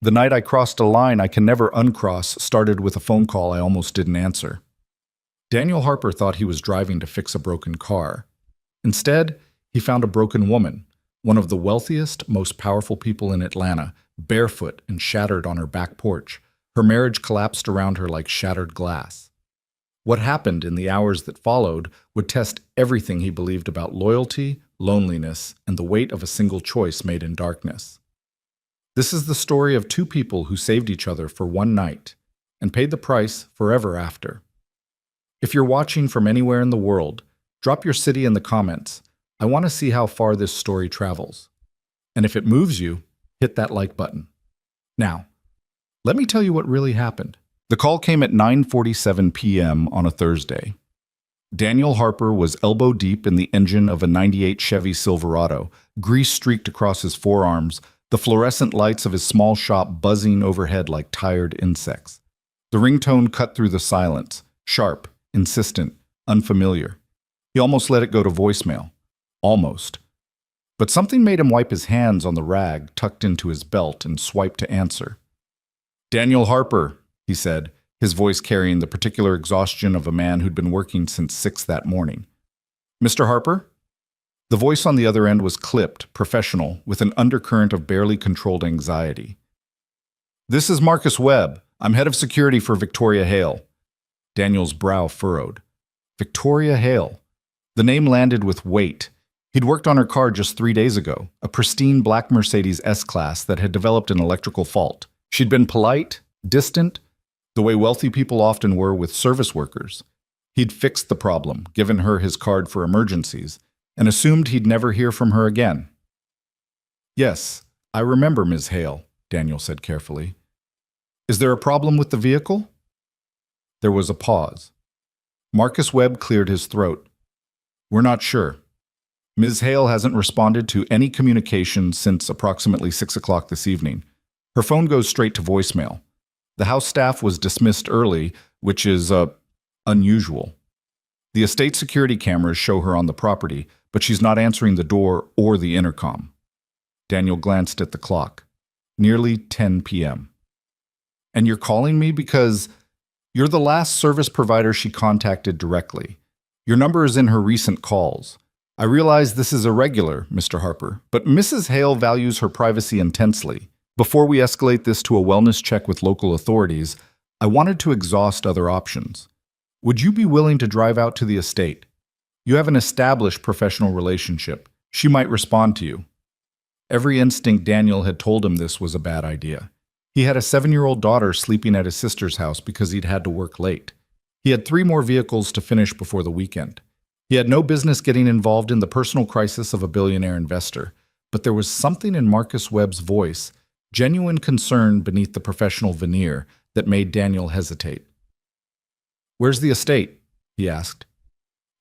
The night I crossed a line I can never uncross started with a phone call I almost didn't answer. Daniel Harper thought he was driving to fix a broken car. Instead, he found a broken woman, one of the wealthiest, most powerful people in Atlanta, barefoot and shattered on her back porch. Her marriage collapsed around her like shattered glass. What happened in the hours that followed would test everything he believed about loyalty, loneliness, and the weight of a single choice made in darkness. This is the story of two people who saved each other for one night and paid the price forever after. If you're watching from anywhere in the world, drop your city in the comments. I want to see how far this story travels. And if it moves you, hit that like button. Now, let me tell you what really happened. The call came at 9:47 p.m. on a Thursday. Daniel Harper was elbow deep in the engine of a '98 Chevy Silverado, grease streaked across his forearms, the fluorescent lights of his small shop buzzing overhead like tired insects. The ringtone cut through the silence, sharp, insistent, unfamiliar. He almost let it go to voicemail. Almost. But something made him wipe his hands on the rag tucked into his belt and swipe to answer. "Daniel Harper," he said, his voice carrying the particular exhaustion of a man who'd been working since 6 that morning. "Mr. Harper?" The voice on the other end was clipped, professional, with an undercurrent of barely controlled anxiety. "This is Marcus Webb. I'm head of security for Victoria Hale." Daniel's brow furrowed. Victoria Hale. The name landed with weight. He'd worked on her car just 3 days ago, a pristine black Mercedes S-Class that had developed an electrical fault. She'd been polite, distant, the way wealthy people often were with service workers. He'd fixed the problem, given her his card for emergencies, and assumed he'd never hear from her again. "Yes, I remember Ms. Hale," Daniel said carefully. "Is there a problem with the vehicle?" There was a pause. Marcus Webb cleared his throat. "We're not sure. Ms. Hale hasn't responded to any communication since approximately 6 o'clock this evening. Her phone goes straight to voicemail. The house staff was dismissed early, which is, unusual. The estate security cameras show her on the property, but she's not answering the door or the intercom." Daniel glanced at the clock. Nearly 10 p.m. "And you're calling me because you're the last service provider she contacted directly. Your number is in her recent calls. I realize this is irregular, Mr. Harper, but Mrs. Hale values her privacy intensely. Before we escalate this to a wellness check with local authorities, I wanted to exhaust other options. Would you be willing to drive out to the estate? You have an established professional relationship. She might respond to you." Every instinct Daniel had told him this was a bad idea. He had a 7-year-old daughter sleeping at his sister's house because he'd had to work late. He had 3 more vehicles to finish before the weekend. He had no business getting involved in the personal crisis of a billionaire investor, but there was something in Marcus Webb's voice, genuine concern beneath the professional veneer, that made Daniel hesitate. "Where's the estate?" he asked.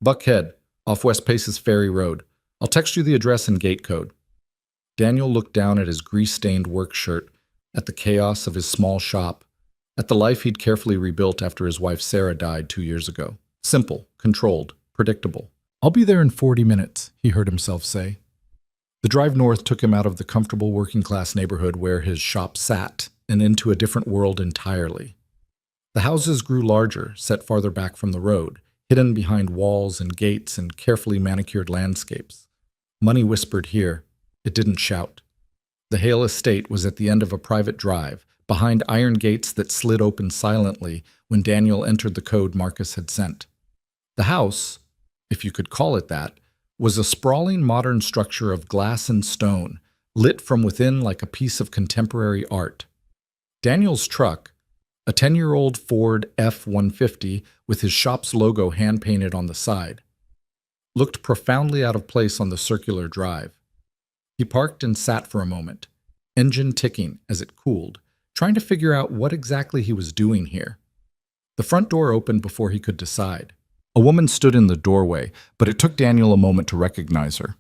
"Buckhead, off West Paces Ferry Road. I'll text you the address and gate code." Daniel looked down at his grease-stained work shirt, at the chaos of his small shop, at the life he'd carefully rebuilt after his wife Sarah died 2 years ago. Simple, controlled, predictable. "I'll be there in 40 minutes, he heard himself say. The drive north took him out of the comfortable working-class neighborhood where his shop sat and into a different world entirely. The houses grew larger, set farther back from the road, hidden behind walls and gates and carefully manicured landscapes. Money whispered here. It didn't shout. The Hale estate was at the end of a private drive, behind iron gates that slid open silently when Daniel entered the code Marcus had sent. The house, if you could call it that, was a sprawling modern structure of glass and stone, lit from within like a piece of contemporary art. Daniel's truck, a 10-year-old Ford F-150 with his shop's logo hand-painted on the side, looked profoundly out of place on the circular drive. He parked and sat for a moment, engine ticking as it cooled, trying to figure out what exactly he was doing here. The front door opened before he could decide. A woman stood in the doorway, but it took Daniel a moment to recognize her.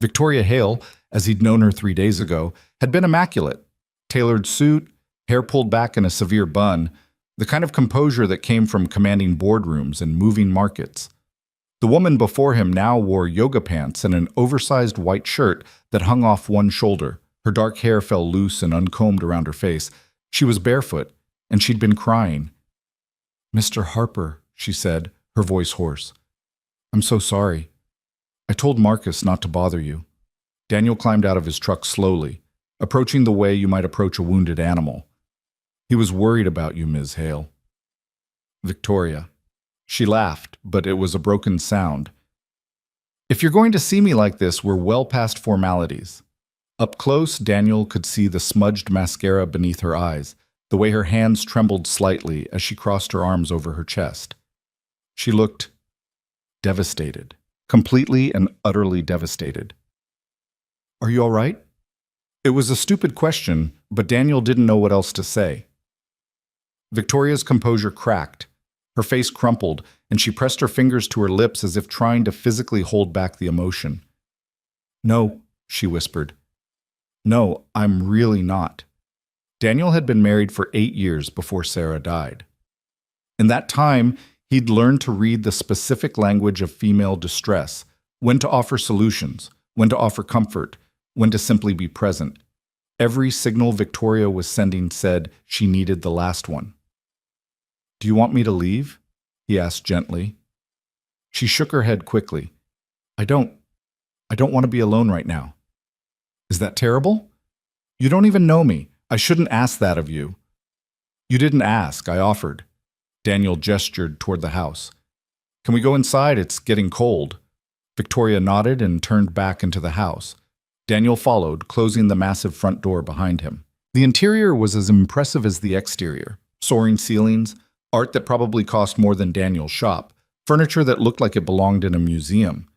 Victoria Hale, as he'd known her 3 days ago, had been immaculate. Tailored suit, hair pulled back in a severe bun, the kind of composure that came from commanding boardrooms and moving markets. The woman before him now wore yoga pants and an oversized white shirt that hung off one shoulder, Her dark hair fell loose and uncombed around her face. She was barefoot, and she'd been crying. "Mr. Harper," she said, her voice hoarse. "I'm so sorry. I told Marcus not to bother you." Daniel climbed out of his truck slowly, approaching the way you might approach a wounded animal. "He was worried about you, Ms. Hale." "Victoria." She laughed, but it was a broken sound. "If you're going to see me like this, we're well past formalities." Up close, Daniel could see the smudged mascara beneath her eyes, the way her hands trembled slightly as she crossed her arms over her chest. She looked devastated, completely and utterly devastated. "Are you all right?" It was a stupid question, but Daniel didn't know what else to say. Victoria's composure cracked. Her face crumpled, and she pressed her fingers to her lips as if trying to physically hold back the emotion. "No," she whispered. "No, I'm really not." Daniel had been married for 8 years before Sarah died. In that time, he'd learned to read the specific language of female distress, when to offer solutions, when to offer comfort, when to simply be present. Every signal Victoria was sending said she needed the last one. "Do you want me to leave?" he asked gently. She shook her head quickly. I don't want to be alone right now." "Is that terrible? You don't even know me. I shouldn't ask that of you." "You didn't ask, I offered." Daniel gestured toward the house. "Can we go inside? It's getting cold." Victoria nodded and turned back into the house. Daniel followed, closing the massive front door behind him. The interior was as impressive as the exterior. Soaring ceilings, art that probably cost more than Daniel's shop, furniture that looked like it belonged in a museum.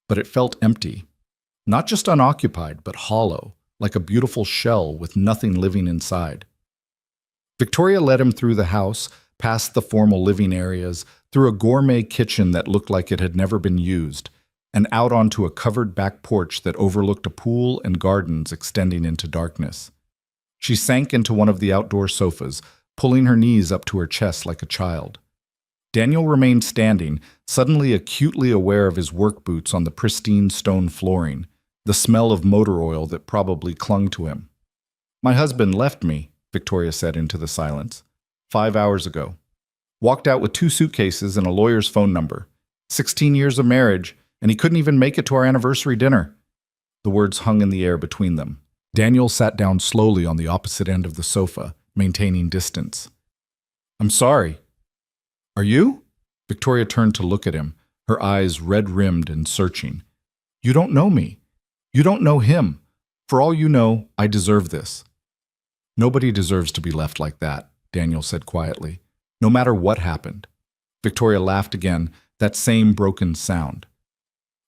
But it felt empty. Not just unoccupied, but hollow, like a beautiful shell with nothing living inside. Victoria led him through the house, past the formal living areas, through a gourmet kitchen that looked like it had never been used, and out onto a covered back porch that overlooked a pool and gardens extending into darkness. She sank into one of the outdoor sofas, pulling her knees up to her chest like a child. Daniel remained standing, suddenly acutely aware of his work boots on the pristine stone flooring, the smell of motor oil that probably clung to him. "My husband left me," Victoria said into the silence, 5 hours ago. Walked out with 2 suitcases and a lawyer's phone number. 16 years of marriage, and he couldn't even make it to our anniversary dinner." The words hung in the air between them. Daniel sat down slowly on the opposite end of the sofa, maintaining distance. "I'm sorry." "Are you?" Victoria turned to look at him, her eyes red-rimmed and searching. "You don't know me. You don't know him. For all you know, I deserve this." "Nobody deserves to be left like that," Daniel said quietly. "No matter what happened." Victoria laughed again, that same broken sound.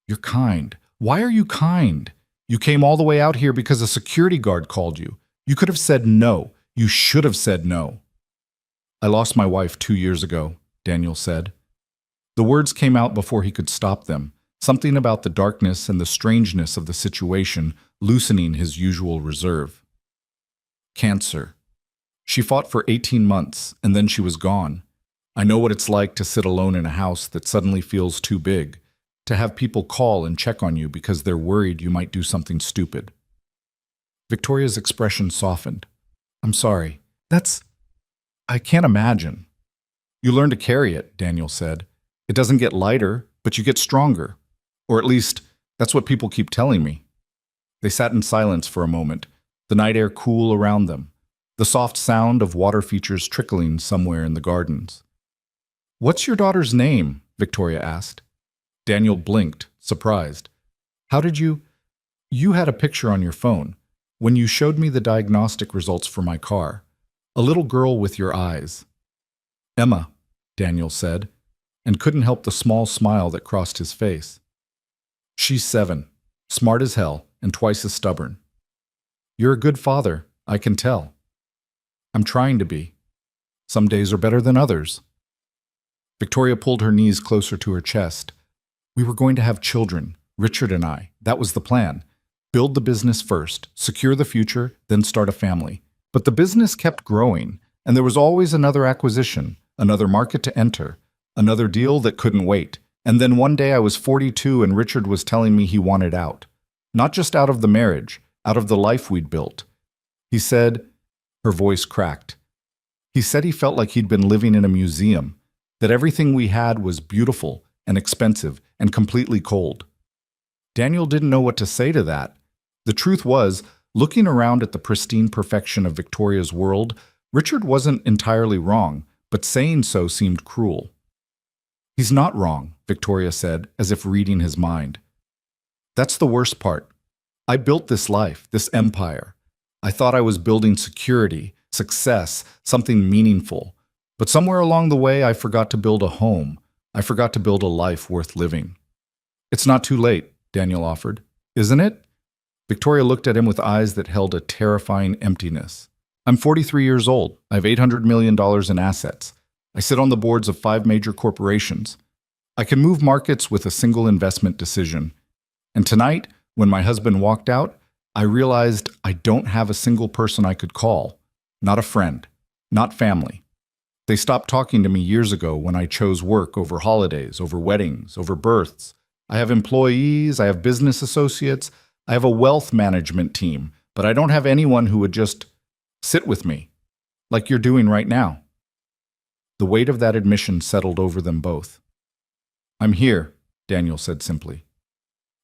"You're kind. Why are you kind? You came all the way out here because a security guard called you. You could have said no. You should have said no." "I lost my wife 2 years ago," Daniel said. The words came out before he could stop them, something about the darkness and the strangeness of the situation loosening his usual reserve. "Cancer. She fought for 18 months, and then she was gone. I know what it's like to sit alone in a house that suddenly feels too big, to have people call and check on you because they're worried you might do something stupid." Victoria's expression softened. "I'm sorry. I can't imagine." "You learn to carry it," Daniel said. "It doesn't get lighter, but you get stronger. Or at least, that's what people keep telling me." They sat in silence for a moment, the night air cool around them, the soft sound of water features trickling somewhere in the gardens. "What's your daughter's name?" Victoria asked. Daniel blinked, surprised. "How did you had a picture on your phone, when you showed me the diagnostic results for my car. A little girl with your eyes." "Emma," Daniel said, and couldn't help the small smile that crossed his face. "She's 7, smart as hell, and twice as stubborn. You're a good father, I can tell." "I'm trying to be. Some days are better than others." Victoria pulled her knees closer to her chest. "We were going to have children, Richard and I. That was the plan. Build the business first, secure the future, then start a family. But the business kept growing, and there was always another acquisition, another market to enter, another deal that couldn't wait. And then one day I was 42 and Richard was telling me he wanted out. Not just out of the marriage, out of the life we'd built. He said, her voice cracked. He said he felt like he'd been living in a museum, that everything we had was beautiful and expensive and completely cold. Daniel didn't know what to say to that. The truth was, looking around at the pristine perfection of Victoria's world, Richard wasn't entirely wrong, but saying so seemed cruel. He's not wrong, Victoria said, as if reading his mind. That's the worst part. I built this life, this empire. I thought I was building security, success, something meaningful. But somewhere along the way, I forgot to build a home. I forgot to build a life worth living. It's not too late, Daniel offered. Isn't it? Victoria looked at him with eyes that held a terrifying emptiness. I'm 43 years old. I have $800 million in assets. I sit on the boards of 5 major corporations. I can move markets with a single investment decision. And tonight, when my husband walked out, I realized I don't have a single person I could call. Not a friend. Not family. They stopped talking to me years ago when I chose work over holidays, over weddings, over births. I have employees, I have business associates, I have a wealth management team, but I don't have anyone who would just sit with me, like you're doing right now. The weight of that admission settled over them both. I'm here, Daniel said simply.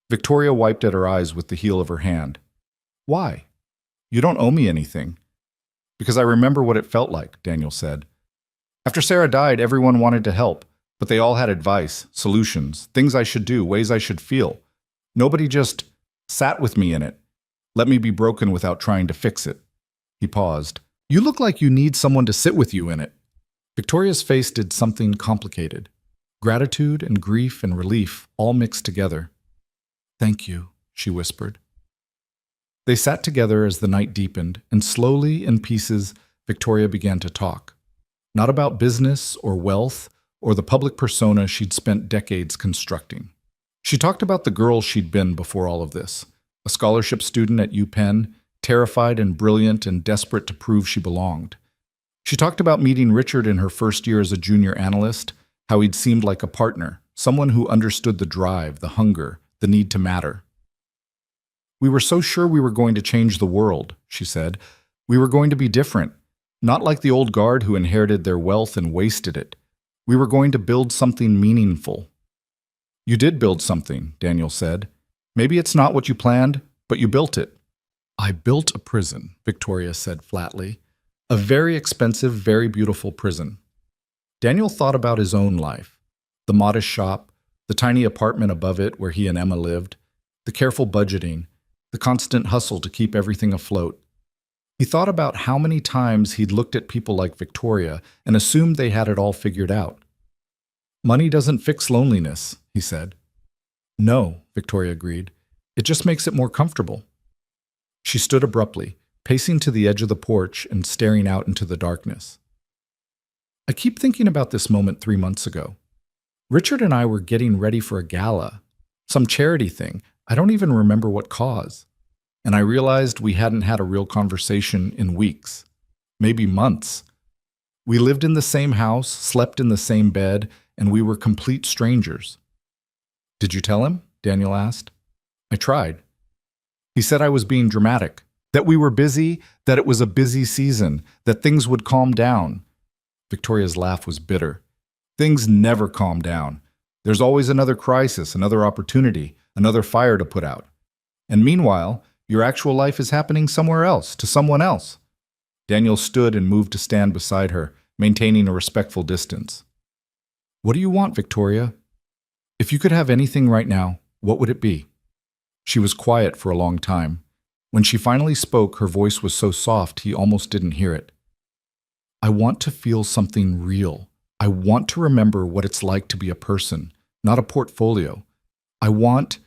Victoria wiped at her eyes with the heel of her hand. Why? You don't owe me anything. Because I remember what it felt like, Daniel said. After Sarah died, everyone wanted to help, but they all had advice, solutions, things I should do, ways I should feel. Nobody just sat with me in it, let me be broken without trying to fix it. He paused. You look like you need someone to sit with you in it. Victoria's face did something complicated. Gratitude and grief and relief all mixed together. Thank you, she whispered. They sat together as the night deepened, and slowly, in pieces, Victoria began to talk. Not about business or wealth or the public persona she'd spent decades constructing. She talked about the girl she'd been before all of this, a scholarship student at UPenn, terrified and brilliant and desperate to prove she belonged. She talked about meeting Richard in her first year as a junior analyst, how he'd seemed like a partner, someone who understood the drive, the hunger, the need to matter. We were so sure we were going to change the world, she said. We were going to be different, not like the old guard who inherited their wealth and wasted it. We were going to build something meaningful. You did build something, Daniel said. Maybe it's not what you planned, but you built it. I built a prison, Victoria said flatly. A very expensive, very beautiful prison. Daniel thought about his own life. The modest shop, the tiny apartment above it where he and Emma lived, the careful budgeting, the constant hustle to keep everything afloat. He thought about how many times he'd looked at people like Victoria and assumed they had it all figured out. Money doesn't fix loneliness, he said. No, Victoria agreed. It just makes it more comfortable. She stood abruptly, pacing to the edge of the porch and staring out into the darkness. I keep thinking about this moment 3 months ago. Richard and I were getting ready for a gala, some charity thing. I don't even remember what cause. And I realized we hadn't had a real conversation in weeks, maybe months. We lived in the same house, slept in the same bed, and we were complete strangers. Did you tell him? Daniel asked. I tried. He said I was being dramatic, that we were busy, that it was a busy season, that things would calm down. Victoria's laugh was bitter. Things never calm down. There's always another crisis, another opportunity, another fire to put out. And meanwhile, your actual life is happening somewhere else, to someone else. Daniel stood and moved to stand beside her, maintaining a respectful distance. What do you want, Victoria? If you could have anything right now, what would it be? She was quiet for a long time. When she finally spoke, her voice was so soft he almost didn't hear it. I want to feel something real. I want to remember what it's like to be a person, not a portfolio. I want...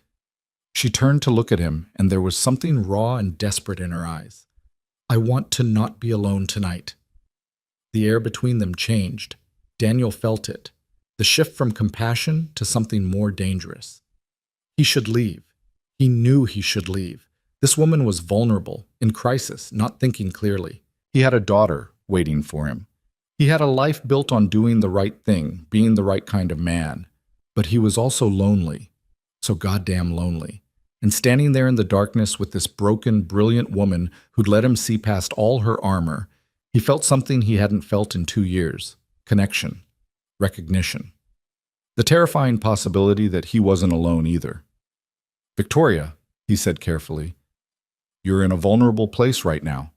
She turned to look at him, and there was something raw and desperate in her eyes. I want to not be alone tonight. The air between them changed. Daniel felt it. The shift from compassion to something more dangerous. He should leave. He knew he should leave. This woman was vulnerable, in crisis, not thinking clearly. He had a daughter waiting for him. He had a life built on doing the right thing, being the right kind of man. But he was also lonely. So goddamn lonely. And standing there in the darkness with this broken, brilliant woman who'd let him see past all her armor, he felt something he hadn't felt in 2 years: connection, recognition. The terrifying possibility that he wasn't alone either. "Victoria," he said carefully, "you're in a vulnerable place right now."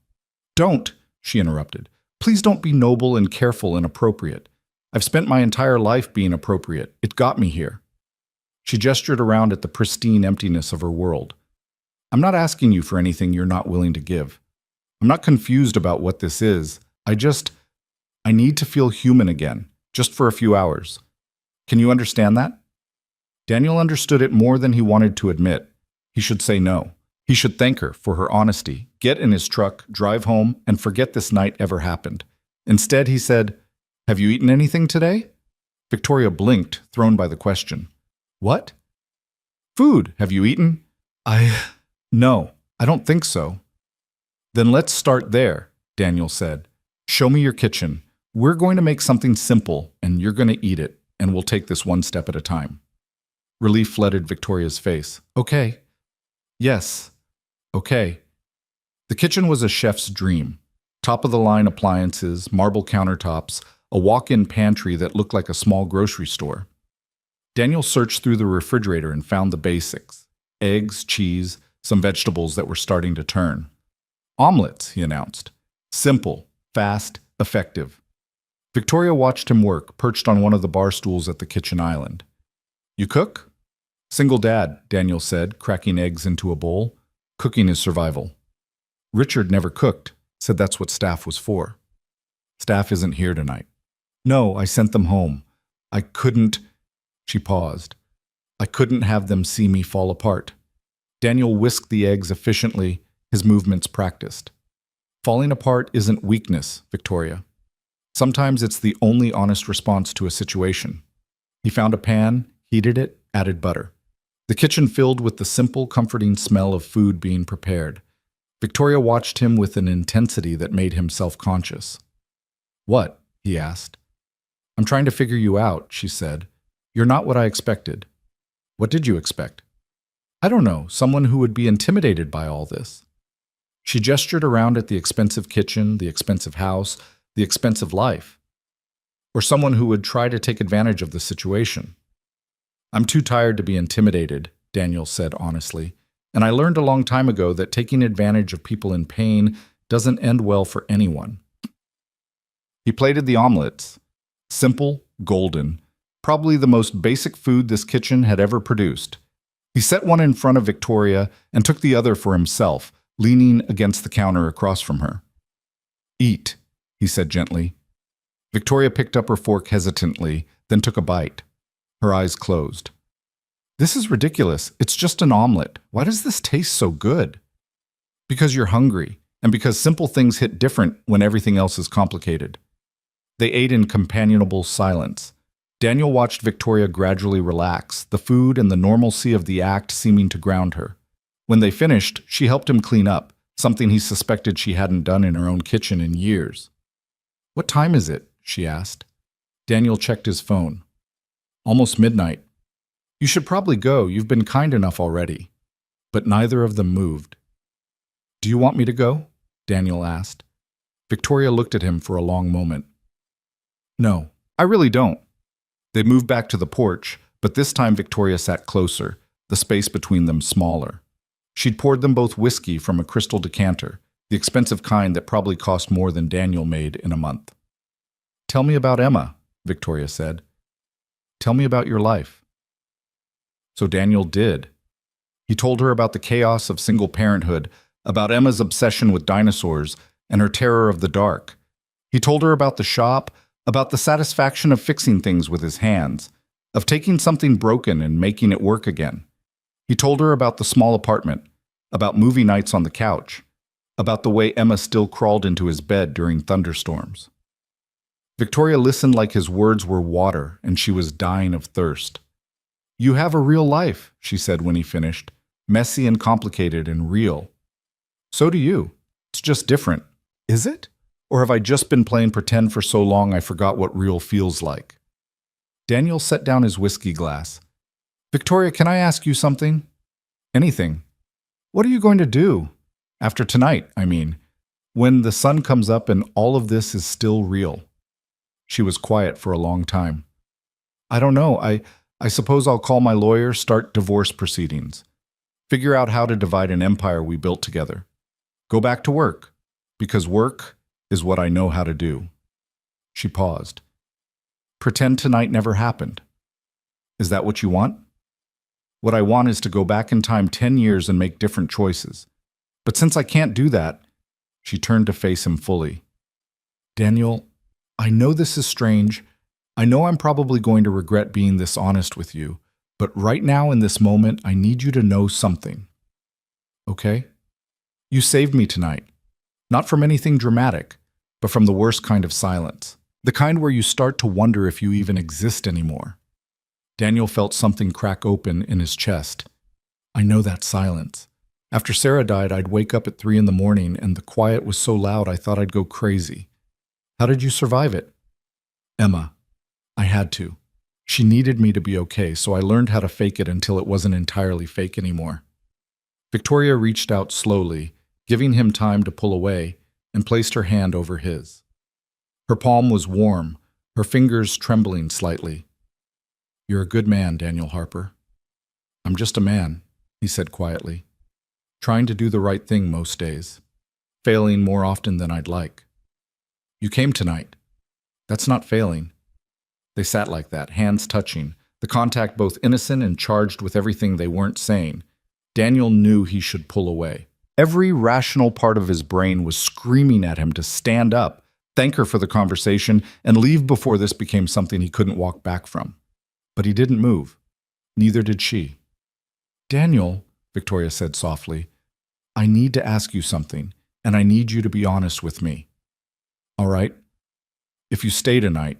"Don't," she interrupted. "Please don't be noble and careful and appropriate. I've spent my entire life being appropriate. It got me here." She gestured around at the pristine emptiness of her world. "I'm not asking you for anything you're not willing to give. I'm not confused about what this is. I need to feel human again, just for a few hours. Can you understand that?" Daniel understood it more than he wanted to admit. He should say no. He should thank her for her honesty, get in his truck, drive home, and forget this night ever happened. Instead, he said, "Have you eaten anything today?" Victoria blinked, thrown by the question. "What?" "Food. Have you eaten?" No, I don't think so." "Then let's start there," Daniel said. "Show me your kitchen. We're going to make something simple, and you're going to eat it, and we'll take this one step at a time." Relief flooded Victoria's face. "Okay. Yes. Okay." The kitchen was a chef's dream. Top-of-the-line appliances, marble countertops, a walk-in pantry that looked like a small grocery store. Daniel searched through the refrigerator and found the basics: eggs, cheese, some vegetables that were starting to turn. "Omelets," he announced. "Simple, fast, effective." Victoria watched him work, perched on one of the bar stools at the kitchen island. "You cook?" "Single dad," Daniel said, cracking eggs into a bowl. "Cooking is survival." "Richard never cooked, said that's what staff was for." "Staff isn't here tonight." "No, I sent them home. I couldn't—" She paused. "I couldn't have them see me fall apart." Daniel whisked the eggs efficiently, his movements practiced. "Falling apart isn't weakness, Victoria. Sometimes it's the only honest response to a situation." He found a pan, heated it, added butter. The kitchen filled with the simple, comforting smell of food being prepared. Victoria watched him with an intensity that made him self-conscious. "What?" he asked. "I'm trying to figure you out," she said. "You're not what I expected." "What did you expect?" "I don't know, someone who would be intimidated by all this." She gestured around at the expensive kitchen, the expensive house, the expensive life. "Or someone who would try to take advantage of the situation." "I'm too tired to be intimidated," Daniel said honestly. "And I learned a long time ago that taking advantage of people in pain doesn't end well for anyone." He plated the omelets. Simple, golden, probably the most basic food this kitchen had ever produced. He set one in front of Victoria and took the other for himself, leaning against the counter across from her. "Eat," he said gently. Victoria picked up her fork hesitantly, then took a bite. Her eyes closed. "This is ridiculous. It's just an omelet. Why does this taste so good?" "Because you're hungry, and because simple things hit different when everything else is complicated." They ate in companionable silence. Daniel watched Victoria gradually relax, the food and the normalcy of the act seeming to ground her. When they finished, she helped him clean up, something he suspected she hadn't done in her own kitchen in years. "What time is it?" she asked. Daniel checked his phone. "Almost midnight." "You should probably go. You've been kind enough already." But neither of them moved. "Do you want me to go?" Daniel asked. Victoria looked at him for a long moment. "No, I really don't." They moved back to the porch, but this time Victoria sat closer, the space between them smaller. She'd poured them both whiskey from a crystal decanter, the expensive kind that probably cost more than Daniel made in a month. "Tell me about Emma," Victoria said. "Tell me about your life." So Daniel did. He told her about the chaos of single parenthood, about Emma's obsession with dinosaurs, and her terror of the dark. He told her about the shop, about the satisfaction of fixing things with his hands, of taking something broken and making it work again. He told her about the small apartment, about movie nights on the couch, about the way Emma still crawled into his bed during thunderstorms. Victoria listened like his words were water, and she was dying of thirst. "You have a real life," she said when he finished, "messy and complicated and real." "So do you. It's just different." "Is it? Or have I just been playing pretend for so long I forgot what real feels like?" Daniel set down his whiskey glass. "Victoria, can I ask you something?" Anything. What are you going to do? After tonight, I mean. When the sun comes up and all of this is still real. She was quiet for a long time. I don't know. I suppose I'll call my lawyer, start divorce proceedings. Figure out how to divide an empire we built together. Go back to work, because work is what I know how to do. She paused. Pretend tonight never happened. Is that what you want? What I want is to go back in time 10 years and make different choices. But since I can't do that, she turned to face him fully. Daniel, I know this is strange. I know I'm probably going to regret being this honest with you, but right now in this moment, I need you to know something. Okay? You saved me tonight. Not from anything dramatic, but from the worst kind of silence. The kind where you start to wonder if you even exist anymore. Daniel felt something crack open in his chest. I know that silence. After Sarah died, I'd wake up at 3 in the morning and the quiet was so loud I thought I'd go crazy. How did you survive it? Emma. I had to. She needed me to be okay, so I learned how to fake it until it wasn't entirely fake anymore. Victoria reached out slowly, giving him time to pull away, and placed her hand over his. Her palm was warm, her fingers trembling slightly. You're a good man, Daniel Harper. I'm just a man, he said quietly, trying to do the right thing most days, failing more often than I'd like. You came tonight. That's not failing. They sat like that, hands touching, the contact both innocent and charged with everything they weren't saying. Daniel knew he should pull away. Every rational part of his brain was screaming at him to stand up, thank her for the conversation, and leave before this became something he couldn't walk back from. But he didn't move. Neither did she. Daniel, Victoria said softly, I need to ask you something, and I need you to be honest with me. All right? If you stay tonight,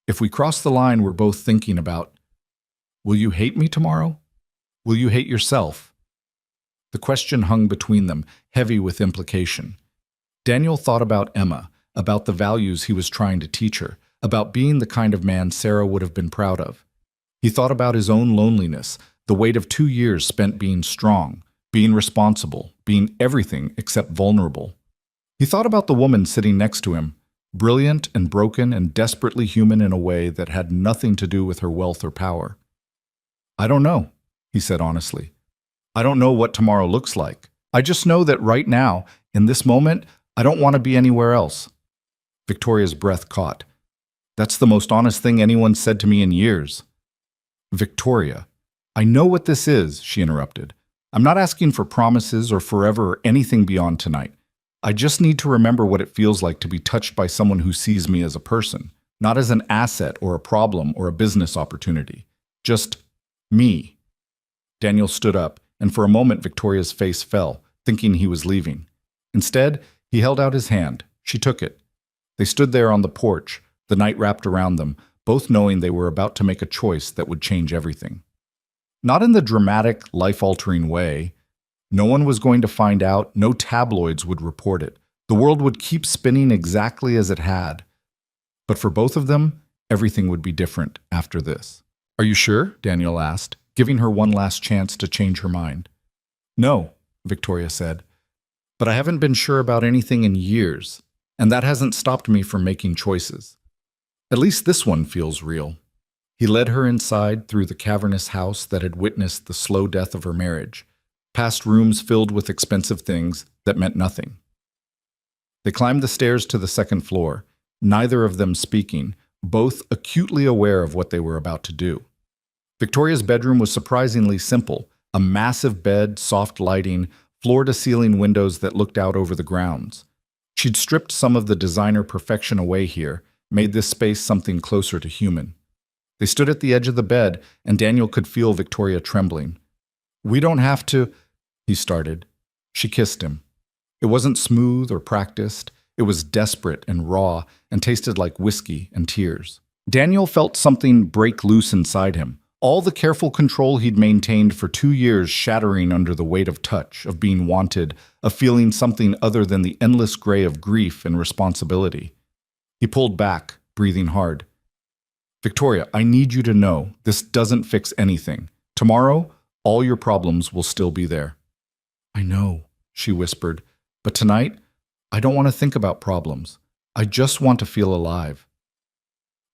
if we cross the line we're both thinking about, will you hate me tomorrow? Will you hate yourself? The question hung between them, heavy with implication. Daniel thought about Emma, about the values he was trying to teach her, about being the kind of man Sarah would have been proud of. He thought about his own loneliness, the weight of 2 years spent being strong, being responsible, being everything except vulnerable. He thought about the woman sitting next to him, brilliant and broken and desperately human in a way that had nothing to do with her wealth or power. I don't know, he said honestly. I don't know what tomorrow looks like. I just know that right now, in this moment, I don't want to be anywhere else. Victoria's breath caught. That's the most honest thing anyone said to me in years. Victoria, I know what this is, she interrupted. I'm not asking for promises or forever or anything beyond tonight. I just need to remember what it feels like to be touched by someone who sees me as a person, not as an asset or a problem or a business opportunity. Just me. Daniel stood up, and for a moment Victoria's face fell, thinking he was leaving. Instead, he held out his hand. She took it. They stood there on the porch, the night wrapped around them, both knowing they were about to make a choice that would change everything. Not in the dramatic, life-altering way. No one was going to find out, no tabloids would report it. The world would keep spinning exactly as it had. But for both of them, everything would be different after this. Are you sure? Daniel asked, giving her one last chance to change her mind. No, Victoria said. But I haven't been sure about anything in years, and that hasn't stopped me from making choices. At least this one feels real. He led her inside through the cavernous house that had witnessed the slow death of her marriage, past rooms filled with expensive things that meant nothing. They climbed the stairs to the second floor, neither of them speaking, both acutely aware of what they were about to do. Victoria's bedroom was surprisingly simple, a massive bed, soft lighting, floor-to-ceiling windows that looked out over the grounds. She'd stripped some of the designer perfection away here, made this space something closer to human. They stood at the edge of the bed, and Daniel could feel Victoria trembling. We don't have to, he started. She kissed him. It wasn't smooth or practiced. It was desperate and raw and tasted like whiskey and tears. Daniel felt something break loose inside him, all the careful control he'd maintained for 2 years shattering under the weight of touch, of being wanted, of feeling something other than the endless gray of grief and responsibility. He pulled back, breathing hard. Victoria, I need you to know this doesn't fix anything. Tomorrow, All your problems will still be there. I know, she whispered, but tonight, I don't want to think about problems. I just want to feel alive.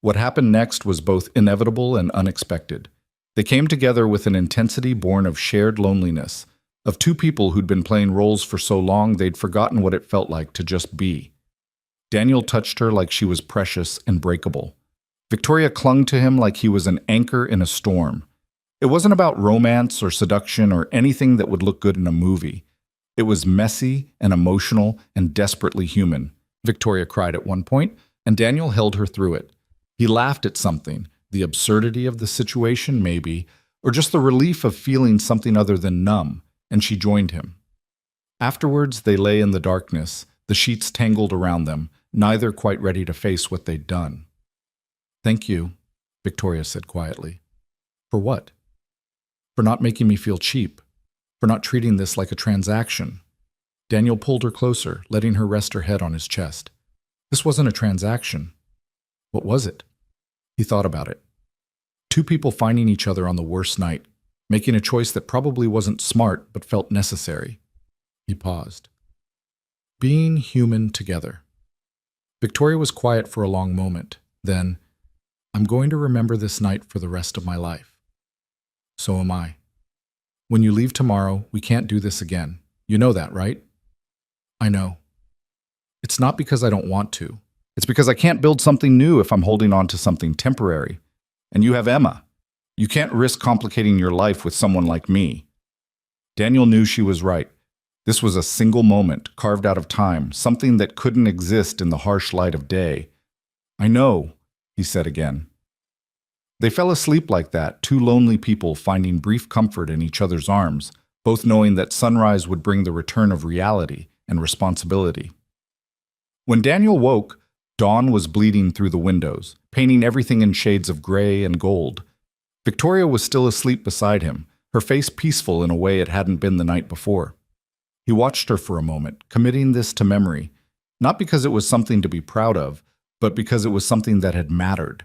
What happened next was both inevitable and unexpected. They came together with an intensity born of shared loneliness, of two people who'd been playing roles for so long they'd forgotten what it felt like to just be. Daniel touched her like she was precious and breakable. Victoria clung to him like he was an anchor in a storm. It wasn't about romance or seduction or anything that would look good in a movie. It was messy and emotional and desperately human, Victoria cried at one point, and Daniel held her through it. He laughed at something, the absurdity of the situation maybe, or just the relief of feeling something other than numb, and she joined him. Afterwards, they lay in the darkness, the sheets tangled around them, neither quite ready to face what they'd done. Thank you, Victoria said quietly. For what? For not making me feel cheap, for not treating this like a transaction. Daniel pulled her closer, letting her rest her head on his chest. This wasn't a transaction. What was it? He thought about it. Two people finding each other on the worst night, making a choice that probably wasn't smart but felt necessary. He paused. Being human together. Victoria was quiet for a long moment. Then, I'm going to remember this night for the rest of my life. So am I. When you leave tomorrow, we can't do this again. You know that, right? I know. It's not because I don't want to. It's because I can't build something new if I'm holding on to something temporary. And you have Emma. You can't risk complicating your life with someone like me. Daniel knew she was right. This was a single moment, carved out of time, something that couldn't exist in the harsh light of day. I know, he said again. They fell asleep like that, two lonely people finding brief comfort in each other's arms, both knowing that sunrise would bring the return of reality and responsibility. When Daniel woke, dawn was bleeding through the windows, painting everything in shades of gray and gold. Victoria was still asleep beside him, her face peaceful in a way it hadn't been the night before. He watched her for a moment, committing this to memory, not because it was something to be proud of, but because it was something that had mattered.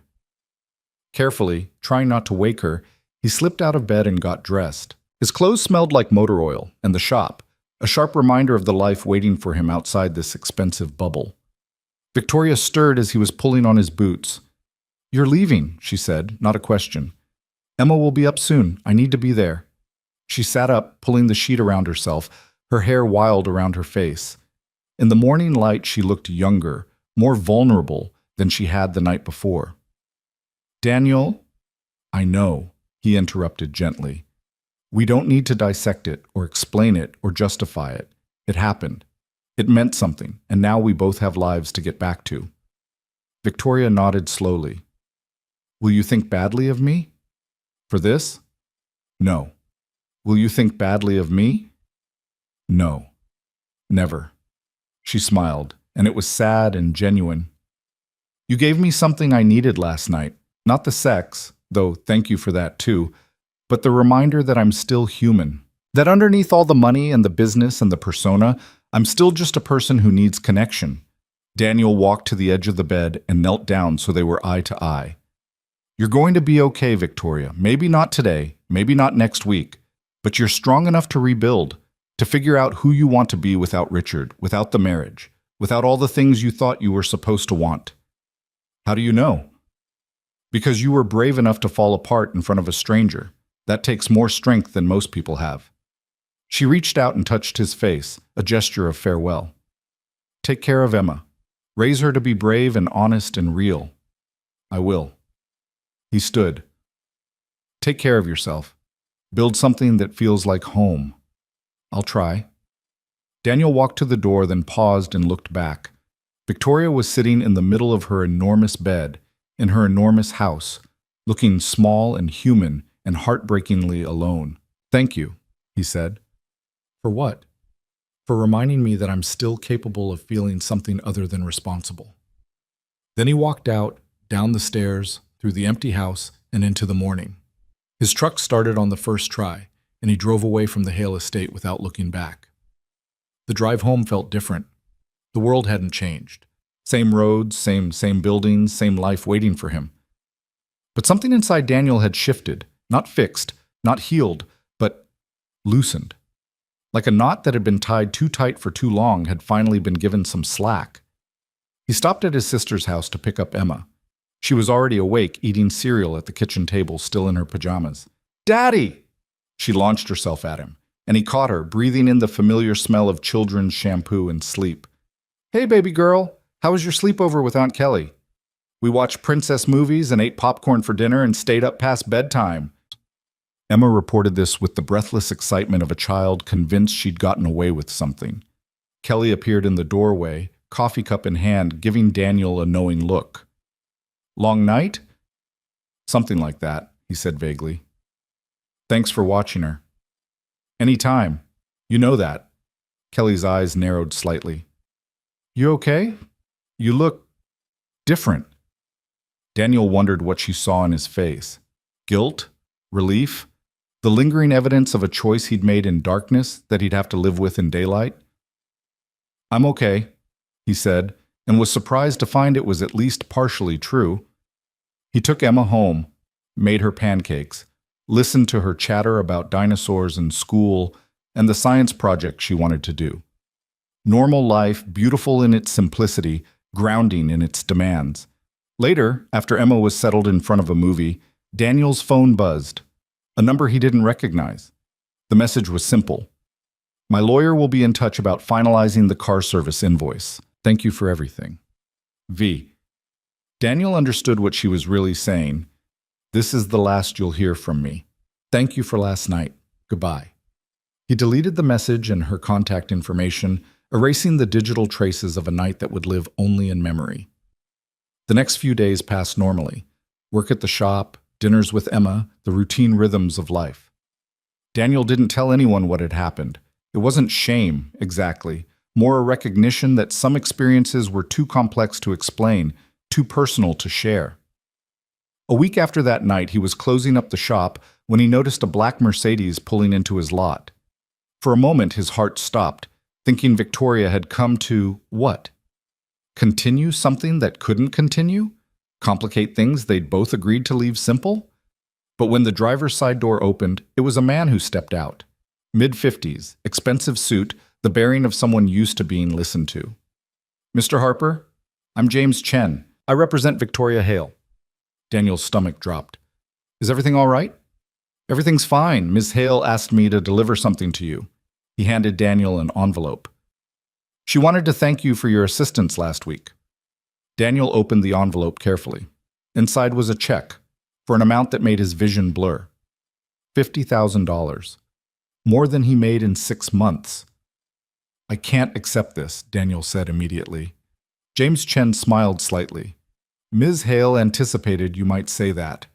Carefully, trying not to wake her, he slipped out of bed and got dressed. His clothes smelled like motor oil and the shop, a sharp reminder of the life waiting for him outside this expensive bubble. Victoria stirred as he was pulling on his boots. You're leaving, she said, not a question. Emma will be up soon. I need to be there. She sat up, pulling the sheet around herself, her hair wild around her face. In the morning light, she looked younger, more vulnerable than she had the night before. Daniel, I know, he interrupted gently. We don't need to dissect it or explain it or justify it. It happened. It meant something, and now we both have lives to get back to. Victoria nodded slowly. Will you think badly of me? For this? No. Will you think badly of me? No. Never. She smiled, and it was sad and genuine. You gave me something I needed last night. Not the sex, though thank you for that too, but the reminder that I'm still human. That underneath all the money and the business and the persona, I'm still just a person who needs connection. Daniel walked to the edge of the bed and knelt down so they were eye to eye. You're going to be okay, Victoria. Maybe not today, maybe not next week, but you're strong enough to rebuild, to figure out who you want to be without Richard, without the marriage, without all the things you thought you were supposed to want. How do you know? Because you were brave enough to fall apart in front of a stranger. That takes more strength than most people have. She reached out and touched his face, a gesture of farewell. Take care of Emma. Raise her to be brave and honest and real. I will. He stood. Take care of yourself. Build something that feels like home. I'll try. Daniel walked to the door, then paused and looked back. Victoria was sitting in the middle of her enormous bed, in her enormous house, looking small and human and heartbreakingly alone. Thank you, he said. For what? For reminding me that I'm still capable of feeling something other than responsible. Then he walked out, down the stairs, through the empty house, and into the morning. His truck started on the first try, and he drove away from the Hale estate without looking back. The drive home felt different. The world hadn't changed. Same roads, same buildings, same life waiting for him. But something inside Daniel had shifted, not fixed, not healed, but loosened. Like a knot that had been tied too tight for too long had finally been given some slack. He stopped at his sister's house to pick up Emma. She was already awake, eating cereal at the kitchen table, still in her pajamas. "Daddy!" She launched herself at him, and he caught her, breathing in the familiar smell of children's shampoo and sleep. "Hey, baby girl, how was your sleepover with Aunt Kelly?" "We watched princess movies and ate popcorn for dinner and stayed up past bedtime." Emma reported this with the breathless excitement of a child convinced she'd gotten away with something. Kelly appeared in the doorway, coffee cup in hand, giving Daniel a knowing look. "Long night?" "Something like that," he said vaguely. "Thanks for watching her." "Any time. You know that." Kelly's eyes narrowed slightly. "You okay? You look different." Daniel wondered what she saw in his face. Guilt? Relief? The lingering evidence of a choice he'd made in darkness that he'd have to live with in daylight? "I'm okay," he said, and was surprised to find it was at least partially true. He took Emma home, made her pancakes, listened to her chatter about dinosaurs and school and the science project she wanted to do. Normal life, beautiful in its simplicity, grounding in its demands. Later, after Emma was settled in front of a movie, Daniel's phone buzzed. A number he didn't recognize. The message was simple. "My lawyer will be in touch about finalizing the car service invoice. Thank you for everything. V." Daniel understood what she was really saying. "This is the last you'll hear from me. Thank you for last night. Goodbye." He deleted the message and her contact information, erasing the digital traces of a night that would live only in memory. The next few days passed normally. Work at the shop, dinners with Emma, the routine rhythms of life. Daniel didn't tell anyone what had happened. It wasn't shame, exactly, more a recognition that some experiences were too complex to explain, too personal to share. A week after that night, he was closing up the shop when he noticed a black Mercedes pulling into his lot. For a moment, his heart stopped, thinking Victoria had come to, what? Continue something that couldn't continue? Complicate things they'd both agreed to leave simple? But when the driver's side door opened, it was a man who stepped out. Mid-50s, expensive suit, the bearing of someone used to being listened to. "Mr. Harper, I'm James Chen. I represent Victoria Hale." Daniel's stomach dropped. "Is everything all right?" "Everything's fine. Ms. Hale asked me to deliver something to you." He handed Daniel an envelope. "She wanted to thank you for your assistance last week." Daniel opened the envelope carefully. Inside was a check, for an amount that made his vision blur. $50,000. More than he made in 6 months. "I can't accept this," Daniel said immediately. James Chen smiled slightly. "Ms. Hale anticipated you might say that.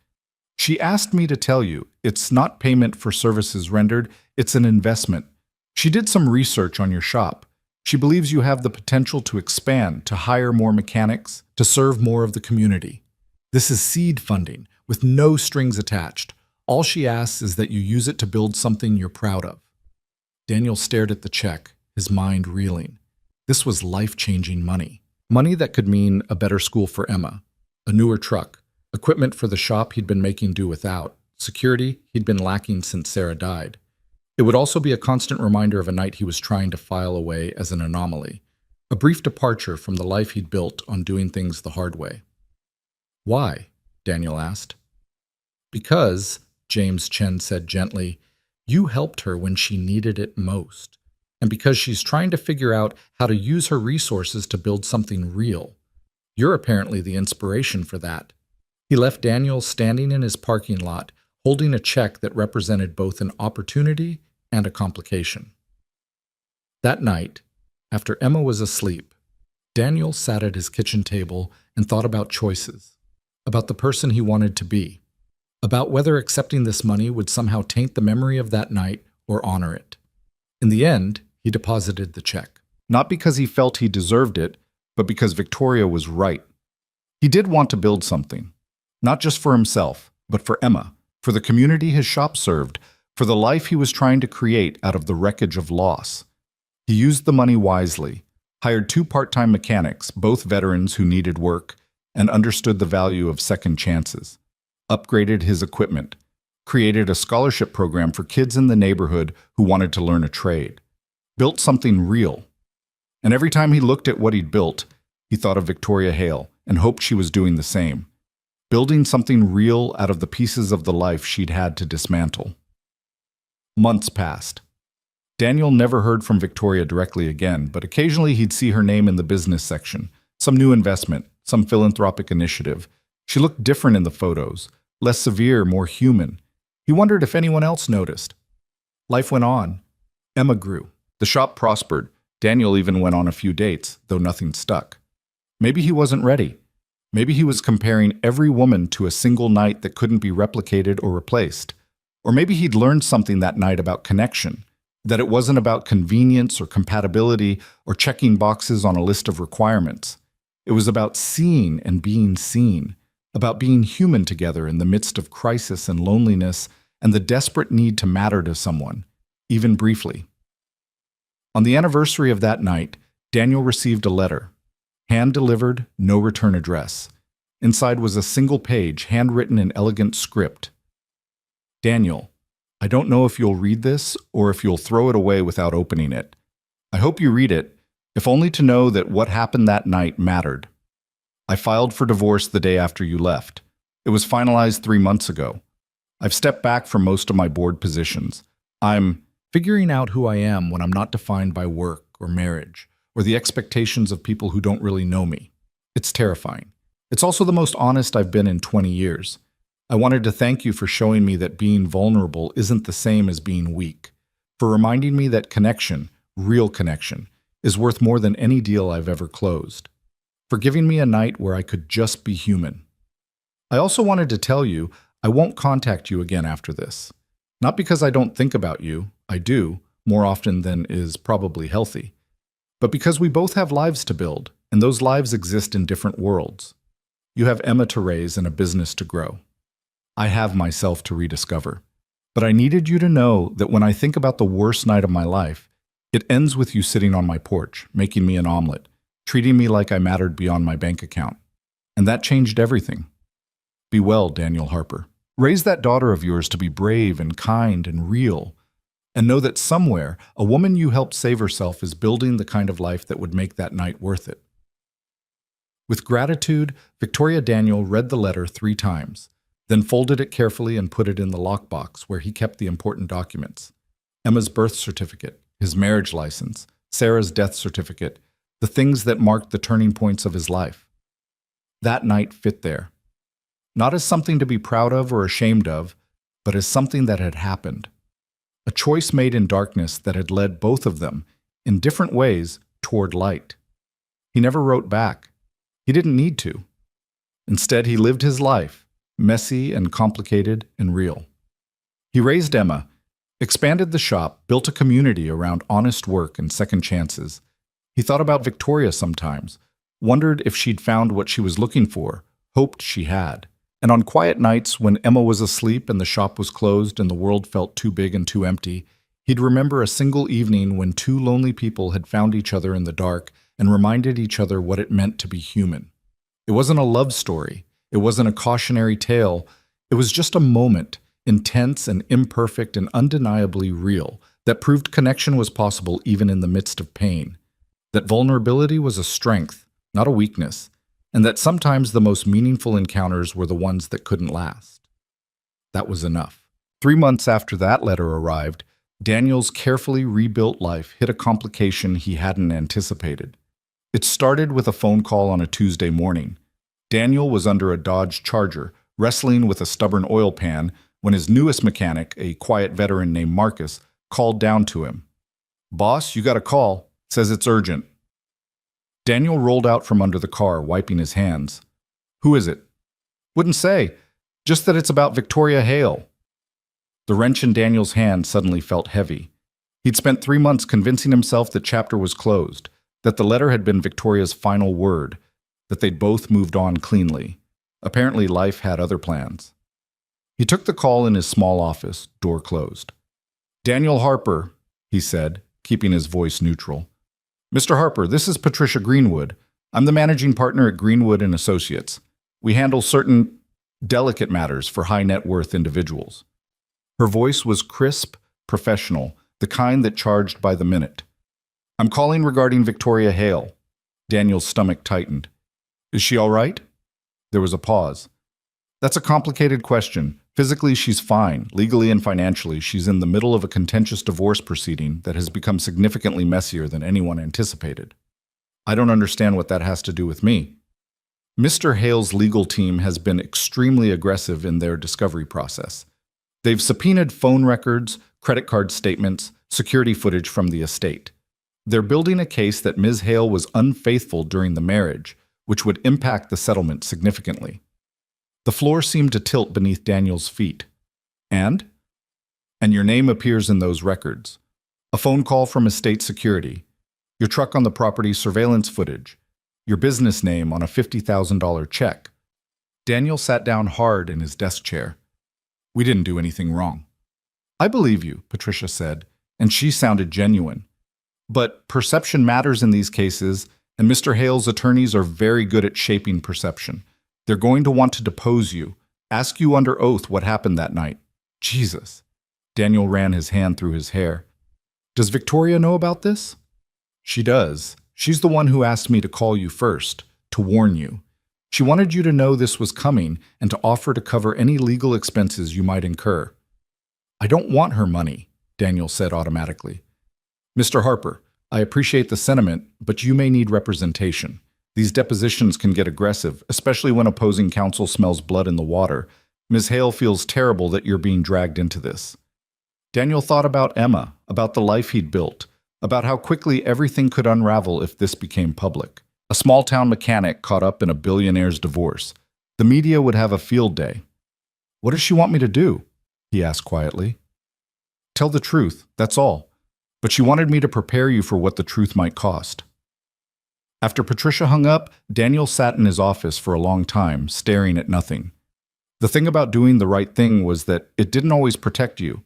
She asked me to tell you, it's not payment for services rendered, it's an investment. She did some research on your shop. She believes you have the potential to expand, to hire more mechanics, to serve more of the community. This is seed funding, with no strings attached. All she asks is that you use it to build something you're proud of." Daniel stared at the check, his mind reeling. This was life-changing money. Money that could mean a better school for Emma, a newer truck, equipment for the shop he'd been making do without, security he'd been lacking since Sarah died. It would also be a constant reminder of a night he was trying to file away as an anomaly, a brief departure from the life he'd built on doing things the hard way. "Why?" Daniel asked. "Because," James Chen said gently, "you helped her when she needed it most. And because she's trying to figure out how to use her resources to build something real. You're apparently the inspiration for that." He left Daniel standing in his parking lot, holding a check that represented both an opportunity and a complication. That night, after Emma was asleep, Daniel sat at his kitchen table and thought about choices, about the person he wanted to be, about whether accepting this money would somehow taint the memory of that night or honor it. In the end, he deposited the check, not because he felt he deserved it, but because Victoria was right. He did want to build something, not just for himself, but for Emma, for the community his shop served, for the life he was trying to create out of the wreckage of loss. He used the money wisely, hired 2 part-time mechanics, both veterans who needed work, and understood the value of second chances, upgraded his equipment, created a scholarship program for kids in the neighborhood who wanted to learn a trade, built something real. And every time he looked at what he'd built, he thought of Victoria Hale and hoped she was doing the same, building something real out of the pieces of the life she'd had to dismantle. Months passed. Daniel never heard from Victoria directly again, but occasionally he'd see her name in the business section, some new investment, some philanthropic initiative. She looked different in the photos, less severe, more human. He wondered if anyone else noticed. Life went on. Emma grew. The shop prospered. Daniel even went on a few dates, though nothing stuck. Maybe he wasn't ready. Maybe he was comparing every woman to a single night that couldn't be replicated or replaced. Or maybe he'd learned something that night about connection, that it wasn't about convenience or compatibility or checking boxes on a list of requirements. It was about seeing and being seen, about being human together in the midst of crisis and loneliness and the desperate need to matter to someone, even briefly. On the anniversary of that night, Daniel received a letter. Hand-delivered, no return address. Inside was a single page, handwritten in elegant script. Daniel, I don't know if you'll read this or if you'll throw it away without opening it. I hope you read it, if only to know that what happened that night mattered. I filed for divorce the day after you left. It was finalized 3 months ago. I've stepped back from most of my board positions. I'm figuring out who I am when I'm not defined by work or marriage or the expectations of people who don't really know me. It's terrifying. It's also the most honest I've been in 20 years. I wanted to thank you for showing me that being vulnerable isn't the same as being weak, for reminding me that connection, real connection, is worth more than any deal I've ever closed, for giving me a night where I could just be human. I also wanted to tell you I won't contact you again after this. Not because I don't think about you, I do, more often than is probably healthy, but because we both have lives to build, and those lives exist in different worlds. You have Emma to raise and a business to grow. I have myself to rediscover. But I needed you to know that when I think about the worst night of my life, it ends with you sitting on my porch, making me an omelet, treating me like I mattered beyond my bank account. And that changed everything. Be well, Daniel Harper. Raise that daughter of yours to be brave and kind and real, and know that somewhere, a woman you helped save herself is building the kind of life that would make that night worth it. With gratitude, Victoria Daniel read the letter 3 times, then folded it carefully and put it in the lockbox where he kept the important documents. Emma's birth certificate, his marriage license, Sarah's death certificate, the things that marked the turning points of his life. That night fit there. Not as something to be proud of or ashamed of, but as something that had happened. A choice made in darkness that had led both of them, in different ways, toward light. He never wrote back. He didn't need to. Instead, he lived his life, messy and complicated and real. He raised Emma, expanded the shop, built a community around honest work and second chances. He thought about Victoria sometimes, wondered if she'd found what she was looking for, hoped she had. And on quiet nights when Emma was asleep and the shop was closed and the world felt too big and too empty, he'd remember a single evening when 2 lonely people had found each other in the dark and reminded each other what it meant to be human. It wasn't a love story. It wasn't a cautionary tale. It was just a moment, intense and imperfect and undeniably real, that proved connection was possible even in the midst of pain, that vulnerability was a strength, not a weakness, and that sometimes the most meaningful encounters were the ones that couldn't last. That was enough. 3 months after that letter arrived, Daniel's carefully rebuilt life hit a complication he hadn't anticipated. It started with a phone call on a Tuesday morning. Daniel was under a Dodge Charger, wrestling with a stubborn oil pan, when his newest mechanic, a quiet veteran named Marcus, called down to him. "Boss, you got a call. Says it's urgent." Daniel rolled out from under the car, wiping his hands. "Who is it?" "Wouldn't say. Just that it's about Victoria Hale." The wrench in Daniel's hand suddenly felt heavy. He'd spent 3 months convincing himself the chapter was closed, that the letter had been Victoria's final word, that they'd both moved on cleanly. Apparently life had other plans. He took the call in his small office, door closed. "Daniel Harper," he said, keeping his voice neutral. "Mr. Harper, this is Patricia Greenwood. I'm the managing partner at Greenwood and Associates. We handle certain delicate matters for high net worth individuals. Her voice was crisp, professional, the kind that charged by the minute. "I'm calling regarding Victoria Hale." Daniel's stomach tightened. "Is she all right?" There was a pause. "That's a complicated question. Physically, she's fine. Legally and financially, she's in the middle of a contentious divorce proceeding that has become significantly messier than anyone anticipated." "I don't understand what that has to do with me." Mr. Hale's legal team has been extremely aggressive in their discovery process. They've subpoenaed phone records, credit card statements, security footage from the estate. They're building a case that Ms. Hale was unfaithful during the marriage, which would impact the settlement significantly. The floor seemed to tilt beneath Daniel's feet. And? And your name appears in those records. A phone call from estate security. Your truck on the property surveillance footage. Your business name on a $50,000 check. Daniel sat down hard in his desk chair. "We didn't do anything wrong." "I believe you," Patricia said, and she sounded genuine. "But perception matters in these cases, and Mr. Hale's attorneys are very good at shaping perception. They're going to want to depose you, ask you under oath what happened that night." "Jesus." Daniel ran his hand through his hair. "Does Victoria know about this?" "She does. She's the one who asked me to call you first, to warn you. She wanted you to know this was coming and to offer to cover any legal expenses you might incur." "I don't want her money," Daniel said automatically. "Mr. Harper, I appreciate the sentiment, but you may need representation. These depositions can get aggressive, especially when opposing counsel smells blood in the water. Ms. Hale feels terrible that you're being dragged into this." Daniel thought about Emma, about the life he'd built, about how quickly everything could unravel if this became public. A small-town mechanic caught up in a billionaire's divorce. The media would have a field day. "What does she want me to do?" he asked quietly. "Tell the truth, that's all. But she wanted me to prepare you for what the truth might cost." After Patricia hung up, Daniel sat in his office for a long time, staring at nothing. The thing about doing the right thing was that it didn't always protect you.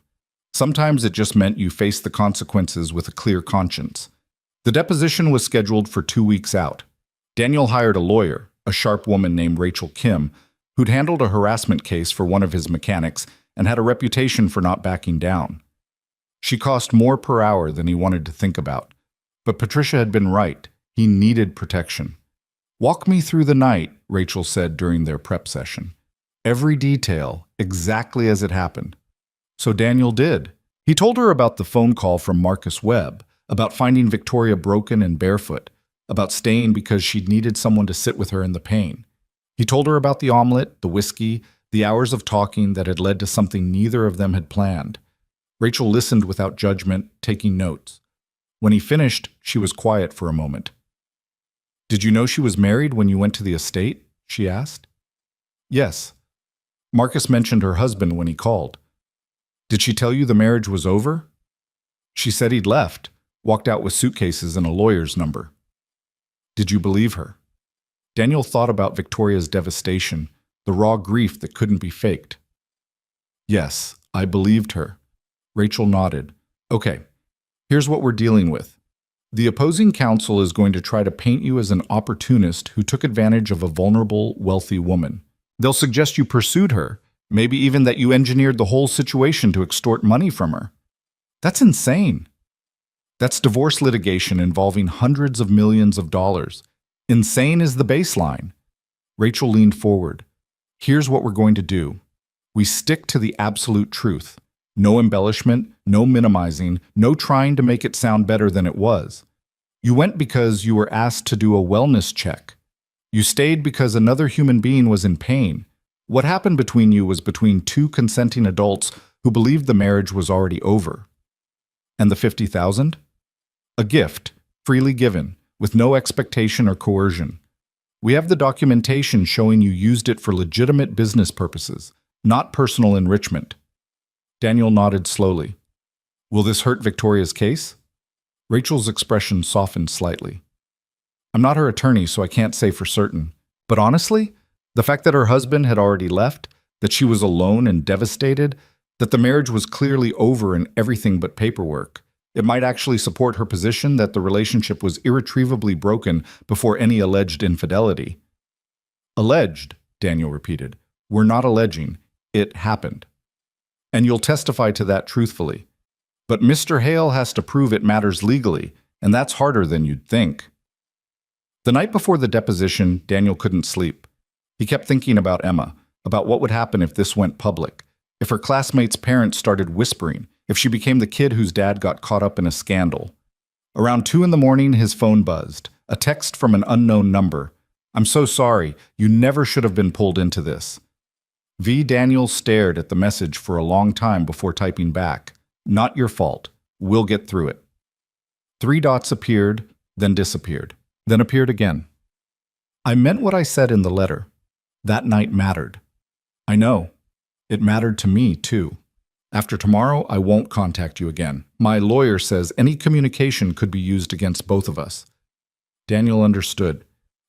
Sometimes it just meant you faced the consequences with a clear conscience. The deposition was scheduled for 2 weeks out. Daniel hired a lawyer, a sharp woman named Rachel Kim, who'd handled a harassment case for one of his mechanics and had a reputation for not backing down. She cost more per hour than he wanted to think about. But Patricia had been right. He needed protection. "Walk me through the night," Rachel said during their prep session. "Every detail, exactly as it happened." So Daniel did. He told her about the phone call from Marcus Webb, about finding Victoria broken and barefoot, about staying because she'd needed someone to sit with her in the pain. He told her about the omelet, the whiskey, the hours of talking that had led to something neither of them had planned. Rachel listened without judgment, taking notes. When he finished, she was quiet for a moment. "Did you know she was married when you went to the estate?" she asked. "Yes. Marcus mentioned her husband when he called." "Did she tell you the marriage was over?" "She said he'd left, walked out with suitcases and a lawyer's number." "Did you believe her?" Daniel thought about Victoria's devastation, the raw grief that couldn't be faked. "Yes, I believed her." Rachel nodded. "Okay, here's what we're dealing with. The opposing counsel is going to try to paint you as an opportunist who took advantage of a vulnerable, wealthy woman. They'll suggest you pursued her, maybe even that you engineered the whole situation to extort money from her. That's insane. That's divorce litigation involving hundreds of millions of dollars. Insane is the baseline." Rachel leaned forward. "Here's what we're going to do. We stick to the absolute truth. No embellishment, no minimizing, no trying to make it sound better than it was. You went because you were asked to do a wellness check. You stayed because another human being was in pain. What happened between you was between two consenting adults who believed the marriage was already over. And the $50,000? A gift, freely given, with no expectation or coercion. We have the documentation showing you used it for legitimate business purposes, not personal enrichment." Daniel nodded slowly. "Will this hurt Victoria's case?" Rachel's expression softened slightly. "I'm not her attorney, so I can't say for certain. But honestly, the fact that her husband had already left, that she was alone and devastated, that the marriage was clearly over and everything but paperwork, it might actually support her position that the relationship was irretrievably broken before any alleged infidelity." "Alleged," Daniel repeated. "We're not alleging. It happened." and you'll testify to that truthfully. But Mr. Hale has to prove it matters legally, and that's harder than you'd think. The night before the deposition, Daniel couldn't sleep. He kept thinking about Emma, about what would happen if this went public, if her classmates' parents started whispering, if she became the kid whose dad got caught up in a scandal. Around 2 in the morning, his phone buzzed. A text from an unknown number. "I'm so sorry. You never should have been pulled into this." Daniel stared at the message for a long time before typing back. "Not your fault. We'll get through it." 3 dots appeared, then disappeared, then appeared again. "I meant what I said in the letter. That night mattered. I know. It mattered to me, too. After tomorrow, I won't contact you again. My lawyer says any communication could be used against both of us." Daniel understood.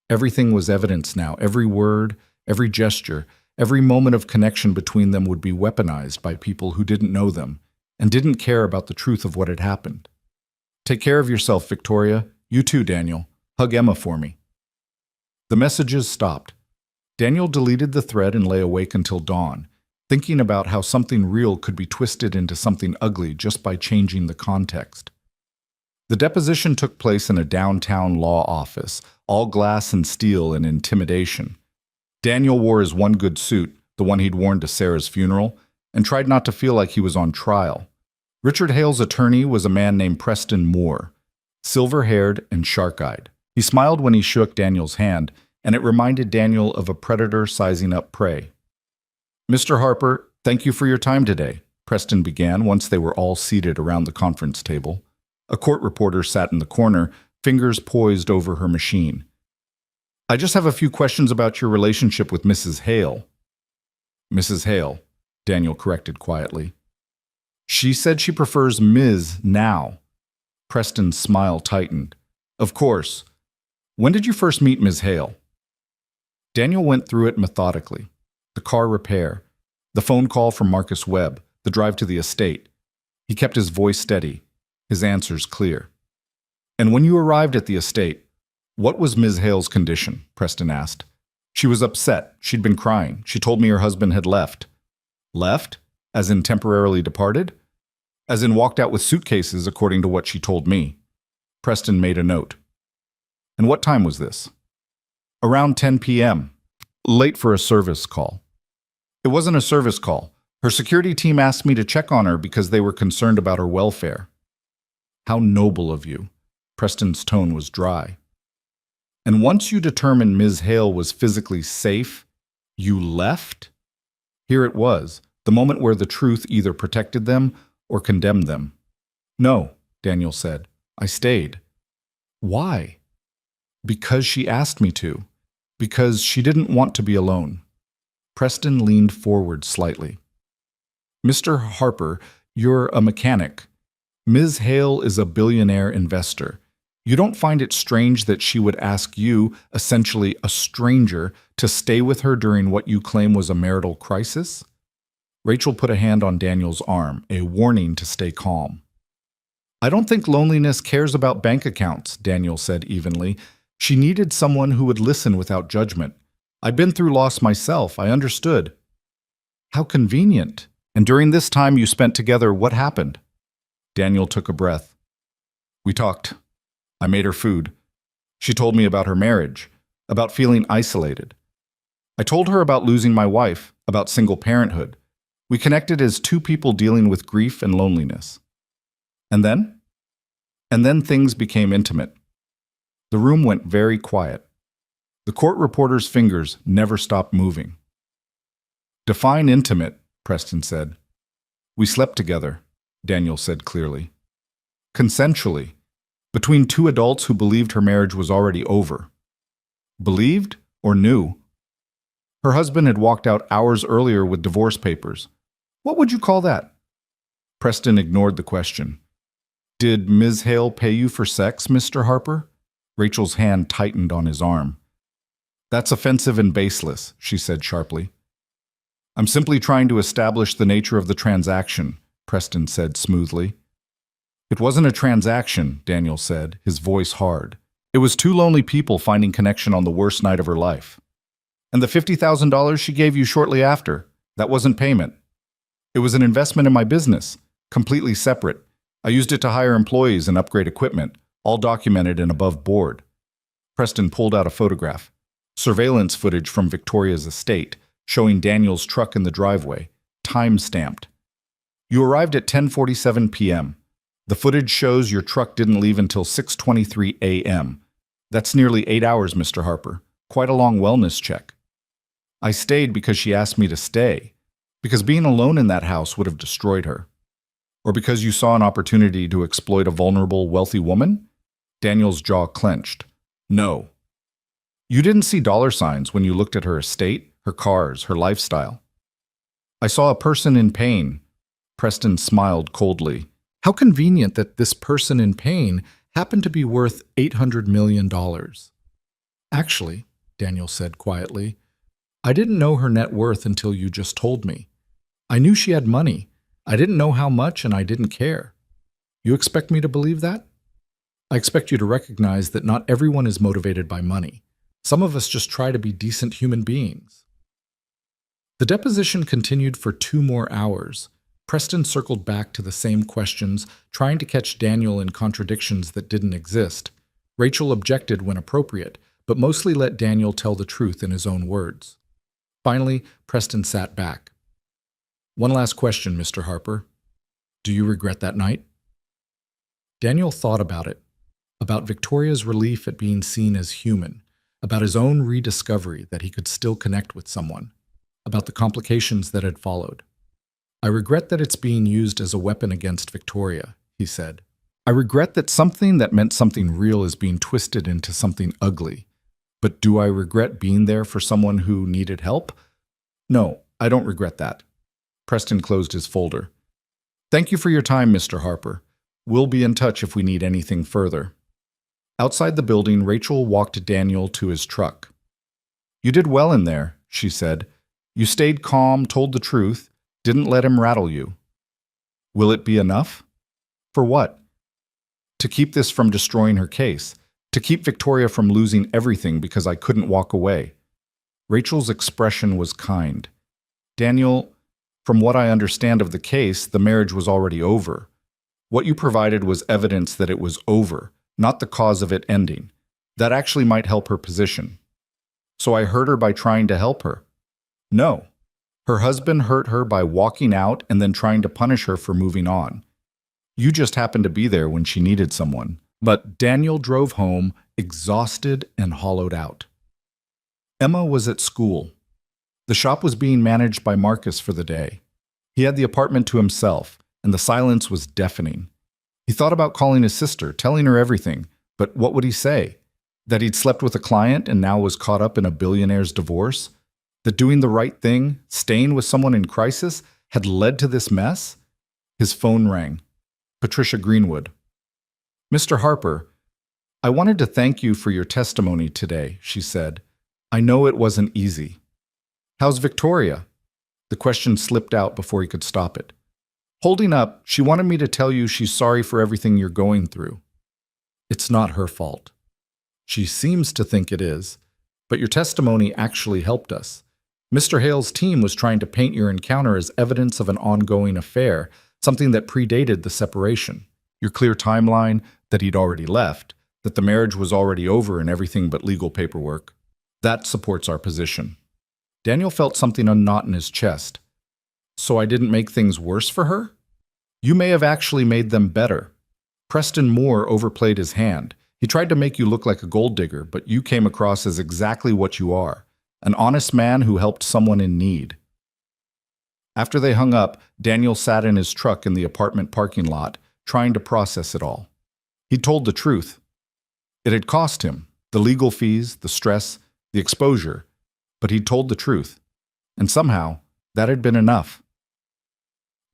Everything was evidence now. Every word, every gesture, every moment of connection between them would be weaponized by people who didn't know them and didn't care about the truth of what had happened. "Take care of yourself, Victoria. You too, Daniel. Hug Emma for me." The messages stopped. Daniel deleted the thread and lay awake until dawn, thinking about how something real could be twisted into something ugly just by changing the context. The deposition took place in a downtown law office, all glass and steel and intimidation. Daniel wore his one good suit, the one he'd worn to Sarah's funeral, and tried not to feel like he was on trial. Richard Hale's attorney was a man named Preston Moore, silver-haired and shark-eyed. He smiled when he shook Daniel's hand, and it reminded Daniel of a predator sizing up prey. "Mr. Harper, thank you for your time today," Preston began once they were all seated around the conference table. A court reporter sat in the corner, fingers poised over her machine. "I just have a few questions about your relationship with Mrs. Hale." "Mrs. Hale," Daniel corrected quietly. "She said she prefers Ms. now." Preston's smile tightened. "Of course. When did you first meet Ms. Hale?" Daniel went through it methodically. The car repair, the phone call from Marcus Webb, the drive to the estate. He kept his voice steady, his answers clear. "And when you arrived at the estate, what was Ms. Hale's condition?" Preston asked. "She was upset. She'd been crying. She told me her husband had left." "Left? As in temporarily departed?" "As in walked out with suitcases, according to what she told me." Preston made a note. "And what time was this?" "Around 10 p.m. Late for a service call." "It wasn't a service call. Her security team asked me to check on her because they were concerned about her welfare." "How noble of you." Preston's tone was dry. "And once you determined Ms. Hale was physically safe, you left?" Here it was, the moment where the truth either protected them or condemned them. "No," Daniel said. "I stayed." "Why?" "Because she asked me to. Because she didn't want to be alone." Preston leaned forward slightly. "Mr. Harper, you're a mechanic. Ms. Hale is a billionaire investor. You don't find it strange that she would ask you, essentially a stranger, to stay with her during what you claim was a marital crisis?" Rachel put a hand on Daniel's arm, a warning to stay calm. "I don't think loneliness cares about bank accounts," Daniel said evenly. "She needed someone who would listen without judgment. I've been through loss myself. I understood." "How convenient. And during this time you spent together, what happened?" Daniel took a breath. "We talked. I made her food. She told me about her marriage, about feeling isolated. I told her about losing my wife, about single parenthood. We connected as two people dealing with grief and loneliness. And then? And then things became intimate. The room went very quiet. The court reporter's fingers never stopped moving. "Define intimate," Preston said. "We slept together," Daniel said clearly. "Consensually, between two adults who believed her marriage was already over." Believed or knew? Her husband had walked out hours earlier with divorce papers. What would you call that? Preston ignored the question. "Did Ms. Hale pay you for sex, Mr. Harper?" Rachel's hand tightened on his arm. "That's offensive and baseless," she said sharply. "I'm simply trying to establish the nature of the transaction," Preston said smoothly. "It wasn't a transaction," Daniel said, his voice hard. "It was two lonely people finding connection on the worst night of her life. And the $50,000 she gave you shortly after, that wasn't payment." It was an investment in my business, completely separate. I used it to hire employees and upgrade equipment, all documented and above board. Preston pulled out a photograph. Surveillance footage from Victoria's estate, showing Daniel's truck in the driveway, time-stamped. You arrived at 10:47 p.m. The footage shows your truck didn't leave until 6:23 a.m. That's nearly 8 hours, Mr. Harper. Quite a long wellness check. I stayed because she asked me to stay, because being alone in that house would have destroyed her. Or because you saw an opportunity to exploit a vulnerable, wealthy woman? Daniel's jaw clenched. No. You didn't see dollar signs when you looked at her estate, her cars, her lifestyle. I saw a person in pain. Preston smiled coldly. How convenient that this person in pain happened to be worth $800 million. Actually, Daniel said quietly, I didn't know her net worth until you just told me. I knew she had money. I didn't know how much and I didn't care. You expect me to believe that? I expect you to recognize that not everyone is motivated by money. Some of us just try to be decent human beings. The deposition continued for 2 more hours. Preston circled back to the same questions, trying to catch Daniel in contradictions that didn't exist. Rachel objected when appropriate, but mostly let Daniel tell the truth in his own words. Finally, Preston sat back. One last question, Mr. Harper. Do you regret that night? Daniel thought about it, about Victoria's relief at being seen as human, about his own rediscovery that he could still connect with someone, about the complications that had followed. I regret that it's being used as a weapon against Victoria, he said. I regret that something that meant something real is being twisted into something ugly. But do I regret being there for someone who needed help? No, I don't regret that. Preston closed his folder. Thank you for your time, Mr. Harper. We'll be in touch if we need anything further. Outside the building, Rachel walked Daniel to his truck. You did well in there, she said. You stayed calm, told the truth, didn't let him rattle you. Will it be enough? For what? To keep this from destroying her case. To keep Victoria from losing everything because I couldn't walk away. Rachel's expression was kind. Daniel, from what I understand of the case, the marriage was already over. What you provided was evidence that it was over, not the cause of it ending. That actually might help her position. So I hurt her by trying to help her. No. Her husband hurt her by walking out and then trying to punish her for moving on. You just happened to be there when she needed someone. But Daniel drove home, exhausted and hollowed out. Emma was at school. The shop was being managed by Marcus for the day. He had the apartment to himself, and the silence was deafening. He thought about calling his sister, telling her everything, but what would he say? That he'd slept with a client and now was caught up in a billionaire's divorce? That doing the right thing, staying with someone in crisis, had led to this mess? His phone rang. Patricia Greenwood. Mr. Harper, I wanted to thank you for your testimony today, she said. I know it wasn't easy. How's Victoria? The question slipped out before he could stop it. Holding up, she wanted me to tell you she's sorry for everything you're going through. It's not her fault. She seems to think it is, but your testimony actually helped us. Mr. Hale's team was trying to paint your encounter as evidence of an ongoing affair, something that predated the separation. Your clear timeline, that he'd already left, that the marriage was already over and everything but legal paperwork. That supports our position. Daniel felt something unknot in his chest. So I didn't make things worse for her? You may have actually made them better. Preston Moore overplayed his hand. He tried to make you look like a gold digger, but you came across as exactly what you are, an honest man who helped someone in need. After they hung up, Daniel sat in his truck in the apartment parking lot, trying to process it all. He told the truth. It had cost him, the legal fees, the stress, the exposure, but he'd told the truth. And somehow, that had been enough.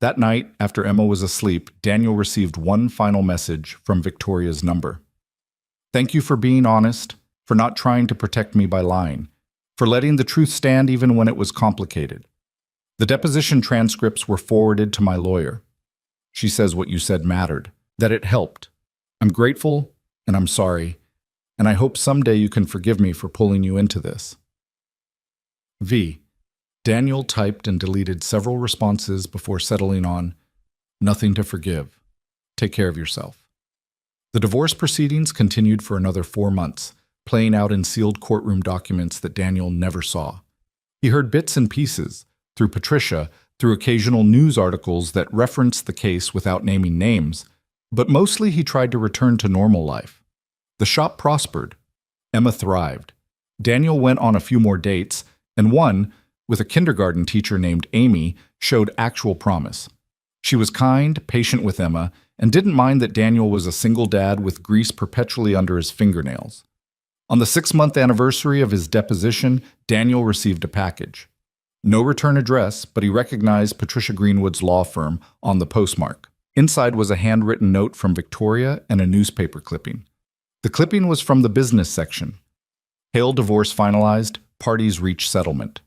That night, after Emma was asleep, Daniel received one final message from Victoria's number. Thank you for being honest, for not trying to protect me by lying, for letting the truth stand even when it was complicated. The deposition transcripts were forwarded to my lawyer. She says what you said mattered, that it helped. I'm grateful, and I'm sorry, and I hope someday you can forgive me for pulling you into this. V. Daniel typed and deleted several responses before settling on, "Nothing to forgive. Take care of yourself." The divorce proceedings continued for another 4 months, playing out in sealed courtroom documents that Daniel never saw. He heard bits and pieces, through Patricia, through occasional news articles that referenced the case without naming names, but mostly he tried to return to normal life. The shop prospered. Emma thrived. Daniel went on a few more dates, and one, with a kindergarten teacher named Amy, showed actual promise. She was kind, patient with Emma, and didn't mind that Daniel was a single dad with grease perpetually under his fingernails. On the 6-month anniversary of his deposition, Daniel received a package. No return address, but he recognized Patricia Greenwood's law firm on the postmark. Inside was a handwritten note from Victoria and a newspaper clipping. The clipping was from the business section. Hail divorce finalized, parties reach settlement.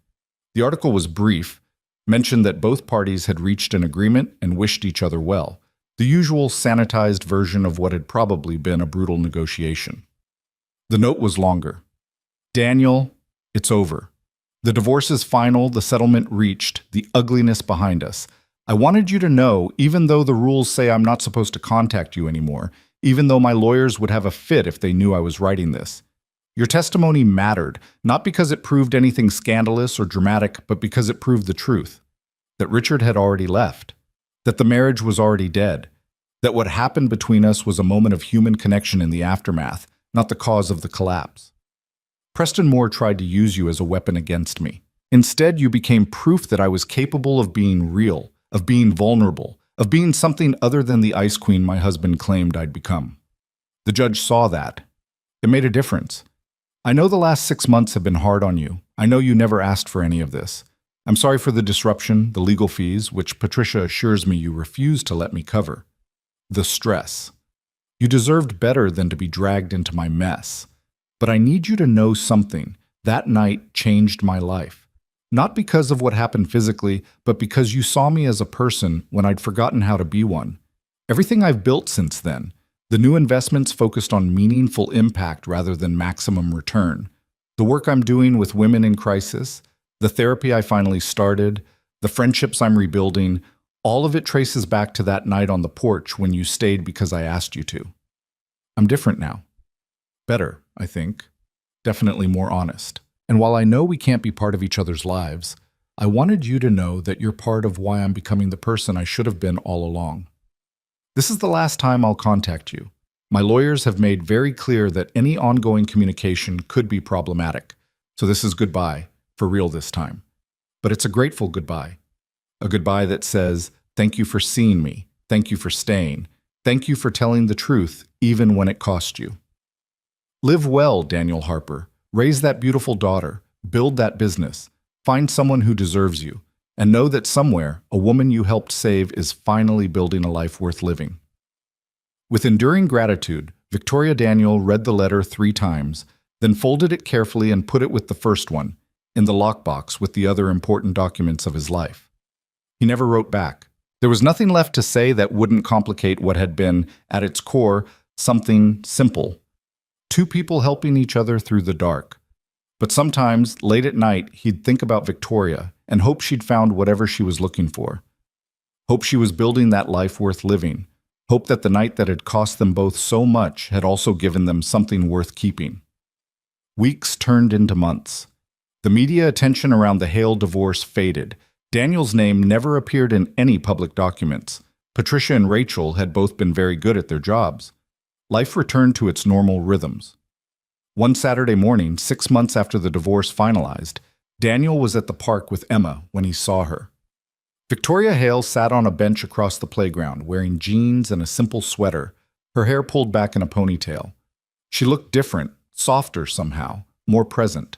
The article was brief, mentioned that both parties had reached an agreement and wished each other well, the usual sanitized version of what had probably been a brutal negotiation. The note was longer. "Daniel, it's over. The divorce is final, the settlement reached, the ugliness behind us. I wanted you to know, even though the rules say I'm not supposed to contact you anymore, even though my lawyers would have a fit if they knew I was writing this. Your testimony mattered, not because it proved anything scandalous or dramatic, but because it proved the truth. That Richard had already left. That the marriage was already dead. That what happened between us was a moment of human connection in the aftermath, not the cause of the collapse. Preston Moore tried to use you as a weapon against me. Instead, you became proof that I was capable of being real, of being vulnerable, of being something other than the ice queen my husband claimed I'd become. The judge saw that. It made a difference. I know the last 6 months have been hard on you. I know you never asked for any of this. I'm sorry for the disruption, the legal fees, which Patricia assures me you refused to let me cover. The stress. You deserved better than to be dragged into my mess. But I need you to know something. That night changed my life. Not because of what happened physically, but because you saw me as a person when I'd forgotten how to be one. Everything I've built since then, the new investments focused on meaningful impact rather than maximum return. The work I'm doing with women in crisis, the therapy I finally started, the friendships I'm rebuilding, all of it traces back to that night on the porch when you stayed because I asked you to. I'm different now. Better, I think. Definitely more honest. And while I know we can't be part of each other's lives, I wanted you to know that you're part of why I'm becoming the person I should have been all along. This is the last time I'll contact you. My lawyers have made very clear that any ongoing communication could be problematic, so this is goodbye, for real this time. But it's a grateful goodbye. A goodbye that says, thank you for seeing me, thank you for staying, thank you for telling the truth, even when it cost you. Live well, Daniel Harper. Raise that beautiful daughter, build that business, find someone who deserves you, and know that somewhere, a woman you helped save is finally building a life worth living. With enduring gratitude, Victoria Daniel read the letter 3 times, then folded it carefully and put it with the first one, in the lockbox with the other important documents of his life. He never wrote back. There was nothing left to say that wouldn't complicate what had been, at its core, something simple. 2 people helping each other through the dark. But sometimes, late at night, he'd think about Victoria and hope she'd found whatever she was looking for. Hope she was building that life worth living. Hope that the night that had cost them both so much had also given them something worth keeping. Weeks turned into months. The media attention around the Hale divorce faded. Daniel's name never appeared in any public documents. Patricia and Rachel had both been very good at their jobs. Life returned to its normal rhythms. One Saturday morning, 6 months after the divorce finalized, Daniel was at the park with Emma when he saw her. Victoria Hale sat on a bench across the playground, wearing jeans and a simple sweater, her hair pulled back in a ponytail. She looked different, softer somehow, more present.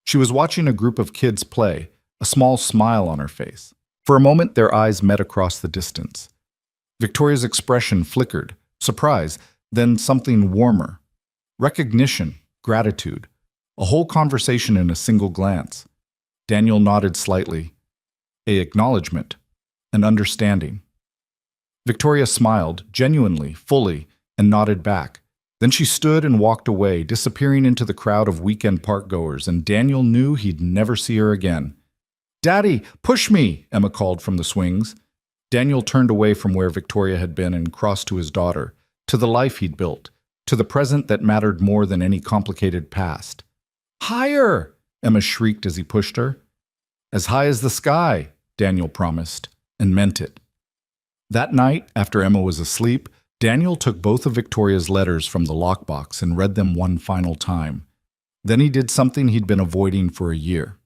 She was watching a group of kids play, a small smile on her face. For a moment, their eyes met across the distance. Victoria's expression flickered, surprise, then something warmer. Recognition, gratitude, a whole conversation in a single glance. Daniel nodded slightly. An acknowledgement, an understanding. Victoria smiled, genuinely, fully, and nodded back. Then she stood and walked away, disappearing into the crowd of weekend park goers, and Daniel knew he'd never see her again. "Daddy, push me!" Emma called from the swings. Daniel turned away from where Victoria had been and crossed to his daughter, to the life he'd built, to the present that mattered more than any complicated past. "Higher!" Emma shrieked as he pushed her. "As high as the sky," Daniel promised, and meant it. That night, after Emma was asleep, Daniel took both of Victoria's letters from the lockbox and read them one final time. Then he did something he'd been avoiding for a year.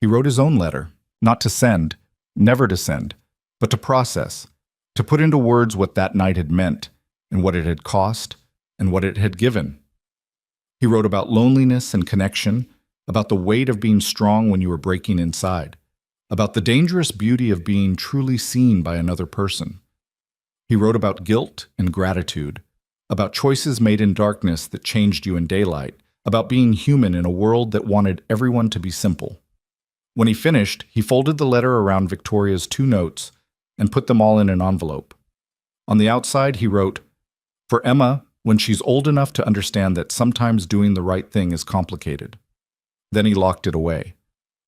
He wrote his own letter, not to send, never to send, but to process, to put into words what that night had meant, and what it had cost, and what it had given. He wrote about loneliness and connection, about the weight of being strong when you were breaking inside, about the dangerous beauty of being truly seen by another person. He wrote about guilt and gratitude, about choices made in darkness that changed you in daylight, about being human in a world that wanted everyone to be simple. When he finished, he folded the letter around Victoria's 2 notes and put them all in an envelope. On the outside, he wrote, "For Emma, when she's old enough to understand that sometimes doing the right thing is complicated." Then he locked it away,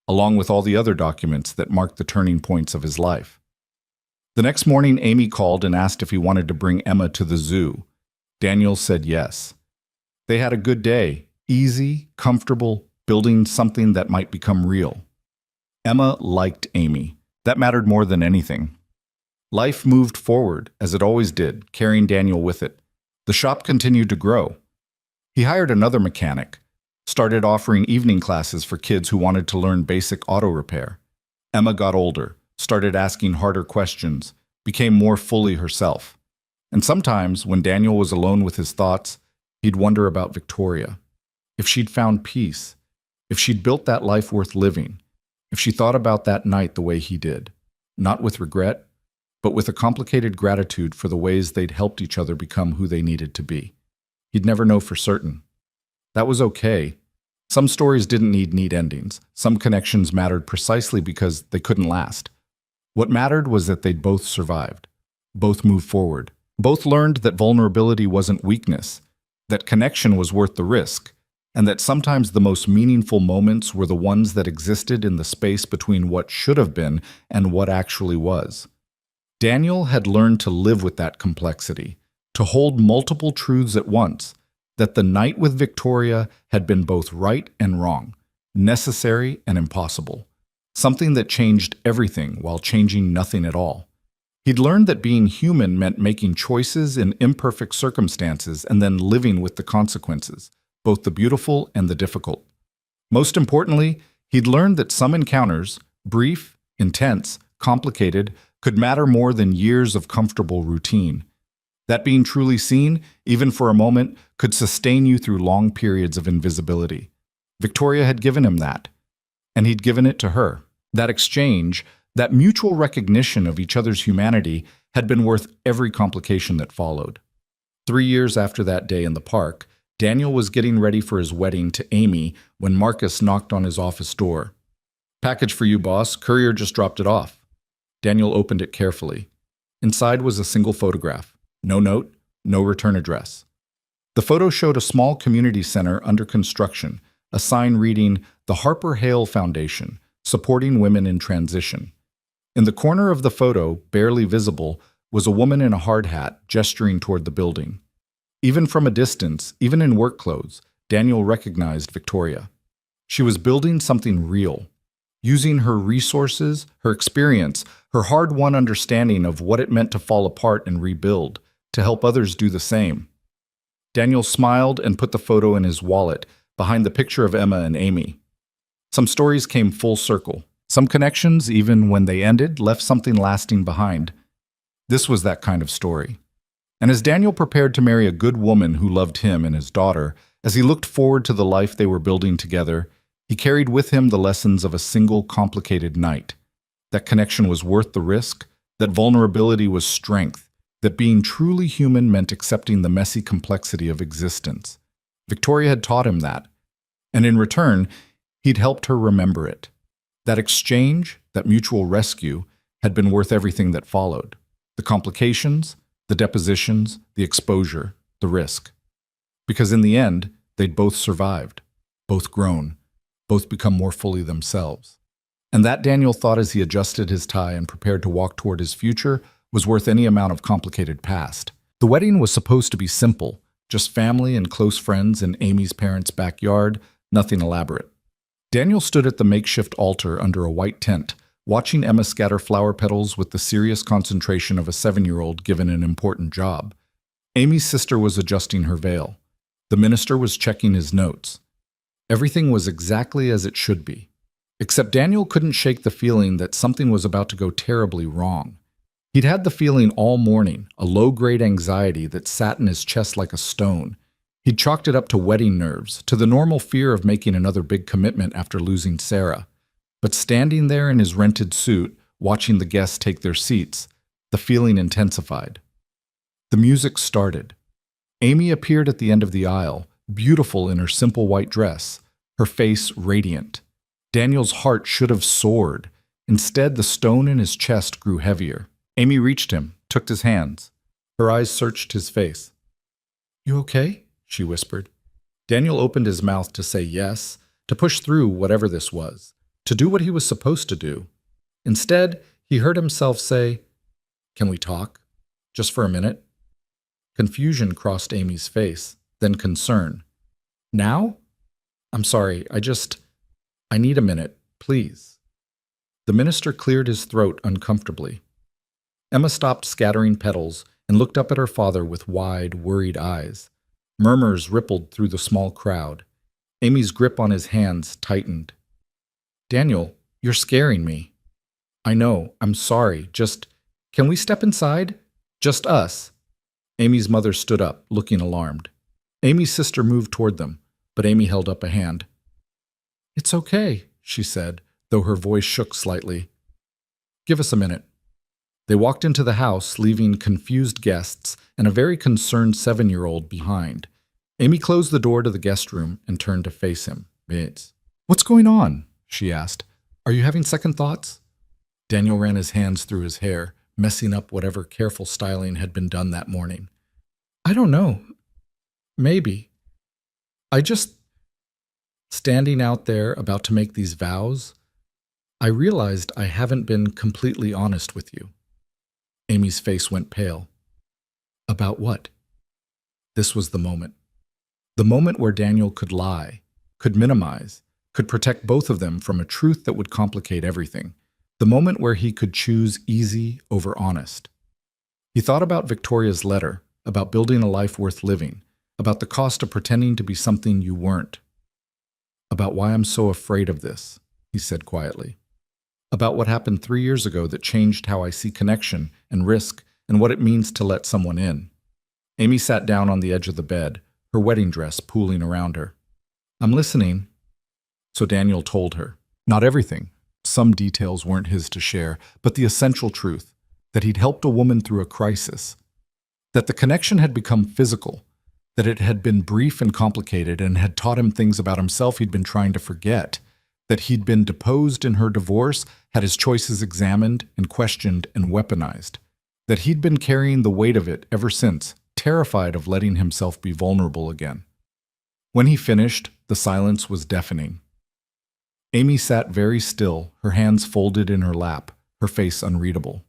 along with all the other documents that marked the turning points of his life. The next morning, Amy called and asked if he wanted to bring Emma to the zoo. Daniel said yes. They had a good day, easy, comfortable, building something that might become real. Emma liked Amy. That mattered more than anything. Life moved forward, as it always did, carrying Daniel with it. The shop continued to grow. He hired another mechanic, started offering evening classes for kids who wanted to learn basic auto repair. Emma got older, started asking harder questions, became more fully herself. And sometimes, when Daniel was alone with his thoughts, he'd wonder about Victoria. If she'd found peace, if she'd built that life worth living, if she thought about that night the way he did, not with regret, but with a complicated gratitude for the ways they'd helped each other become who they needed to be. He'd never know for certain. That was okay. Some stories didn't need neat endings. Some connections mattered precisely because they couldn't last. What mattered was that they'd both survived, both moved forward, both learned that vulnerability wasn't weakness, that connection was worth the risk, and that sometimes the most meaningful moments were the ones that existed in the space between what should have been and what actually was. Daniel had learned to live with that complexity, to hold multiple truths at once, that the night with Victoria had been both right and wrong, necessary and impossible, something that changed everything while changing nothing at all. He'd learned that being human meant making choices in imperfect circumstances and then living with the consequences, both the beautiful and the difficult. Most importantly, he'd learned that some encounters, brief, intense, complicated, could matter more than years of comfortable routine. That being truly seen, even for a moment, could sustain you through long periods of invisibility. Victoria had given him that, and he'd given it to her. That exchange, that mutual recognition of each other's humanity, had been worth every complication that followed. 3 years after that day in the park, Daniel was getting ready for his wedding to Amy when Marcus knocked on his office door. "Package for you, boss. Courier just dropped it off." Daniel opened it carefully. Inside was a single photograph. No note, no return address. The photo showed a small community center under construction, a sign reading, "The Harper Hale Foundation, Supporting Women in Transition." In the corner of the photo, barely visible, was a woman in a hard hat gesturing toward the building. Even from a distance, even in work clothes, Daniel recognized Victoria. She was building something real, using her resources, her experience, her hard-won understanding of what it meant to fall apart and rebuild, to help others do the same. Daniel smiled and put the photo in his wallet, behind the picture of Emma and Amy. Some stories came full circle. Some connections, even when they ended, left something lasting behind. This was that kind of story. And as Daniel prepared to marry a good woman who loved him and his daughter, as he looked forward to the life they were building together, he carried with him the lessons of a single complicated night. That connection was worth the risk, that vulnerability was strength, that being truly human meant accepting the messy complexity of existence. Victoria had taught him that, and in return, he'd helped her remember it. That exchange, that mutual rescue, had been worth everything that followed. The complications, the depositions, the exposure, the risk. Because in the end, they'd both survived, both grown, both become more fully themselves. And that, Daniel thought as he adjusted his tie and prepared to walk toward his future, was worth any amount of complicated past. The wedding was supposed to be simple, just family and close friends in Amy's parents' backyard, nothing elaborate. Daniel stood at the makeshift altar under a white tent, watching Emma scatter flower petals with the serious concentration of a 7-year-old given an important job. Amy's sister was adjusting her veil. The minister was checking his notes. Everything was exactly as it should be. Except Daniel couldn't shake the feeling that something was about to go terribly wrong. He'd had the feeling all morning, a low-grade anxiety that sat in his chest like a stone. He'd chalked it up to wedding nerves, to the normal fear of making another big commitment after losing Sarah. But standing there in his rented suit, watching the guests take their seats, the feeling intensified. The music started. Amy appeared at the end of the aisle, beautiful in her simple white dress, her face radiant. Daniel's heart should have soared. Instead, the stone in his chest grew heavier. Amy reached him, took his hands. Her eyes searched his face. "You okay?" she whispered. Daniel opened his mouth to say yes, to push through whatever this was, to do what he was supposed to do. Instead, he heard himself say, "Can we talk? Just for a minute?" Confusion crossed Amy's face, then concern. "Now? I'm sorry, I need a minute, please." The minister cleared his throat uncomfortably. Emma stopped scattering petals and looked up at her father with wide, worried eyes. Murmurs rippled through the small crowd. Amy's grip on his hands tightened. "Daniel, you're scaring me." "I know, I'm sorry, can we step inside? Just us." Amy's mother stood up, looking alarmed. Amy's sister moved toward them, but Amy held up a hand. "It's okay," she said, though her voice shook slightly. "Give us a minute." They walked into the house, leaving confused guests and a very concerned 7-year-old behind. Amy closed the door to the guest room and turned to face him. "What's going on?" she asked. "Are you having second thoughts?" Daniel ran his hands through his hair, messing up whatever careful styling had been done that morning. "I don't know. Maybe. Standing out there about to make these vows, I realized I haven't been completely honest with you." Amy's face went pale. "About what?" This was the moment. The moment where Daniel could lie, could minimize, could protect both of them from a truth that would complicate everything. The moment where he could choose easy over honest. He thought about Victoria's letter, about building a life worth living, about the cost of pretending to be something you weren't. "About why I'm so afraid of this," he said quietly. "About what happened 3 years ago that changed how I see connection and risk and what it means to let someone in." Amy sat down on the edge of the bed, her wedding dress pooling around her. "I'm listening." So Daniel told her. Not everything. Some details weren't his to share, but the essential truth, that he'd helped a woman through a crisis, that the connection had become physical, that it had been brief and complicated and had taught him things about himself he'd been trying to forget, that he'd been deposed in her divorce, had his choices examined and questioned and weaponized, that he'd been carrying the weight of it ever since, terrified of letting himself be vulnerable again. When he finished, the silence was deafening. Amy sat very still, her hands folded in her lap, her face unreadable.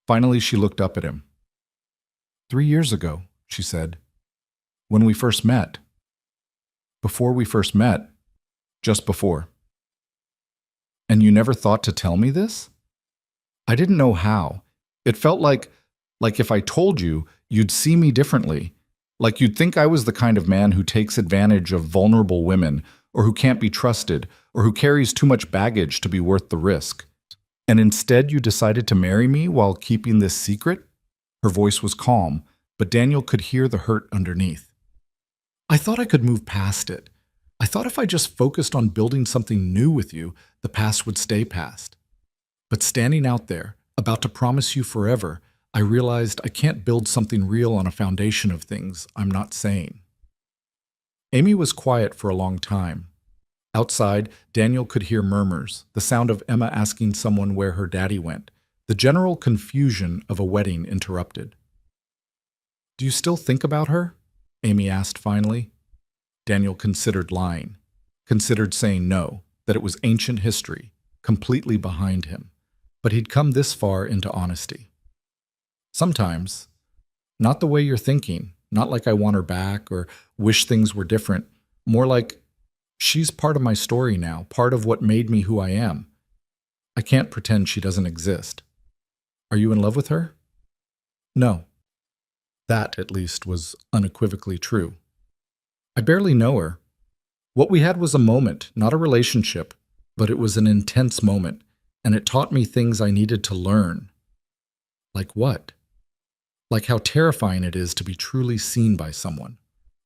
Finally, she looked up at him. 3 years ago, she said. When we first met. Before we first met. Just before. And you never thought to tell me this? I didn't know how. It felt like if I told you, you'd see me differently. Like you'd think I was the kind of man who takes advantage of vulnerable women, or who can't be trusted, or who carries too much baggage to be worth the risk. And instead you decided to marry me while keeping this secret? Her voice was calm, but Daniel could hear the hurt underneath. I thought I could move past it. I thought if I just focused on building something new with you, the past would stay past. But standing out there, about to promise you forever, I realized I can't build something real on a foundation of things I'm not saying. Amy was quiet for a long time. Outside, Daniel could hear murmurs, the sound of Emma asking someone where her daddy went, the general confusion of a wedding interrupted. Do you still think about her? Amy asked finally. Daniel considered lying, considered saying no, that it was ancient history. completely behind him. But he'd come this far into honesty. Sometimes, not the way you're thinking, not like I want her back or wish things were different, more like, she's part of my story now, part of what made me who I am. I can't pretend she doesn't exist. Are you in love with her? No. That, at least, was unequivocally true. I barely know her. What we had was a moment, not a relationship, but it was an intense moment, and it taught me things I needed to learn. Like what? Like how terrifying it is to be truly seen by someone.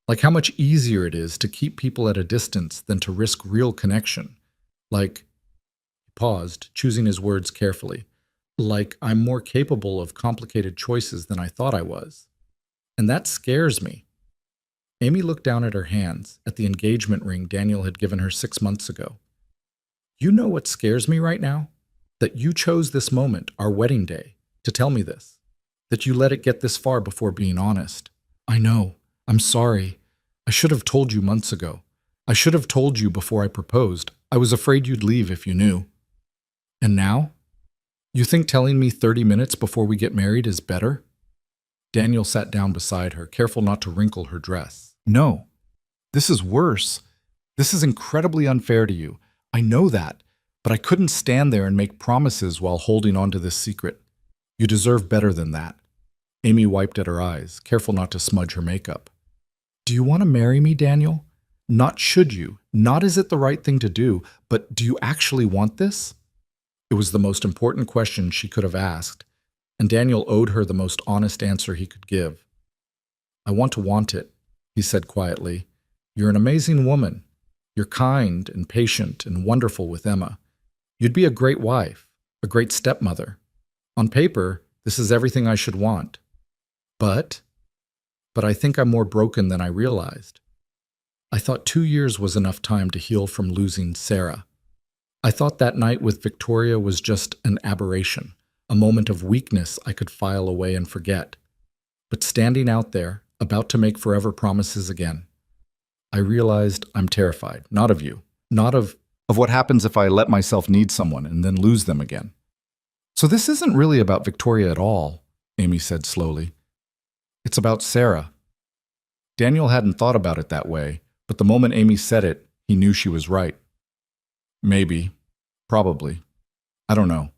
Like how much easier it is to keep people at a distance than to risk real connection. Like, he paused, choosing his words carefully. Like I'm more capable of complicated choices than I thought I was. And that scares me. Amy looked down at her hands, at the engagement ring Daniel had given her 6 months ago. You know what scares me right now? That you chose this moment, our wedding day, to tell me this. That you let it get this far before being honest. I know. I'm sorry. I should have told you months ago. I should have told you before I proposed. I was afraid you'd leave if you knew. And now? You think telling me 30 minutes before we get married is better? Daniel sat down beside her, careful not to wrinkle her dress. No. This is worse. This is incredibly unfair to you. I know that, but I couldn't stand there and make promises while holding on to this secret. You deserve better than that. Amy wiped at her eyes, careful not to smudge her makeup. Do you want to marry me, Daniel? Not should you, not is it the right thing to do, but do you actually want this? It was the most important question she could have asked, and Daniel owed her the most honest answer he could give. I want it, he said quietly. You're an amazing woman. You're kind and patient and wonderful with Emma. You'd be a great wife, a great stepmother. On paper, this is everything I should want. But I think I'm more broken than I realized. I thought 2 years was enough time to heal from losing Sarah. I thought that night with Victoria was just an aberration, a moment of weakness I could file away and forget. But standing out there, about to make forever promises again, I realized I'm terrified, not of you, not of what happens if I let myself need someone and then lose them again. So this isn't really about Victoria at all, Amy said slowly. It's about Sarah. Daniel hadn't thought about it that way, but the moment Amy said it, he knew she was right. Maybe. Probably. I don't know.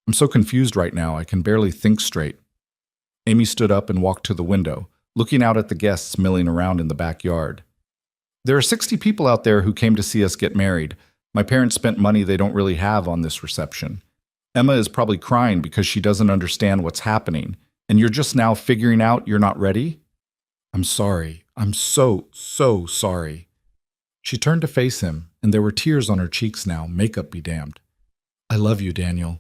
I'm so confused right now, I can barely think straight. Amy stood up and walked to the window, looking out at the guests milling around in the backyard. There are 60 people out there who came to see us get married. My parents spent money they don't really have on this reception. Emma is probably crying because she doesn't understand what's happening, and you're just now figuring out you're not ready? I'm sorry. I'm so sorry. She turned to face him, and there were tears on her cheeks now, makeup be damned. I love you, Daniel.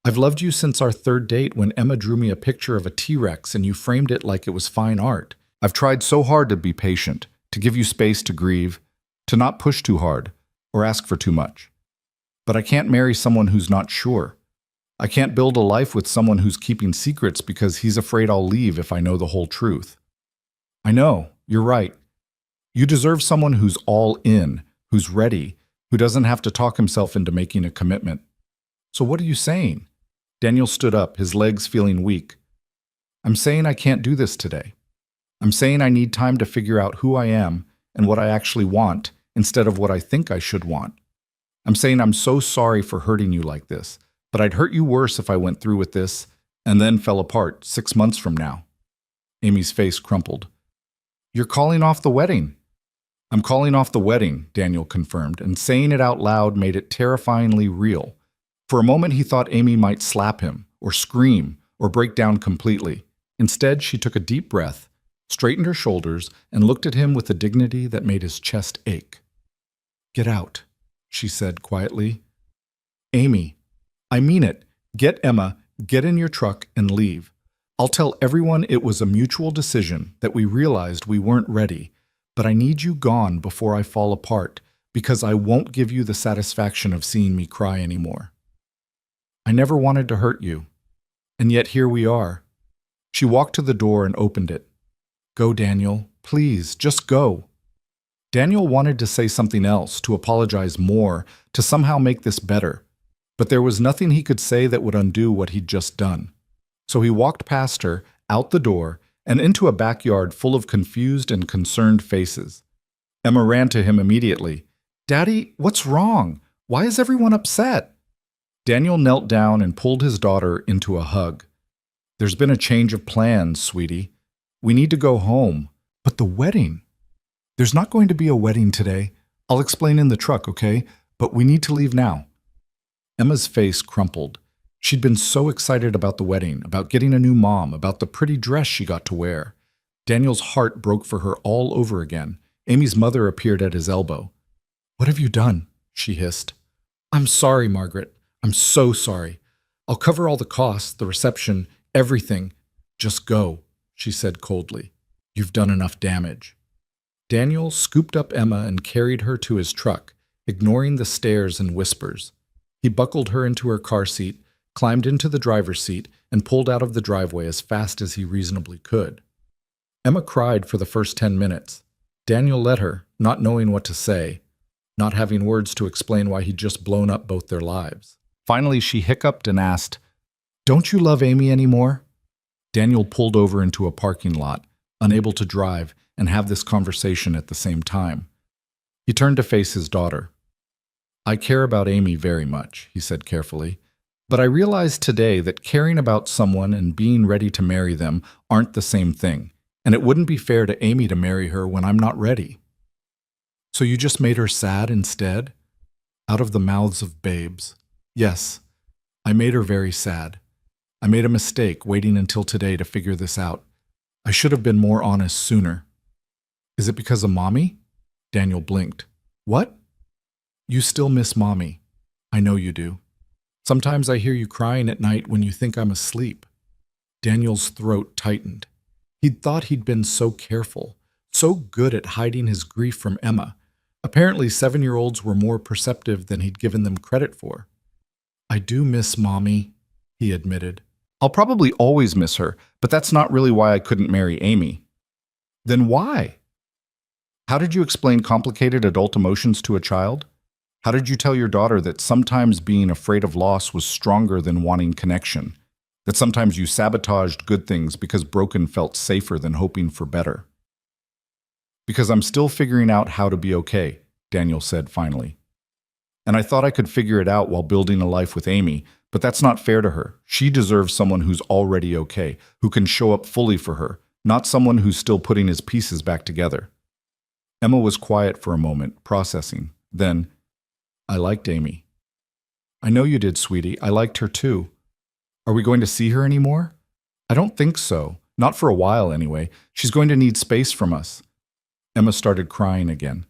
I've loved you since our third date when Emma drew me a picture of a T-Rex and you framed it like it was fine art. I've tried so hard to be patient, to give you space to grieve, to not push too hard, or ask for too much. But I can't marry someone who's not sure. I can't build a life with someone who's keeping secrets because he's afraid I'll leave if I know the whole truth. I know, you're right. You deserve someone who's all in, who's ready, who doesn't have to talk himself into making a commitment. So what are you saying? Daniel stood up, his legs feeling weak. I'm saying I can't do this today. I'm saying I need time to figure out who I am and what I actually want instead of what I think I should want. I'm saying I'm so sorry for hurting you like this, but I'd hurt you worse if I went through with this and then fell apart 6 months from now. Amy's face crumpled. You're calling off the wedding. I'm calling off the wedding, Daniel confirmed, and saying it out loud made it terrifyingly real. For a moment he thought Amy might slap him, or scream, or break down completely. Instead, she took a deep breath, straightened her shoulders, and looked at him with a dignity that made his chest ache. Get out, she said quietly. Amy, I mean it. Get Emma, get in your truck, and leave. I'll tell everyone it was a mutual decision, that we realized we weren't ready, but I need you gone before I fall apart, because I won't give you the satisfaction of seeing me cry anymore. I never wanted to hurt you, and yet here we are. She walked to the door and opened it. Go, Daniel. Please, just go. Daniel wanted to say something else, to apologize more, to somehow make this better. But there was nothing he could say that would undo what he'd just done. So he walked past her, out the door, and into a backyard full of confused and concerned faces. Emma ran to him immediately. "Daddy, what's wrong? Why is everyone upset?" Daniel knelt down and pulled his daughter into a hug. "There's been a change of plans, sweetie. We need to go home. But the wedding? There's not going to be a wedding today. I'll explain in the truck, okay? But we need to leave now." Emma's face crumpled. She'd been so excited about the wedding, about getting a new mom, about the pretty dress she got to wear. Daniel's heart broke for her all over again. Amy's mother appeared at his elbow. "What have you done?" she hissed. "I'm sorry, Margaret. I'm so sorry. I'll cover all the costs, the reception, everything. Just go," she said coldly. "You've done enough damage." Daniel scooped up Emma and carried her to his truck, ignoring the stares and whispers. He buckled her into her car seat, climbed into the driver's seat, and pulled out of the driveway as fast as he reasonably could. Emma cried for the first 10 minutes. Daniel let her, not knowing what to say, not having words to explain why he'd just blown up both their lives. Finally, she hiccuped and asked, "Don't you love Amy anymore?" Daniel pulled over into a parking lot, unable to drive and have this conversation at the same time. He turned to face his daughter. "I care about Amy very much," he said carefully, "but I realized today that caring about someone and being ready to marry them aren't the same thing, and it wouldn't be fair to Amy to marry her when I'm not ready." "So you just made her sad instead?" Out of the mouths of babes. "Yes, I made her very sad. I made a mistake waiting until today to figure this out. I should have been more honest sooner." "Is it because of Mommy?" Daniel blinked. "What?" "You still miss Mommy. I know you do. Sometimes I hear you crying at night when you think I'm asleep." Daniel's throat tightened. He'd thought he'd been so careful, so good at hiding his grief from Emma. Apparently, 7-year-olds were more perceptive than he'd given them credit for. "I do miss Mommy," he admitted. "I'll probably always miss her, but that's not really why I couldn't marry Amy." "Then why?" "How did you explain complicated adult emotions to a child? How did you tell your daughter that sometimes being afraid of loss was stronger than wanting connection? That sometimes you sabotaged good things because broken felt safer than hoping for better?" "Because I'm still figuring out how to be okay," Daniel said finally. "And I thought I could figure it out while building a life with Amy, but that's not fair to her. She deserves someone who's already okay, who can show up fully for her, not someone who's still putting his pieces back together." Emma was quiet for a moment, processing. Then, "I liked Amy." "I know you did, sweetie. I liked her too. Are we going to see her anymore?" "I don't think so. Not for a while, anyway. She's going to need space from us." Emma started crying again.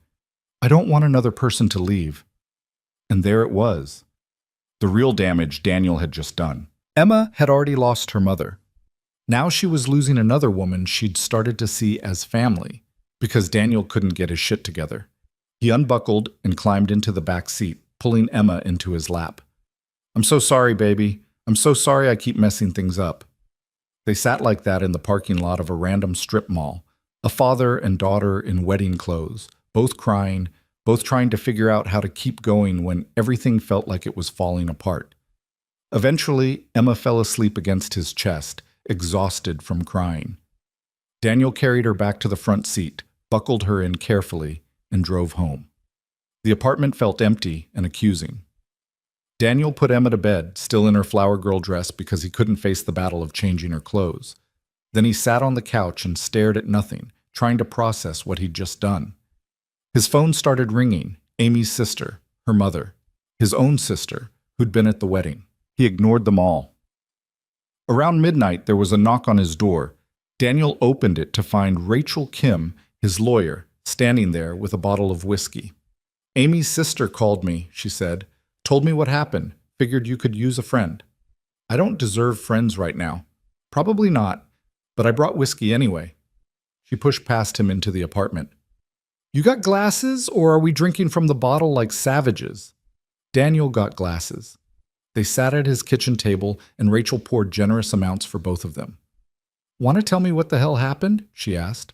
"I don't want another person to leave." And there it was. The real damage Daniel had just done. Emma had already lost her mother. Now she was losing another woman she'd started to see as family, because Daniel couldn't get his shit together. He unbuckled and climbed into the back seat, pulling Emma into his lap. "I'm so sorry, baby. I'm so sorry I keep messing things up." They sat like that in the parking lot of a random strip mall, a father and daughter in wedding clothes, both crying, both trying to figure out how to keep going when everything felt like it was falling apart. Eventually, Emma fell asleep against his chest, exhausted from crying. Daniel carried her back to the front seat, buckled her in carefully, and drove home. The apartment felt empty and accusing. Daniel put Emma to bed, still in her flower girl dress because he couldn't face the battle of changing her clothes. Then he sat on the couch and stared at nothing, trying to process what he'd just done. His phone started ringing. Amy's sister, her mother, his own sister, who'd been at the wedding. He ignored them all. Around midnight, there was a knock on his door. Daniel opened it to find Rachel Kim, his lawyer, standing there with a bottle of whiskey. "Amy's sister called me," she said. "Told me what happened. Figured you could use a friend." "I don't deserve friends right now." "Probably not, but I brought whiskey anyway." She pushed past him into the apartment. "You got glasses, or are we drinking from the bottle like savages?" Daniel got glasses. They sat at his kitchen table, and Rachel poured generous amounts for both of them. "Want to tell me what the hell happened?" she asked.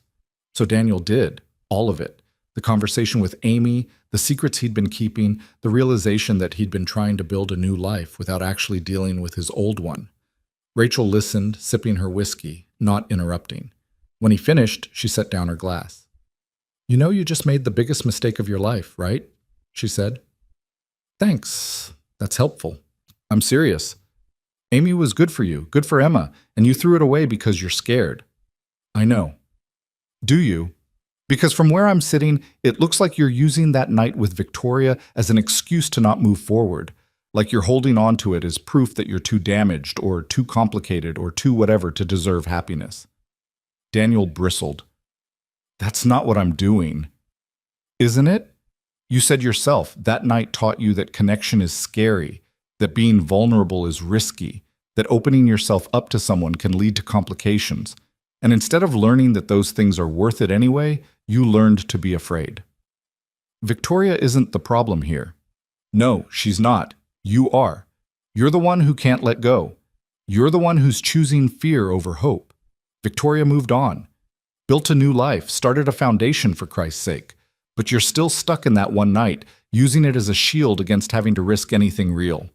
So Daniel did, all of it. The conversation with Amy, The secrets he'd been keeping, the realization that he'd been trying to build a new life without actually dealing with his old one. Rachel listened, sipping her whiskey, not interrupting. When he finished, she set down her glass. "You know you just made the biggest mistake of your life, right?" she said. "Thanks. That's helpful. I'm serious. Amy was good for you, good for Emma, and you threw it away because you're scared." "I know." "Do you? Because from where I'm sitting, it looks like you're using that night with Victoria as an excuse to not move forward, like you're holding on to it as proof that you're too damaged or too complicated or too whatever to deserve happiness." Daniel bristled. "That's not what I'm doing." "Isn't it? You said yourself that night taught you that connection is scary, that being vulnerable is risky, that opening yourself up to someone can lead to complications. And instead of learning that those things are worth it anyway, you learned to be afraid." "Victoria isn't the problem here." "No, she's not. You are. You're the one who can't let go. You're the one who's choosing fear over hope. Victoria moved on, built a new life, started a foundation for Christ's sake. But you're still stuck in that one night, using it as a shield against having to risk anything real."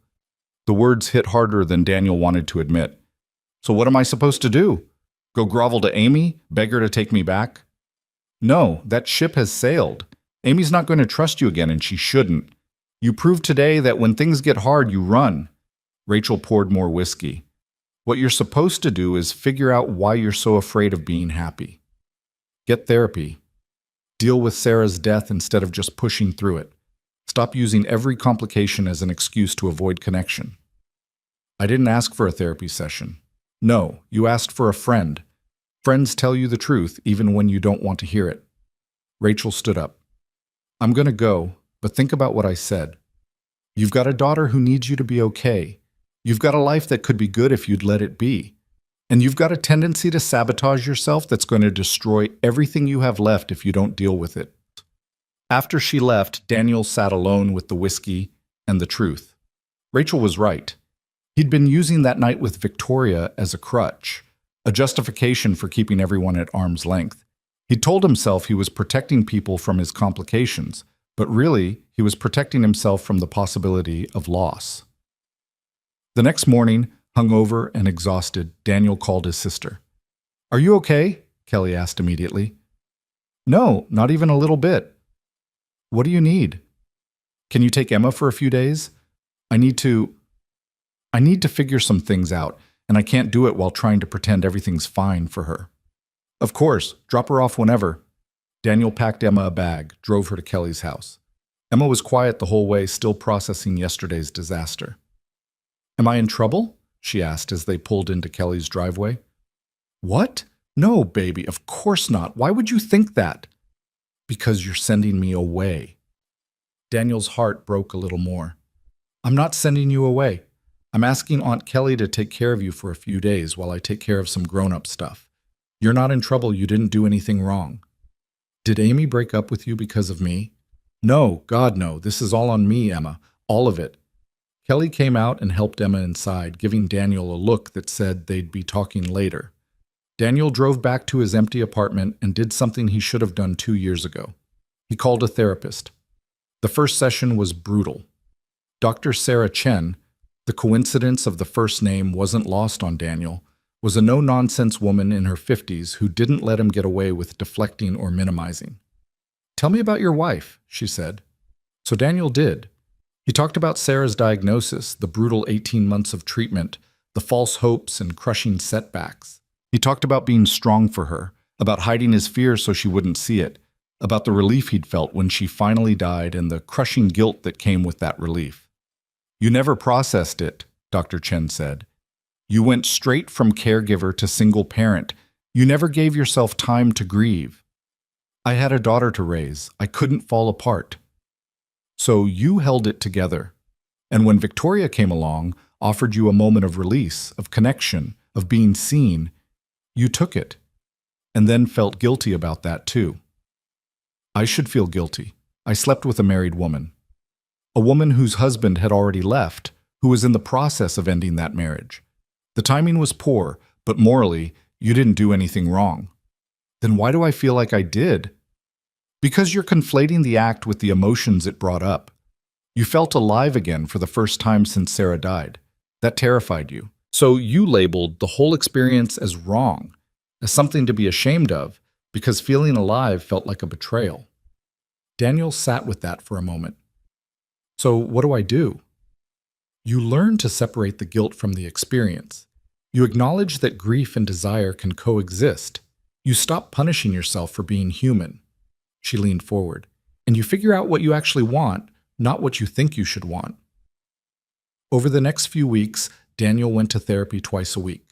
The words hit harder than Daniel wanted to admit. "So what am I supposed to do? Go grovel to Amy, beg her to take me back?" "No, that ship has sailed. Amy's not going to trust you again, and she shouldn't. You proved today that when things get hard, you run." Rachel poured more whiskey. "What you're supposed to do is figure out why you're so afraid of being happy. Get therapy. Deal with Sarah's death instead of just pushing through it. Stop using every complication as an excuse to avoid connection." "I didn't ask for a therapy session." "No, you asked for a friend. Friends tell you the truth even when you don't want to hear it." Rachel stood up. "I'm going to go, but think about what I said. You've got a daughter who needs you to be okay. You've got a life that could be good if you'd let it be. And you've got a tendency to sabotage yourself that's going to destroy everything you have left if you don't deal with it." After she left, Daniel sat alone with the whiskey and the truth. Rachel was right. He'd been using that night with Victoria as a crutch, a justification for keeping everyone at arm's length. He'd told himself he was protecting people from his complications, but really, he was protecting himself from the possibility of loss. The next morning, hungover and exhausted, Daniel called his sister. "Are you okay?" Kelly asked immediately. "No, not even a little bit." "What do you need?" "Can you take Emma for a few days? I need to figure some things out, and I can't do it while trying to pretend everything's fine for her." "Of course, drop her off whenever." Daniel packed Emma a bag, drove her to Kelly's house. Emma was quiet the whole way, still processing yesterday's disaster. "Am I in trouble?" she asked as they pulled into Kelly's driveway. "What? No, baby, of course not. Why would you think that?" "Because you're sending me away." Daniel's heart broke a little more. "I'm not sending you away. I'm asking Aunt Kelly to take care of you for a few days while I take care of some grown-up stuff. You're not in trouble. You didn't do anything wrong." "Did Amy break up with you because of me?" "No, God, no. This is all on me, Emma. All of it." Kelly came out and helped Emma inside, giving Daniel a look that said they'd be talking later. Daniel drove back to his empty apartment and did something he should have done 2 years ago. He called a therapist. The first session was brutal. Dr. Sarah Chen, the coincidence of the first name wasn't lost on Daniel, was a no-nonsense woman in her 50s who didn't let him get away with deflecting or minimizing. "Tell me about your wife," she said. So Daniel did. He talked about Sarah's diagnosis, the brutal 18 months of treatment, the false hopes and crushing setbacks. He talked about being strong for her, about hiding his fear so she wouldn't see it, about the relief he'd felt when she finally died and the crushing guilt that came with that relief. "You never processed it," Dr. Chen said. "You went straight from caregiver to single parent. You never gave yourself time to grieve. I had a daughter to raise. I couldn't fall apart. So you held it together. And when Victoria came along, offered you a moment of release, of connection, of being seen, you took it, and then felt guilty about that too. I should feel guilty. I slept with a married woman. A woman whose husband had already left, who was in the process of ending that marriage. The timing was poor, but morally, you didn't do anything wrong. Then why do I feel like I did?" Because you're conflating the act with the emotions it brought up. You felt alive again for the first time since Sarah died. That terrified you. So you labeled the whole experience as wrong, as something to be ashamed of, because feeling alive felt like a betrayal. Daniel sat with that for a moment. So what do I do? You learn to separate the guilt from the experience. You acknowledge that grief and desire can coexist. You stop punishing yourself for being human. She leaned forward. And you figure out what you actually want, not what you think you should want. Over the next few weeks, Daniel went to therapy twice a week.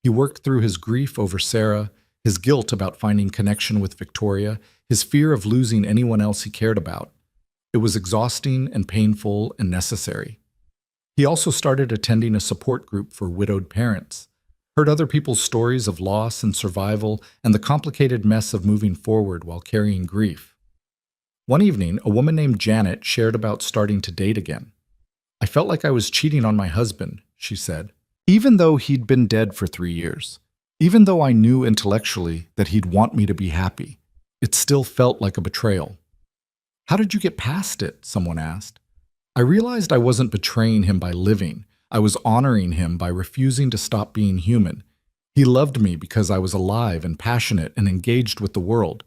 He worked through his grief over Sarah, his guilt about finding connection with Victoria, his fear of losing anyone else he cared about. It was exhausting and painful and necessary. He also started attending a support group for widowed parents, heard other people's stories of loss and survival and the complicated mess of moving forward while carrying grief. One evening, a woman named Janet shared about starting to date again. I felt like I was cheating on my husband, she said, even though he'd been dead for 3 years. Even though I knew intellectually that he'd want me to be happy, it still felt like a betrayal. How did you get past it? Someone asked. I realized I wasn't betraying him by living. I was honoring him by refusing to stop being human. He loved me because I was alive and passionate and engaged with the world.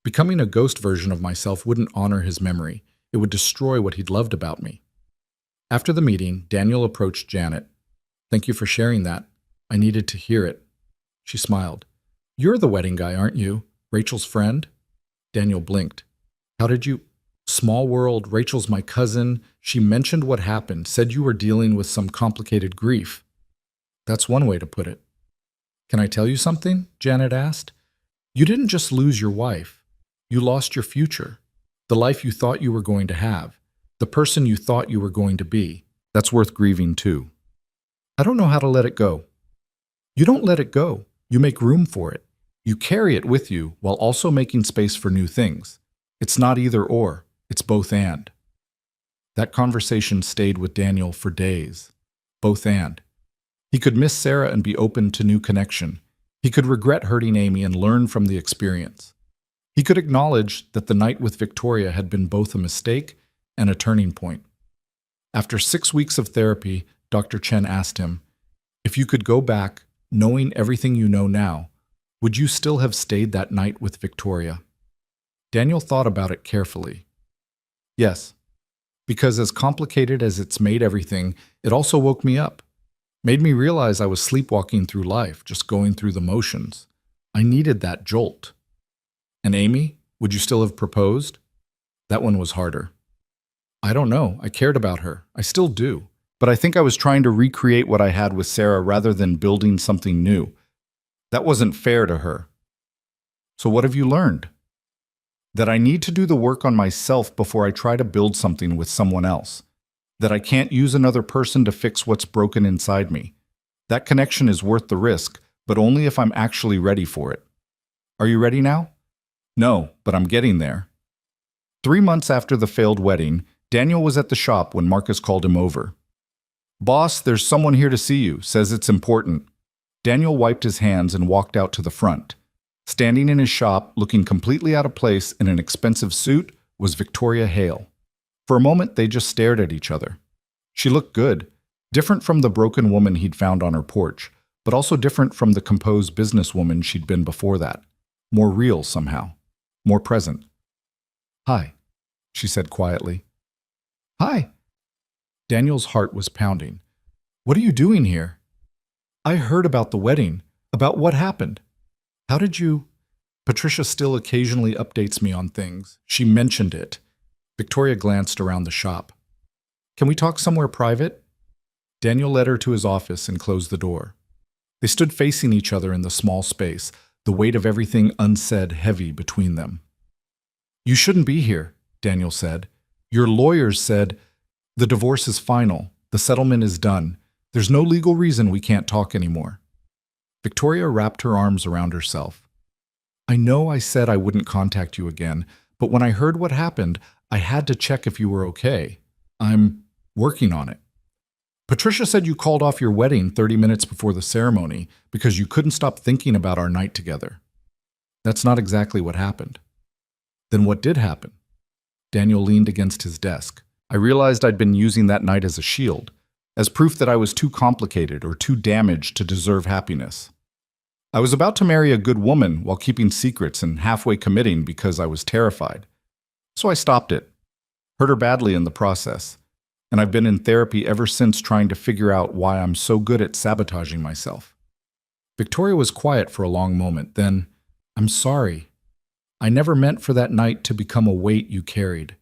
Becoming a ghost version of myself wouldn't honor his memory. It would destroy what he'd loved about me. After the meeting, Daniel approached Janet. Thank you for sharing that. I needed to hear it. She smiled. You're the wedding guy, aren't you? Rachel's friend? Daniel blinked. How did you? Small world, Rachel's my cousin. She mentioned what happened, said you were dealing with some complicated grief. That's one way to put it. Can I tell you something? Janet asked. You didn't just lose your wife. You lost your future. The life you thought you were going to have. The person you thought you were going to be. That's worth grieving too. I don't know how to let it go. You don't let it go. You make room for it. You carry it with you while also making space for new things. It's not either or. It's both and. That conversation stayed with Daniel for days. Both and. He could miss Sarah and be open to new connection. He could regret hurting Amy and learn from the experience. He could acknowledge that the night with Victoria had been both a mistake and a turning point. After 6 weeks of therapy, Dr. Chen asked him, if you could go back, knowing everything you know now, would you still have stayed that night with Victoria? Daniel thought about it carefully. Yes, because as complicated as it's made everything, it also woke me up. Made me realize I was sleepwalking through life, just going through the motions. I needed that jolt. And Amy, would you still have proposed? That one was harder. I don't know. I cared about her. I still do. But I think I was trying to recreate what I had with Sarah rather than building something new. That wasn't fair to her. So what have you learned? That I need to do the work on myself before I try to build something with someone else. That I can't use another person to fix what's broken inside me. That connection is worth the risk, but only if I'm actually ready for it. Are you ready now? No, but I'm getting there. 3 months after the failed wedding, Daniel was at the shop when Marcus called him over. Boss, there's someone here to see you, says it's important. Daniel wiped his hands and walked out to the front. Standing in his shop, looking completely out of place in an expensive suit, was Victoria Hale. For a moment, they just stared at each other. She looked good, different from the broken woman he'd found on her porch, but also different from the composed businesswoman she'd been before that. More real somehow. More present. Hi, she said quietly. Hi. Daniel's heart was pounding. What are you doing here? I heard about the wedding, about what happened. How did you? Patricia still occasionally updates me on things. She mentioned it. Victoria glanced around the shop. Can we talk somewhere private? Daniel led her to his office and closed the door. They stood facing each other in the small space, the weight of everything unsaid heavy between them. You shouldn't be here, Daniel said. Your lawyers said, the divorce is final. The settlement is done. There's no legal reason we can't talk anymore. Victoria wrapped her arms around herself. I know I said I wouldn't contact you again, but when I heard what happened, I had to check if you were okay. I'm working on it. Patricia said you called off your wedding 30 minutes before the ceremony because you couldn't stop thinking about our night together. That's not exactly what happened. Then what did happen? Daniel leaned against his desk. I realized I'd been using that night as a shield, as proof that I was too complicated or too damaged to deserve happiness. I was about to marry a good woman while keeping secrets and halfway committing because I was terrified. So I stopped it. Hurt her badly in the process. And I've been in therapy ever since trying to figure out why I'm so good at sabotaging myself. Victoria was quiet for a long moment. Then, I'm sorry. I never meant for that night to become a weight you carried.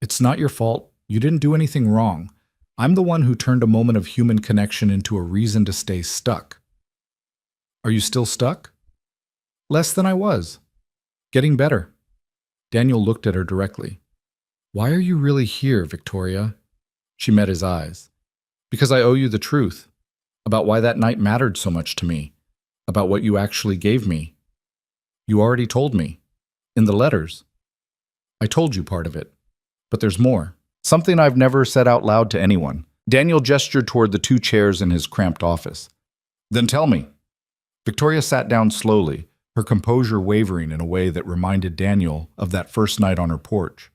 It's not your fault. You didn't do anything wrong. I'm the one who turned a moment of human connection into a reason to stay stuck. Are you still stuck? Less than I was. Getting better. Daniel looked at her directly. Why are you really here, Victoria? She met his eyes. Because I owe you the truth. About why that night mattered so much to me. About what you actually gave me. You already told me. In the letters. I told you part of it. But there's more. Something I've never said out loud to anyone. Daniel gestured toward the two chairs in his cramped office. Then tell me. Victoria sat down slowly, her composure wavering in a way that reminded Daniel of that first night on her porch.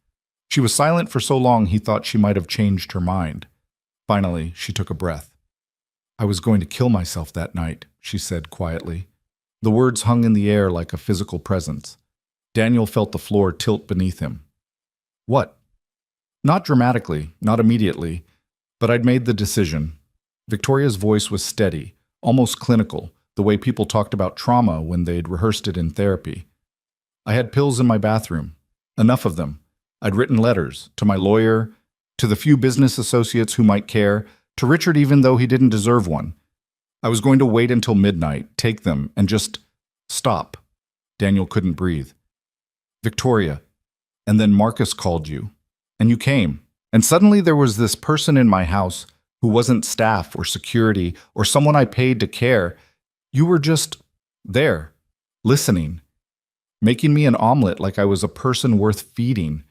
She was silent for so long he thought she might have changed her mind. Finally, she took a breath. I was going to kill myself that night, she said quietly. The words hung in the air like a physical presence. Daniel felt the floor tilt beneath him. What? Not dramatically, not immediately, but I'd made the decision. Victoria's voice was steady, almost clinical, the way people talked about trauma when they'd rehearsed it in therapy. I had pills in my bathroom, enough of them. I'd written letters, to my lawyer, to the few business associates who might care, to Richard even though he didn't deserve one. I was going to wait until midnight, take them, and just stop. Daniel couldn't breathe. Victoria, and then Marcus called you. And you came. And suddenly there was this person in my house who wasn't staff or security or someone I paid to care. You were just there, listening, making me an omelet like I was a person worth feeding.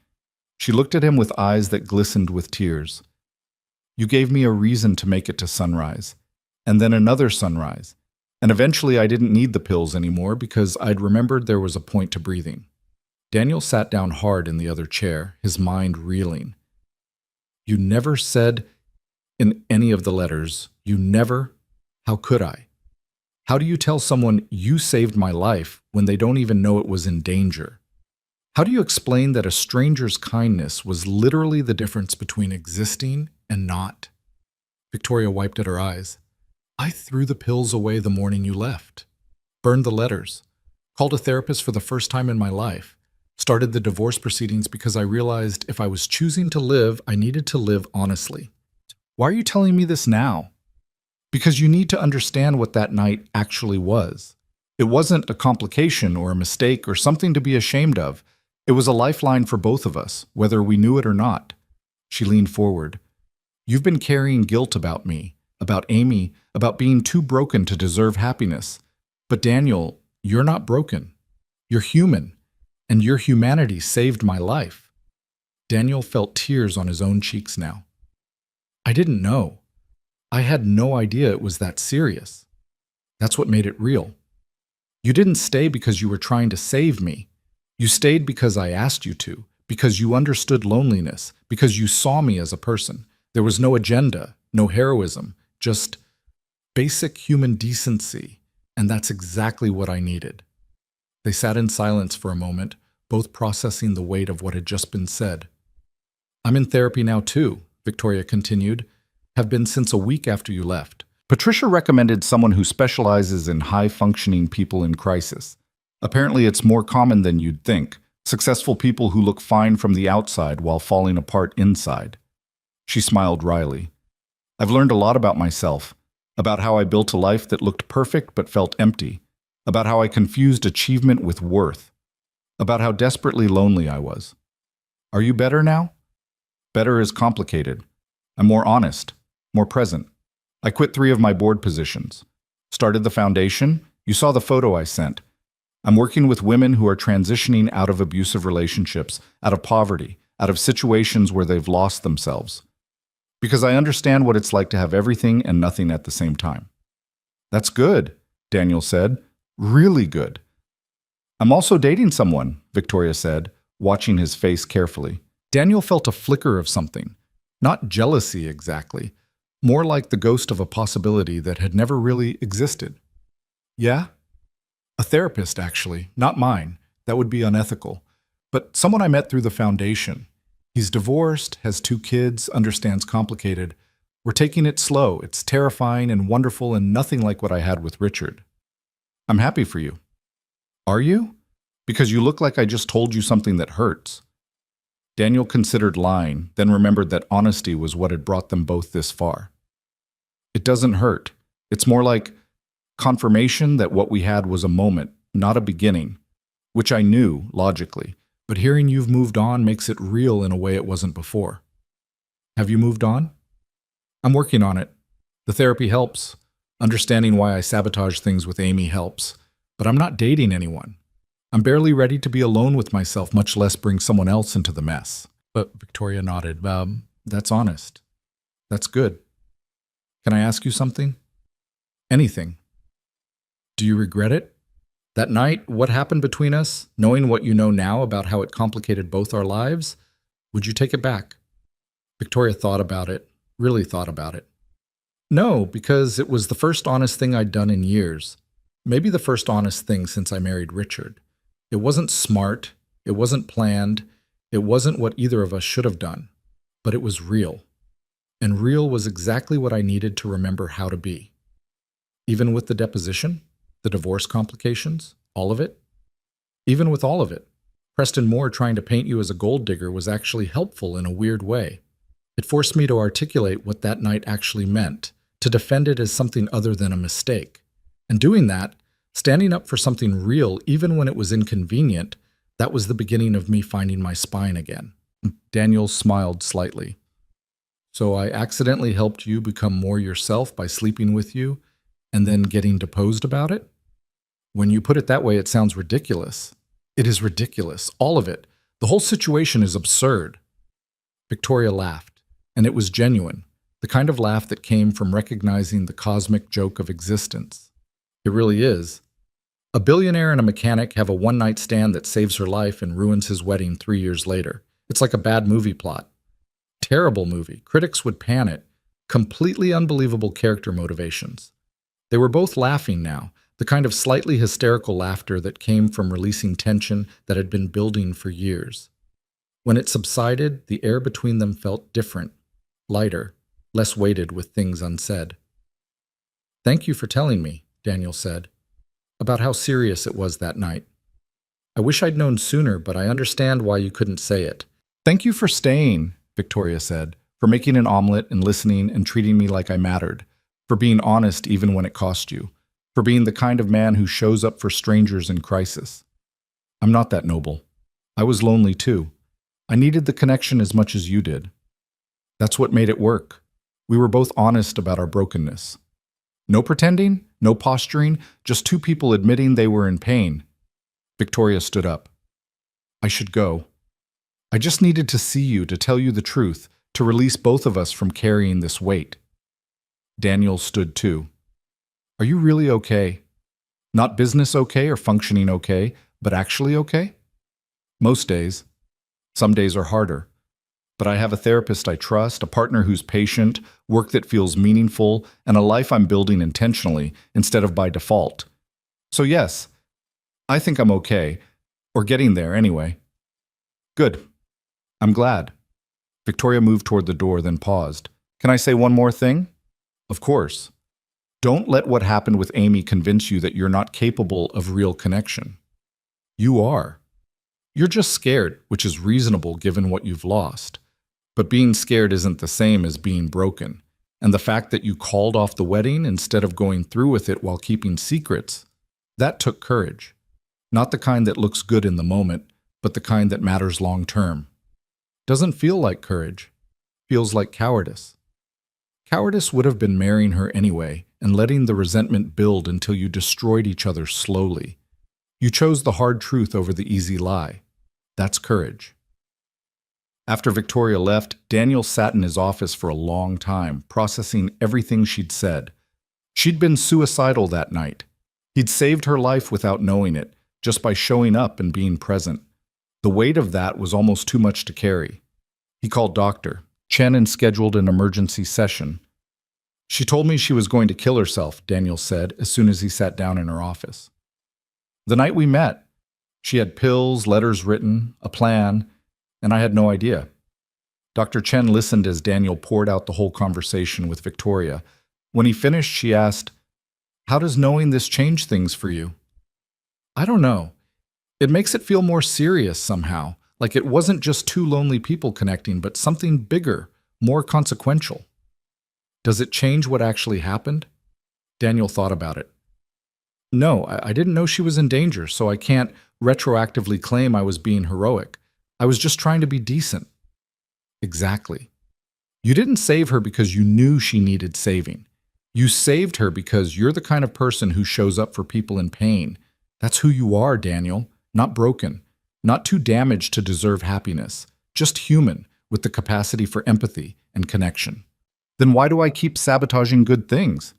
She looked at him with eyes that glistened with tears. You gave me a reason to make it to sunrise, and then another sunrise. And eventually I didn't need the pills anymore because I'd remembered there was a point to breathing. Daniel sat down hard in the other chair, his mind reeling. You never said in any of the letters, you never, how could I? How do you tell someone you saved my life when they don't even know it was in danger? How do you explain that a stranger's kindness was literally the difference between existing and not? Victoria wiped at her eyes. I threw the pills away the morning you left, burned the letters, called a therapist for the first time in my life. Started the divorce proceedings because I realized if I was choosing to live, I needed to live honestly. Why are you telling me this now? Because you need to understand what that night actually was. It wasn't a complication or a mistake or something to be ashamed of. It was a lifeline for both of us, whether we knew it or not. She leaned forward. You've been carrying guilt about me, about Amy, about being too broken to deserve happiness. But Daniel, you're not broken. You're human. And your humanity saved my life. Daniel felt tears on his own cheeks now. I didn't know. I had no idea it was that serious. That's what made it real. You didn't stay because you were trying to save me. You stayed because I asked you to, because you understood loneliness, because you saw me as a person. There was no agenda, no heroism, just basic human decency, and that's exactly what I needed. They sat in silence for a moment, both processing the weight of what had just been said. I'm in therapy now too, Victoria continued. Have been since a week after you left. Patricia recommended someone who specializes in high-functioning people in crisis. Apparently it's more common than you'd think. Successful people who look fine from the outside while falling apart inside. She smiled wryly. I've learned a lot about myself, about how I built a life that looked perfect but felt empty, about how I confused achievement with worth, about how desperately lonely I was. Are you better now? Better is complicated. I'm more honest, more present. I quit 3 of my board positions. Started the foundation. You saw the photo I sent. I'm working with women who are transitioning out of abusive relationships, out of poverty, out of situations where they've lost themselves. Because I understand what it's like to have everything and nothing at the same time. That's good, Daniel said. Really good. I'm also dating someone, Victoria said. watching his face carefully. Daniel felt a flicker of something. Not jealousy exactly, more like the ghost of a possibility that had never really existed. Yeah? A therapist, actually, not mine. That would be unethical. But someone I met through the foundation. He's divorced, has 2 kids, understands complicated. We're taking it slow. It's terrifying and wonderful and nothing like what I had with Richard. I'm happy for you. Are you? Because you look like I just told you something that hurts. Daniel considered lying, then remembered that honesty was what had brought them both this far. It doesn't hurt. It's more like confirmation that what we had was a moment, not a beginning, which I knew, logically, but hearing you've moved on makes it real in a way it wasn't before. Have you moved on? I'm working on it. The therapy helps. Understanding why I sabotage things with Amy helps. But I'm not dating anyone. I'm barely ready to be alone with myself, much less bring someone else into the mess. But Victoria nodded. That's honest. That's good. Can I ask you something? Anything. Do you regret it? That night, what happened between us, knowing what you know now about how it complicated both our lives, would you take it back? Victoria thought about it, really thought about it. No, because it was the first honest thing I'd done in years. Maybe the first honest thing since I married Richard. It wasn't smart, it wasn't planned, it wasn't what either of us should have done, but it was real. And real was exactly what I needed to remember how to be. Even with the deposition, the divorce complications, all of it? Even with all of it, Preston Moore trying to paint you as a gold digger was actually helpful in a weird way. It forced me to articulate what that night actually meant, to defend it as something other than a mistake. And doing that, standing up for something real even when it was inconvenient, that was the beginning of me finding my spine again. Daniel smiled slightly. So I accidentally helped you become more yourself by sleeping with you and then getting deposed about it? When you put it that way, it sounds ridiculous. It is ridiculous, all of it. The whole situation is absurd. Victoria laughed, and it was genuine, the kind of laugh that came from recognizing the cosmic joke of existence. It really is. A billionaire and a mechanic have a one-night stand that saves her life and ruins his wedding 3 years later. It's like a bad movie plot. Terrible movie. Critics would pan it. Completely unbelievable character motivations. They were both laughing now, the kind of slightly hysterical laughter that came from releasing tension that had been building for years. When it subsided, the air between them felt different, lighter, less weighted with things unsaid. "Thank you for telling me," Daniel said, "about how serious it was that night. I wish I'd known sooner, but I understand why you couldn't say it." "Thank you for staying," Victoria said, "for making an omelet and listening and treating me like I mattered, for being honest even when it cost you, for being the kind of man who shows up for strangers in crisis. I'm not that noble. I was lonely too. I needed the connection as much as you did. That's what made it work. We were both honest about our brokenness. No pretending, no posturing, just 2 people admitting they were in pain." Victoria stood up. "I should go. I just needed to see you, to tell you the truth, to release both of us from carrying this weight." Daniel stood too. "Are you really okay? Not business okay or functioning okay, but actually okay?" "Most days. Some days are harder. But I have a therapist I trust, a partner who's patient, work that feels meaningful, and a life I'm building intentionally instead of by default. So yes, I think I'm okay, or getting there anyway." "Good. I'm glad." Victoria moved toward the door, then paused. "Can I say one more thing?" "Of course. Don't let what happened with Amy convince you that you're not capable of real connection. You are. You're just scared, which is reasonable given what you've lost. But being scared isn't the same as being broken. And the fact that you called off the wedding instead of going through with it while keeping secrets, that took courage. Not the kind that looks good in the moment, but the kind that matters long term. Doesn't feel like courage. Feels like cowardice. Cowardice would have been marrying her anyway and letting the resentment build until you destroyed each other slowly. You chose the hard truth over the easy lie. That's courage. After Victoria left, Daniel sat in his office for a long time, processing everything she'd said. She'd been suicidal that night. He'd saved her life without knowing it, just by showing up and being present. The weight of that was almost too much to carry. He called Dr. Chen and scheduled an emergency session. She told me she was going to kill herself, Daniel said as soon as he sat down in her office. The night we met, she had pills, letters written, a plan, and I had no idea. Dr. Chen listened as Daniel poured out the whole conversation with Victoria. When he finished, she asked, "How does knowing this change things for you?" "I don't know. It makes it feel more serious somehow, like it wasn't just two lonely people connecting, but something bigger, more consequential." "Does it change what actually happened?" Daniel thought about it. "No, I didn't know she was in danger, so I can't retroactively claim I was being heroic. I was just trying to be decent." "Exactly. You didn't save her because you knew she needed saving. You saved her because you're the kind of person who shows up for people in pain. That's who you are, Daniel. Not broken, not too damaged to deserve happiness, just human with the capacity for empathy and connection." "Then why do I keep sabotaging good things?"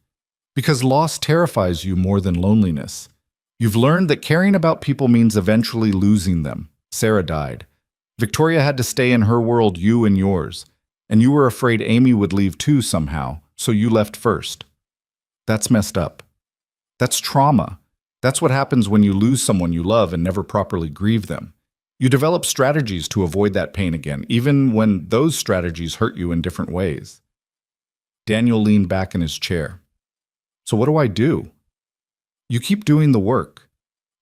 "Because loss terrifies you more than loneliness. You've learned that caring about people means eventually losing them. Sarah died. Victoria had to stay in her world, you in yours. And you were afraid Amy would leave too somehow, so you left first. That's messed up. That's trauma. That's what happens when you lose someone you love and never properly grieve them. You develop strategies to avoid that pain again, even when those strategies hurt you in different ways." Daniel leaned back in his chair. "So what do I do?" "You keep doing the work.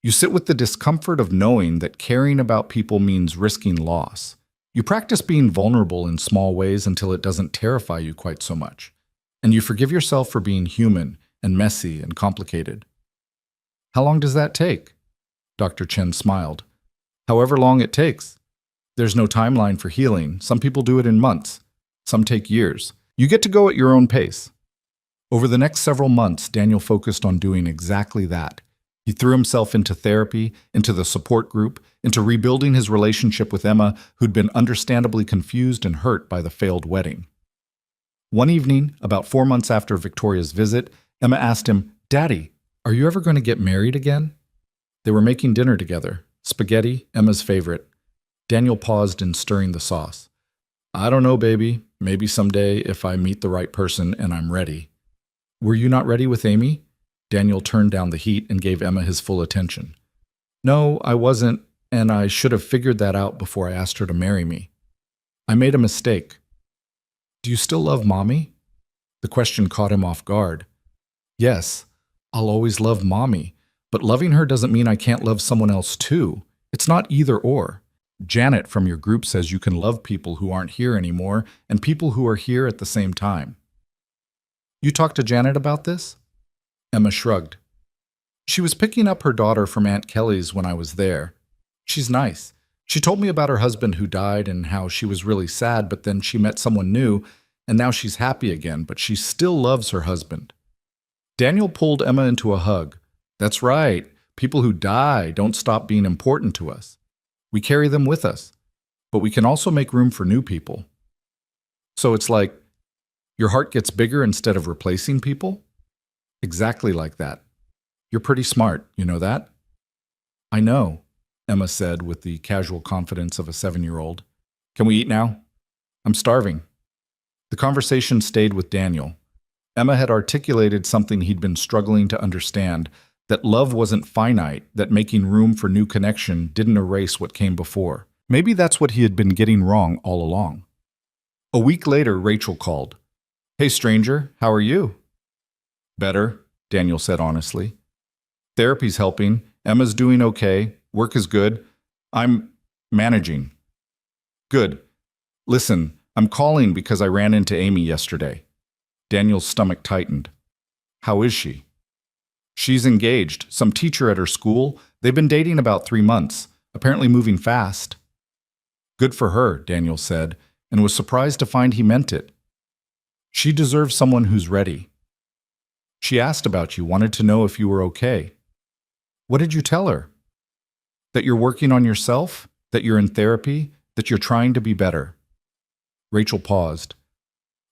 You sit with the discomfort of knowing that caring about people means risking loss. You practice being vulnerable in small ways until it doesn't terrify you quite so much. And you forgive yourself for being human and messy and complicated." "How long does that take?" Dr. Chen smiled. "However long it takes. There's no timeline for healing. Some people do it in months. Some take years. You get to go at your own pace." Over the next several months, Daniel focused on doing exactly that. He threw himself into therapy, into the support group, into rebuilding his relationship with Emma, who'd been understandably confused and hurt by the failed wedding. One evening, about 4 months after Victoria's visit, Emma asked him, "Daddy, are you ever going to get married again?" They were making dinner together. Spaghetti, Emma's favorite. Daniel paused in stirring the sauce. "I don't know, baby. Maybe someday if I meet the right person and I'm ready." "Were you not ready with Amy?" Daniel turned down the heat and gave Emma his full attention. "No, I wasn't, and I should have figured that out before I asked her to marry me. I made a mistake." "Do you still love Mommy?" The question caught him off guard. "Yes, I'll always love Mommy, but loving her doesn't mean I can't love someone else too. It's not either or. Janet from your group says you can love people who aren't here anymore and people who are here at the same time." "You talked to Janet about this?" Emma shrugged. "She was picking up her daughter from Aunt Kelly's when I was there. She's nice. She told me about her husband who died and how she was really sad, but then she met someone new, and now she's happy again, but she still loves her husband." Daniel pulled Emma into a hug. "That's right. People who die don't stop being important to us. We carry them with us, but we can also make room for new people." "So it's like your heart gets bigger instead of replacing people?" "Exactly like that. You're pretty smart, you know that?" "I know," Emma said with the casual confidence of a 7-year-old. "Can we eat now? I'm starving." The conversation stayed with Daniel. Emma had articulated something he'd been struggling to understand, that love wasn't finite, that making room for new connection didn't erase what came before. Maybe that's what he had been getting wrong all along. A week later, Rachel called. "Hey, stranger, how are you?" "Better," Daniel said honestly. "Therapy's helping. Emma's doing okay. Work is good. I'm managing." "Good. Listen, I'm calling because I ran into Amy yesterday." Daniel's stomach tightened. "How is she?" "She's engaged. Some teacher at her school. They've been dating about 3 months. Apparently moving fast." "Good for her," Daniel said, and was surprised to find he meant it. "She deserves someone who's ready." "She asked about you, wanted to know if you were okay." "What did you tell her?" "That you're working on yourself, that you're in therapy, that you're trying to be better." Rachel paused.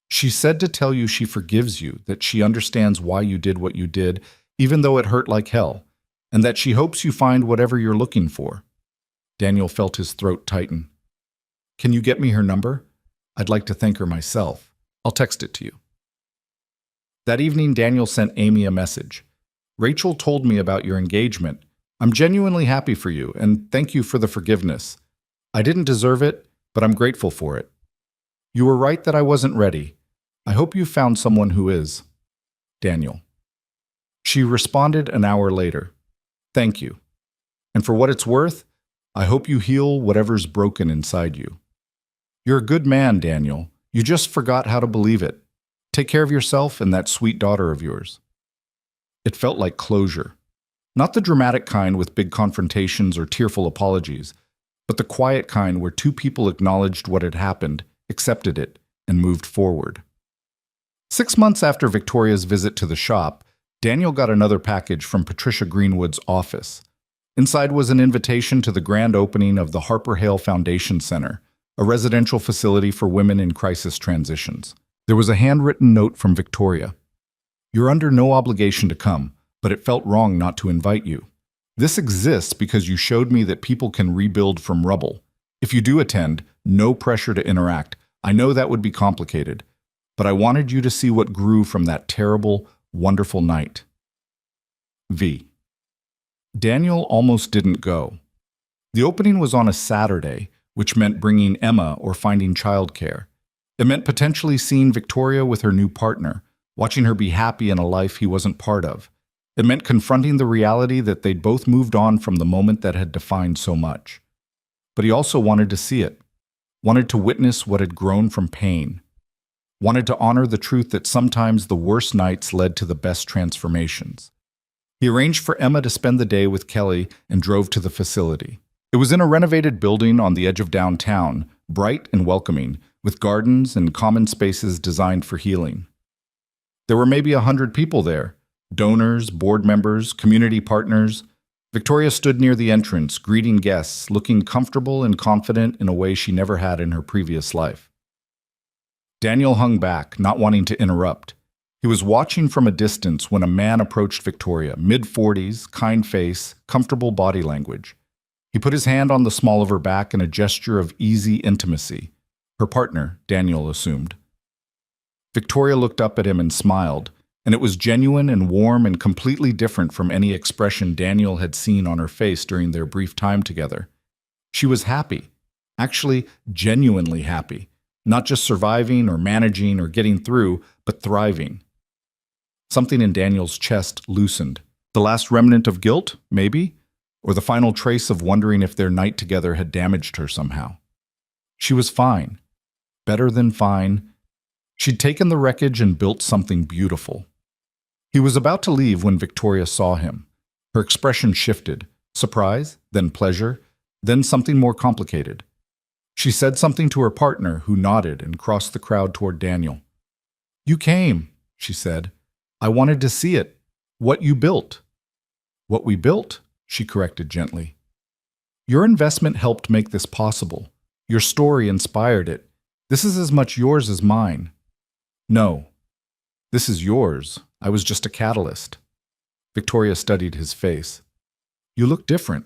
"She said to tell you she forgives you, that she understands why you did what you did, even though it hurt like hell, and that she hopes you find whatever you're looking for." Daniel felt his throat tighten. Can you get me her number? I'd like to thank her myself. I'll text it to you. That evening, Daniel sent Amy a message. Rachel told me about your engagement. I'm genuinely happy for you, and thank you for the forgiveness. I didn't deserve it, but I'm grateful for it. You were right that I wasn't ready. I hope you found someone who is. Daniel. She responded an hour later. Thank you. And for what it's worth, I hope you heal whatever's broken inside you. You're a good man, Daniel. You just forgot how to believe it. Take care of yourself and that sweet daughter of yours. It felt like closure. Not the dramatic kind with big confrontations or tearful apologies, but the quiet kind where two people acknowledged what had happened, accepted it, and moved forward. 6 months after Victoria's visit to the shop, Daniel got another package from Patricia Greenwood's office. Inside was an invitation to the grand opening of the Harper Hale Foundation Center, a residential facility for women in crisis transitions. There was a handwritten note from Victoria. You're under no obligation to come, but it felt wrong not to invite you. This exists because you showed me that people can rebuild from rubble. If you do attend, no pressure to interact. I know that would be complicated, but I wanted you to see what grew from that terrible, wonderful night. V. Daniel almost didn't go. The opening was on a Saturday, which meant bringing Emma or finding childcare. It meant potentially seeing Victoria with her new partner, watching her be happy in a life he wasn't part of. It meant confronting the reality that they'd both moved on from the moment that had defined so much. But he also wanted to see it, wanted to witness what had grown from pain, wanted to honor the truth that sometimes the worst nights led to the best transformations. He arranged for Emma to spend the day with Kelly and drove to the facility. It was in a renovated building on the edge of downtown, bright and welcoming, with gardens and common spaces designed for healing. There were maybe 100 people there, donors, board members, community partners. Victoria stood near the entrance, greeting guests, looking comfortable and confident in a way she never had in her previous life. Daniel hung back, not wanting to interrupt. He was watching from a distance when a man approached Victoria, mid-40s, kind face, comfortable body language. He put his hand on the small of her back in a gesture of easy intimacy. Her partner, Daniel assumed. Victoria looked up at him and smiled, and it was genuine and warm and completely different from any expression Daniel had seen on her face during their brief time together. She was happy, actually genuinely happy, not just surviving or managing or getting through, but thriving. Something in Daniel's chest loosened. The last remnant of guilt, maybe? Or the final trace of wondering if their night together had damaged her somehow. She was fine. Better than fine. She'd taken the wreckage and built something beautiful. He was about to leave when Victoria saw him. Her expression shifted. Surprise, then pleasure, then something more complicated. She said something to her partner, who nodded and crossed the crowd toward Daniel. You came, she said. I wanted to see it. What you built. What we built, she corrected gently. Your investment helped make this possible. Your story inspired it. This is as much yours as mine. No. This is yours. I was just a catalyst. Victoria studied his face. You look different.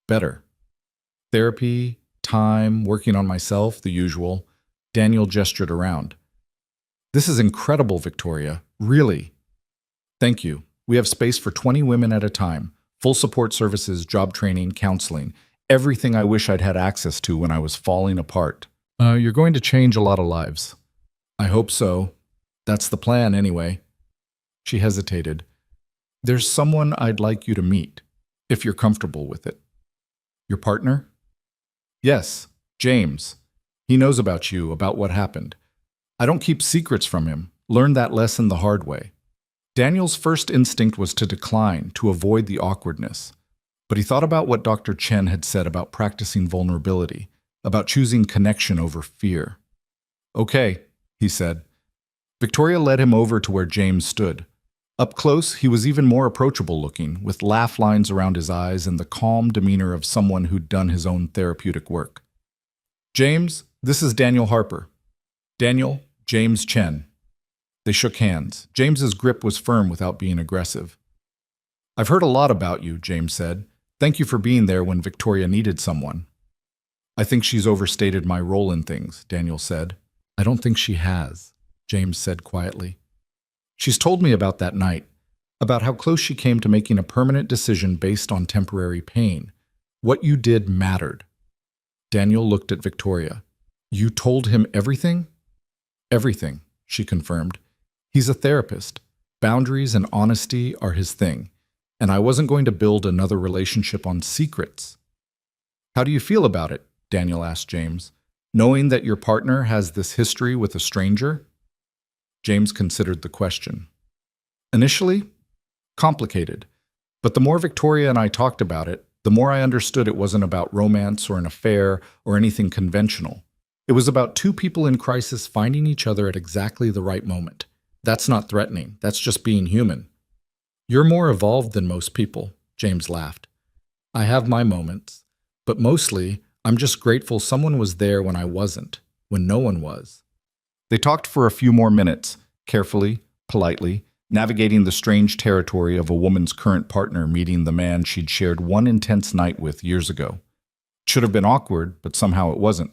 Better. Therapy, time, working on myself, the usual. Daniel gestured around. This is incredible, Victoria. Really. Thank you. We have space for 20 women at a time. Full support services, job training, counseling. Everything I wish I'd had access to when I was falling apart. You're going to change a lot of lives. I hope so. That's the plan, anyway. She hesitated. There's someone I'd like you to meet, if you're comfortable with it. Your partner? Yes, James. He knows about you, about what happened. I don't keep secrets from him. Learned that lesson the hard way. Daniel's first instinct was to decline, to avoid the awkwardness. But he thought about what Dr. Chen had said about practicing vulnerability, about choosing connection over fear. Okay, he said. Victoria led him over to where James stood. Up close, he was even more approachable looking, with laugh lines around his eyes and the calm demeanor of someone who'd done his own therapeutic work. James, this is Daniel Harper. Daniel, James Chen. They shook hands. James's grip was firm without being aggressive. I've heard a lot about you, James said. Thank you for being there when Victoria needed someone. I think she's overstated my role in things, Daniel said. I don't think she has, James said quietly. She's told me about that night, about how close she came to making a permanent decision based on temporary pain. What you did mattered. Daniel looked at Victoria. You told him everything? Everything, she confirmed. He's a therapist. Boundaries and honesty are his thing, and I wasn't going to build another relationship on secrets. How do you feel about it? Daniel asked James. Knowing that your partner has this history with a stranger? James considered the question. Initially, complicated. But the more Victoria and I talked about it, the more I understood it wasn't about romance or an affair or anything conventional. It was about two people in crisis finding each other at exactly the right moment. That's not threatening. That's just being human. You're more evolved than most people, James laughed. I have my moments, but mostly, I'm just grateful someone was there when I wasn't, when no one was. They talked for a few more minutes, carefully, politely, navigating the strange territory of a woman's current partner meeting the man she'd shared one intense night with years ago. It should have been awkward, but somehow it wasn't.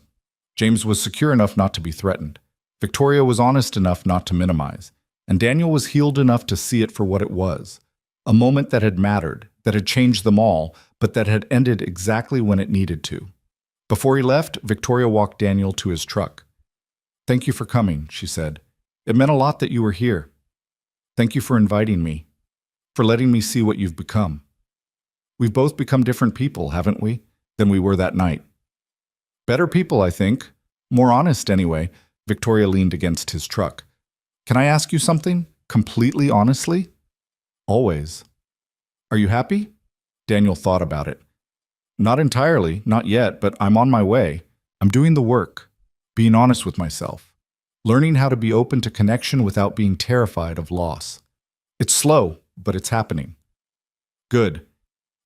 James was secure enough not to be threatened. Victoria was honest enough not to minimize. And Daniel was healed enough to see it for what it was. A moment that had mattered, that had changed them all, but that had ended exactly when it needed to. Before he left, Victoria walked Daniel to his truck. Thank you for coming, she said. It meant a lot that you were here. Thank you for inviting me, for letting me see what you've become. We've both become different people, haven't we, than we were that night. Better people, I think. More honest, anyway. Victoria leaned against his truck. Can I ask you something? Completely honestly? Always. Are you happy? Daniel thought about it. Not entirely, not yet, but I'm on my way. I'm doing the work, being honest with myself, learning how to be open to connection without being terrified of loss. It's slow, but it's happening. Good.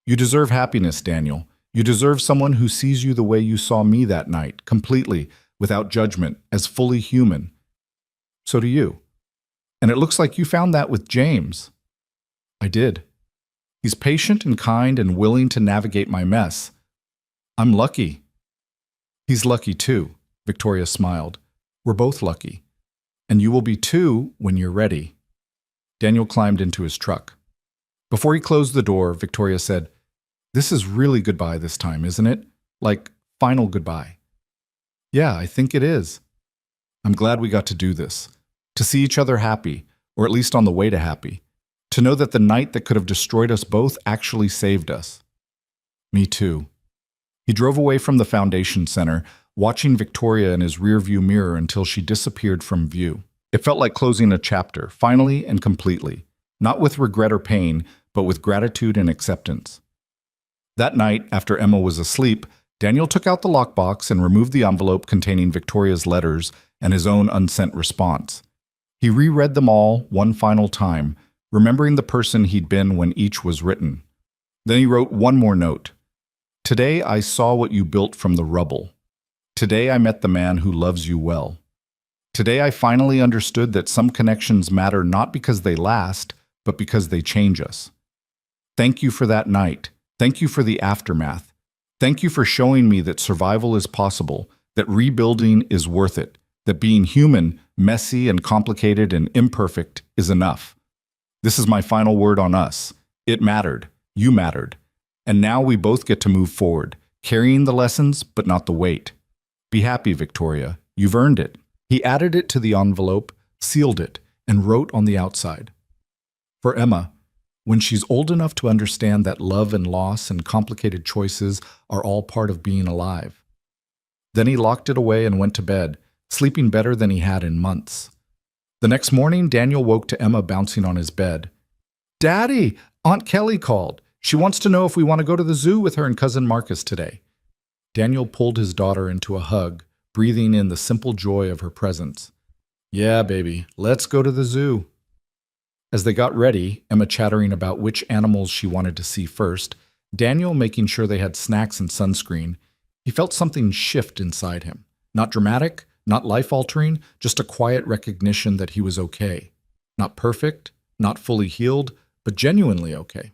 You deserve happiness, Daniel. You deserve someone who sees you the way you saw me that night, completely, without judgment, as fully human. So do you. And it looks like you found that with James. I did. He's patient and kind and willing to navigate my mess. I'm lucky. He's lucky too, Victoria smiled. We're both lucky. And you will be too when you're ready. Daniel climbed into his truck. Before he closed the door, Victoria said, This is really goodbye this time, isn't it? Like, final goodbye. Yeah, I think it is. I'm glad we got to do this. To see each other happy, or at least on the way to happy. To know that the night that could have destroyed us both actually saved us. Me too. He drove away from the Foundation Center, watching Victoria in his rearview mirror until she disappeared from view. It felt like closing a chapter, finally and completely. Not with regret or pain, but with gratitude and acceptance. That night, after Emma was asleep, Daniel took out the lockbox and removed the envelope containing Victoria's letters and his own unsent response. He reread them all one final time, remembering the person he'd been when each was written. Then he wrote one more note. Today I saw what you built from the rubble. Today I met the man who loves you well. Today I finally understood that some connections matter not because they last, but because they change us. Thank you for that night. Thank you for the aftermath. Thank you for showing me that survival is possible, that rebuilding is worth it, that being human, messy and complicated and imperfect is enough. This is my final word on us. It mattered. You mattered. And now we both get to move forward, carrying the lessons but not the weight. Be happy, Victoria. You've earned it. He added it to the envelope, sealed it, and wrote on the outside. For Emma, when she's old enough to understand that love and loss and complicated choices are all part of being alive. Then he locked it away and went to bed, sleeping better than he had in months. The next morning, Daniel woke to Emma bouncing on his bed. Daddy, Aunt Kelly called. She wants to know if we want to go to the zoo with her and cousin Marcus today. Daniel pulled his daughter into a hug, breathing in the simple joy of her presence. Yeah, baby, let's go to the zoo. As they got ready, Emma chattering about which animals she wanted to see first, Daniel making sure they had snacks and sunscreen, he felt something shift inside him. Not dramatic, not life-altering, just a quiet recognition that he was okay. Not perfect, not fully healed, but genuinely okay.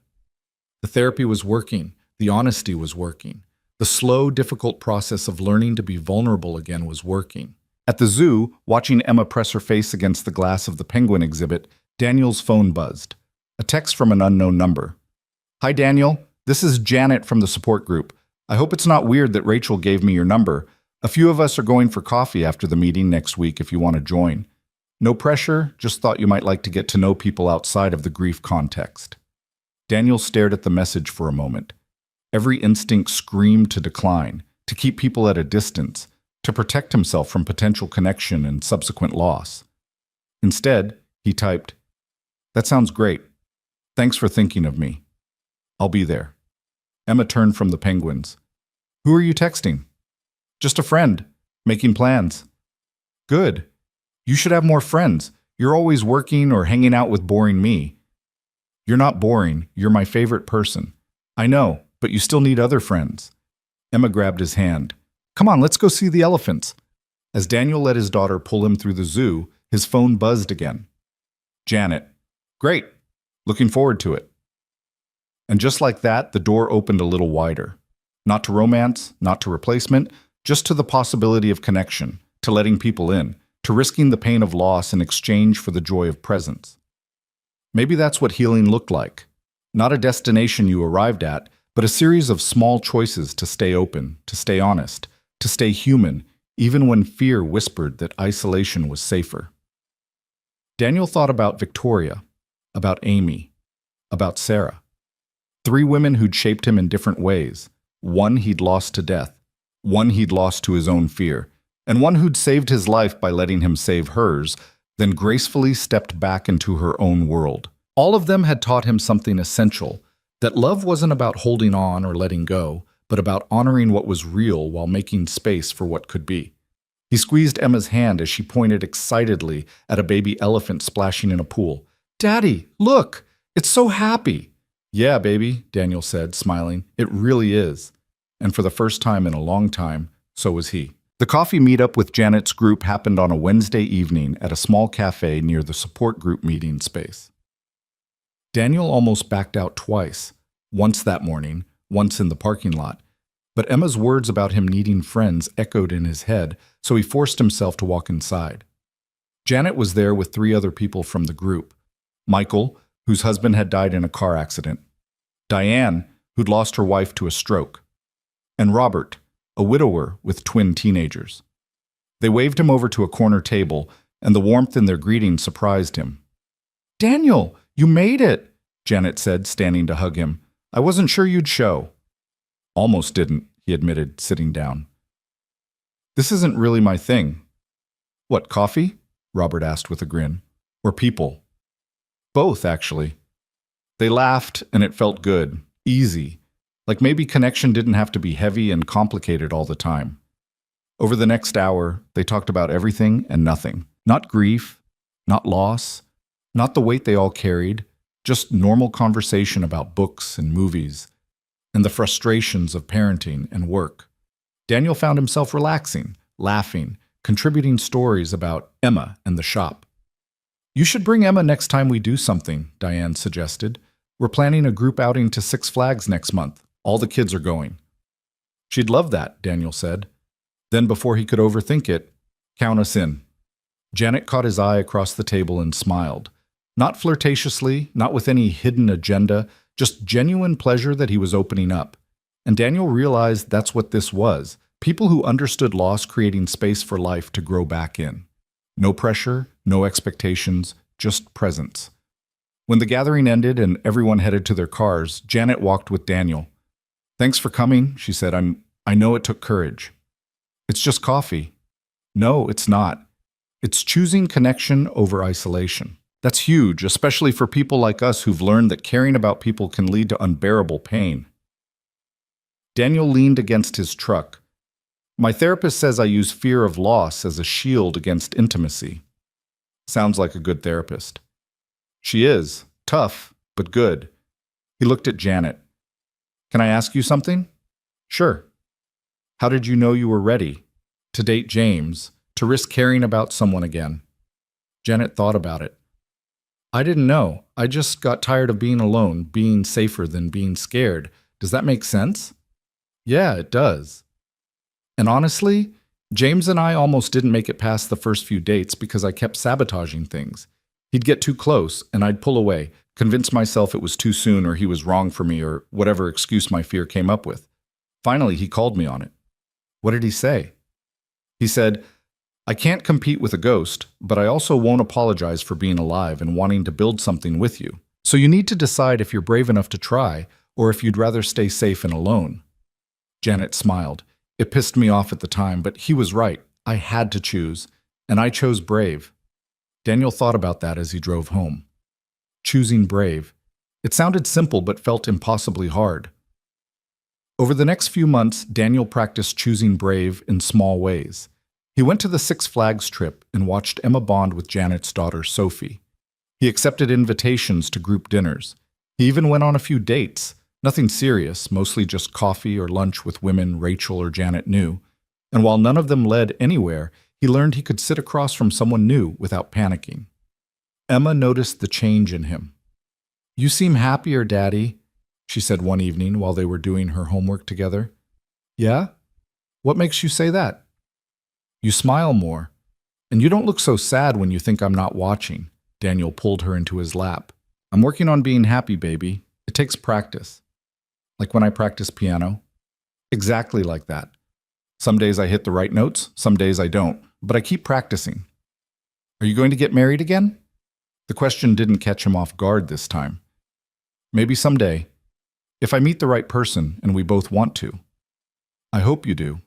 The therapy was working. The honesty was working. The slow, difficult process of learning to be vulnerable again was working. At the zoo, watching Emma press her face against the glass of the penguin exhibit, Daniel's phone buzzed. A text from an unknown number. "Hi, Daniel. This is Janet from the support group. I hope it's not weird that Rachel gave me your number. A few of us are going for coffee after the meeting next week if you want to join. No pressure, just thought you might like to get to know people outside of the grief context." Daniel stared at the message for a moment. Every instinct screamed to decline, to keep people at a distance, to protect himself from potential connection and subsequent loss. Instead, he typed, "That sounds great. Thanks for thinking of me. I'll be there." Emma turned from the penguins. "Who are you texting?" "Just a friend. Making plans." "Good. You should have more friends. You're always working or hanging out with boring me." "You're not boring. You're my favorite person." "I know, but you still need other friends." Emma grabbed his hand. "Come on, let's go see the elephants." As Daniel let his daughter pull him through the zoo, his phone buzzed again. Janet. "Great. Looking forward to it." And just like that, the door opened a little wider. Not to romance, not to replacement, just to the possibility of connection, to letting people in, to risking the pain of loss in exchange for the joy of presence. Maybe that's what healing looked like. Not a destination you arrived at, but a series of small choices to stay open, to stay honest, to stay human, even when fear whispered that isolation was safer. Daniel thought about Victoria, about Amy, about Sarah. 3 women who'd shaped him in different ways. One he'd lost to death, one he'd lost to his own fear, and one who'd saved his life by letting him save hers, then gracefully stepped back into her own world. All of them had taught him something essential, that love wasn't about holding on or letting go, but about honoring what was real while making space for what could be. He squeezed Emma's hand as she pointed excitedly at a baby elephant splashing in a pool. "Daddy, look! It's so happy!" "Yeah, baby," Daniel said, smiling. "It really is." And for the first time in a long time, so was he. The coffee meetup with Janet's group happened on a Wednesday evening at a small cafe near the support group meeting space. Daniel almost backed out twice, once that morning, once in the parking lot. But Emma's words about him needing friends echoed in his head, so he forced himself to walk inside. Janet was there with 3 other people from the group. Michael, whose husband had died in a car accident. Diane, who'd lost her wife to a stroke. And Robert, a widower with twin teenagers. They waved him over to a corner table, and the warmth in their greeting surprised him. "Daniel, you made it," Janet said, standing to hug him. "I wasn't sure you'd show." "Almost didn't," he admitted, sitting down. "This isn't really my thing." "What, coffee?" Robert asked with a grin. "Or people?" "Both, actually." They laughed, and it felt good, easy, like maybe connection didn't have to be heavy and complicated all the time. Over the next hour, they talked about everything and nothing. Not grief, not loss, not the weight they all carried, just normal conversation about books and movies, and the frustrations of parenting and work. Daniel found himself relaxing, laughing, contributing stories about Emma and the shop. "You should bring Emma next time we do something," Diane suggested. "We're planning a group outing to Six Flags next month. All the kids are going." "She'd love that," Daniel said. Then before he could overthink it, "Count us in." Janet caught his eye across the table and smiled. Not flirtatiously, not with any hidden agenda, just genuine pleasure that he was opening up. And Daniel realized that's what this was. People who understood loss creating space for life to grow back in. No pressure, no expectations, just presence. When the gathering ended and everyone headed to their cars, Janet walked with Daniel. "Thanks for coming," she said. I know it took courage." "It's just coffee." "No, it's not. It's choosing connection over isolation. That's huge, especially for people like us who've learned that caring about people can lead to unbearable pain." Daniel leaned against his truck. "My therapist says I use fear of loss as a shield against intimacy." Sounds like a good therapist. "She is. Tough, but good." He looked at Janet. "Can I ask you something?" "Sure." "How did you know you were ready? To date James, to risk caring about someone again?" Janet thought about it. "I didn't know. I just got tired of being alone, being safer than being scared. Does that make sense? Yeah, it does. And honestly, James and I almost didn't make it past the first few dates because I kept sabotaging things. He'd get too close, and I'd pull away, convince myself it was too soon or he was wrong for me or whatever excuse my fear came up with. Finally, he called me on it. What did he say? He said, I can't compete with a ghost, but I also won't apologize for being alive and wanting to build something with you. So you need to decide if you're brave enough to try or if you'd rather stay safe and alone. Janet smiled. It pissed me off at the time, but he was right. I had to choose, and I chose brave. Daniel thought about that as he drove home. Choosing brave. It sounded simple but felt impossibly hard. Over the next few months, Daniel practiced choosing brave in small ways. He went to the Six Flags trip and watched Emma bond with Janet's daughter, Sophie. He accepted invitations to group dinners. He even went on a few dates. Nothing serious, mostly just coffee or lunch with women Rachel or Janet knew. And while none of them led anywhere, he learned he could sit across from someone new without panicking. Emma noticed the change in him. You seem happier, Daddy, she said one evening while they were doing her homework together. Yeah? What makes you say that? You smile more, and you don't look so sad when you think I'm not watching. Daniel pulled her into his lap. I'm working on being happy, baby. It takes practice. Like when I practice piano? Exactly like that. Some days I hit the right notes, some days I don't, but I keep practicing. Are you going to get married again? The question didn't catch him off guard this time. Maybe someday, if I meet the right person and we both want to. I hope you do.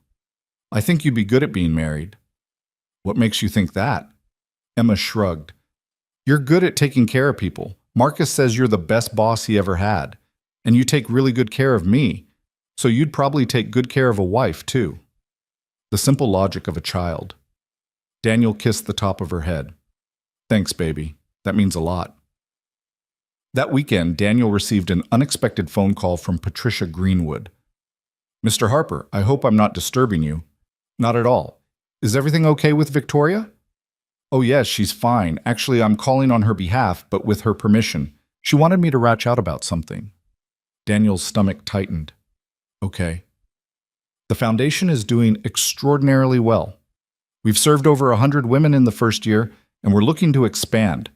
I think you'd be good at being married. What makes you think that? Emma shrugged. You're good at taking care of people. Marcus says you're the best boss he ever had. And you take really good care of me, so you'd probably take good care of a wife, too. The simple logic of a child. Daniel kissed the top of her head. Thanks, baby. That means a lot. That weekend, Daniel received an unexpected phone call from Patricia Greenwood. Mr. Harper, I hope I'm not disturbing you. Not at all. Is everything okay with Victoria? Oh yes, she's fine. Actually, I'm calling on her behalf, but with her permission. She wanted me to reach out about something. Daniel's stomach tightened. Okay. The foundation is doing extraordinarily well. We've served over 100 women in the first year, and we're looking to expand.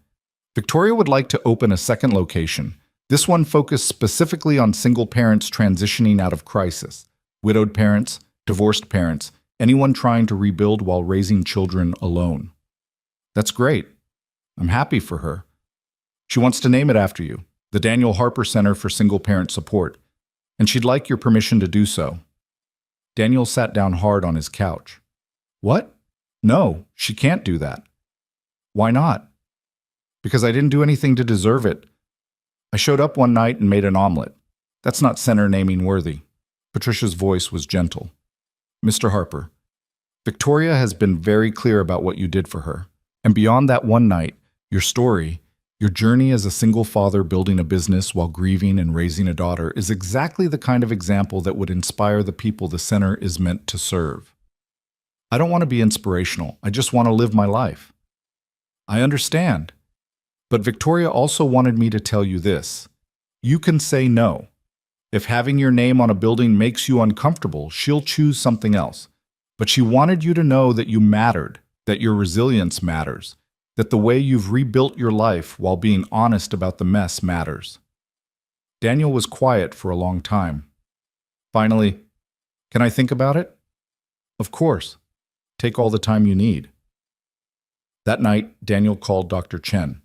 Victoria would like to open a second location. This one focused specifically on single parents transitioning out of crisis, widowed parents, divorced parents, anyone trying to rebuild while raising children alone. That's great. I'm happy for her. She wants to name it after you, the Daniel Harper Center for Single Parent Support, and she'd like your permission to do so. Daniel sat down hard on his couch. What? No, she can't do that. Why not? Because I didn't do anything to deserve it. I showed up one night and made an omelet. That's not center naming worthy. Patricia's voice was gentle. Mr. Harper, Victoria has been very clear about what you did for her. And beyond that one night, your story, your journey as a single father building a business while grieving and raising a daughter is exactly the kind of example that would inspire the people the center is meant to serve. I don't want to be inspirational. I just want to live my life. I understand. But Victoria also wanted me to tell you this. You can say no. If having your name on a building makes you uncomfortable, she'll choose something else. But she wanted you to know that you mattered, that your resilience matters, that the way you've rebuilt your life while being honest about the mess matters. Daniel was quiet for a long time. Finally, can I think about it? Of course. Take all the time you need. That night, Daniel called Dr. Chen.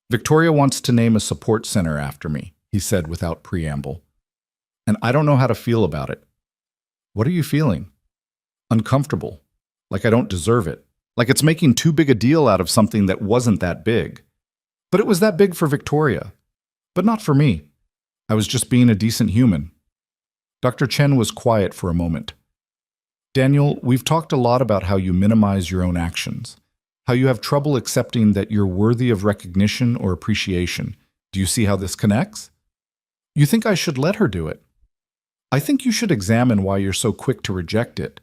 Victoria wants to name a support center after me, he said without preamble. And I don't know how to feel about it. What are you feeling? Uncomfortable. Like I don't deserve it. Like it's making too big a deal out of something that wasn't that big. But it was that big for Victoria. But not for me. I was just being a decent human. Dr. Chen was quiet for a moment. Daniel, we've talked a lot about how you minimize your own actions. How you have trouble accepting that you're worthy of recognition or appreciation. Do you see how this connects? You think I should let her do it? I think you should examine why you're so quick to reject it.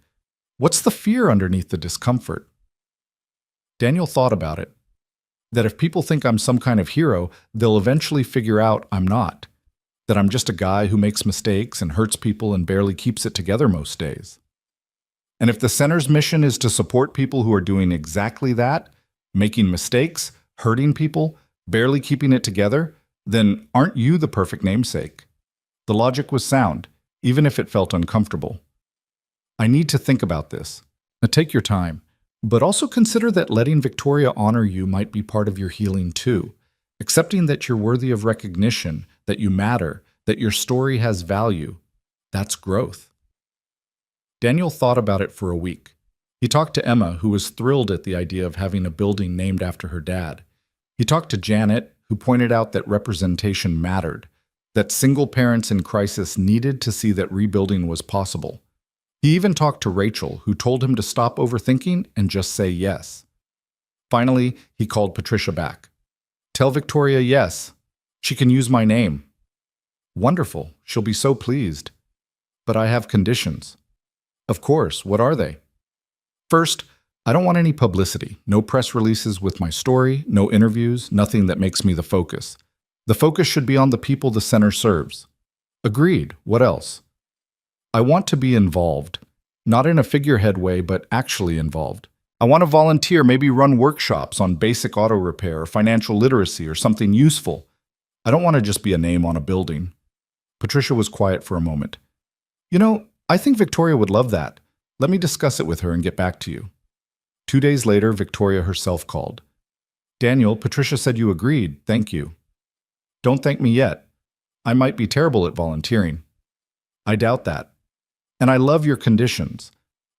What's the fear underneath the discomfort? Daniel thought about it. That if people think I'm some kind of hero, they'll eventually figure out I'm not. That I'm just a guy who makes mistakes and hurts people and barely keeps it together most days. And if the center's mission is to support people who are doing exactly that, making mistakes, hurting people, barely keeping it together, then aren't you the perfect namesake? The logic was sound, even if it felt uncomfortable. I need to think about this. Now take your time, but also consider that letting Victoria honor you might be part of your healing too. Accepting that you're worthy of recognition, that you matter, that your story has value. That's growth. Daniel thought about it for a week. He talked to Emma, who was thrilled at the idea of having a building named after her dad. He talked to Janet, who pointed out that representation mattered, that single parents in crisis needed to see that rebuilding was possible. He even talked to Rachel, who told him to stop overthinking and just say yes. Finally, he called Patricia back. Tell Victoria yes. She can use my name. Wonderful. She'll be so pleased. But I have conditions. Of course. What are they? First, I don't want any publicity. No press releases with my story, no interviews, nothing that makes me the focus. The focus should be on the people the center serves. Agreed. What else? I want to be involved. Not in a figurehead way, but actually involved. I want to volunteer, maybe run workshops on basic auto repair or financial literacy or something useful. I don't want to just be a name on a building. Patricia was quiet for a moment. You know, I think Victoria would love that. Let me discuss it with her and get back to you. 2 days later, Victoria herself called. Daniel, Patricia said you agreed. Thank you. Don't thank me yet. I might be terrible at volunteering. I doubt that. And I love your conditions.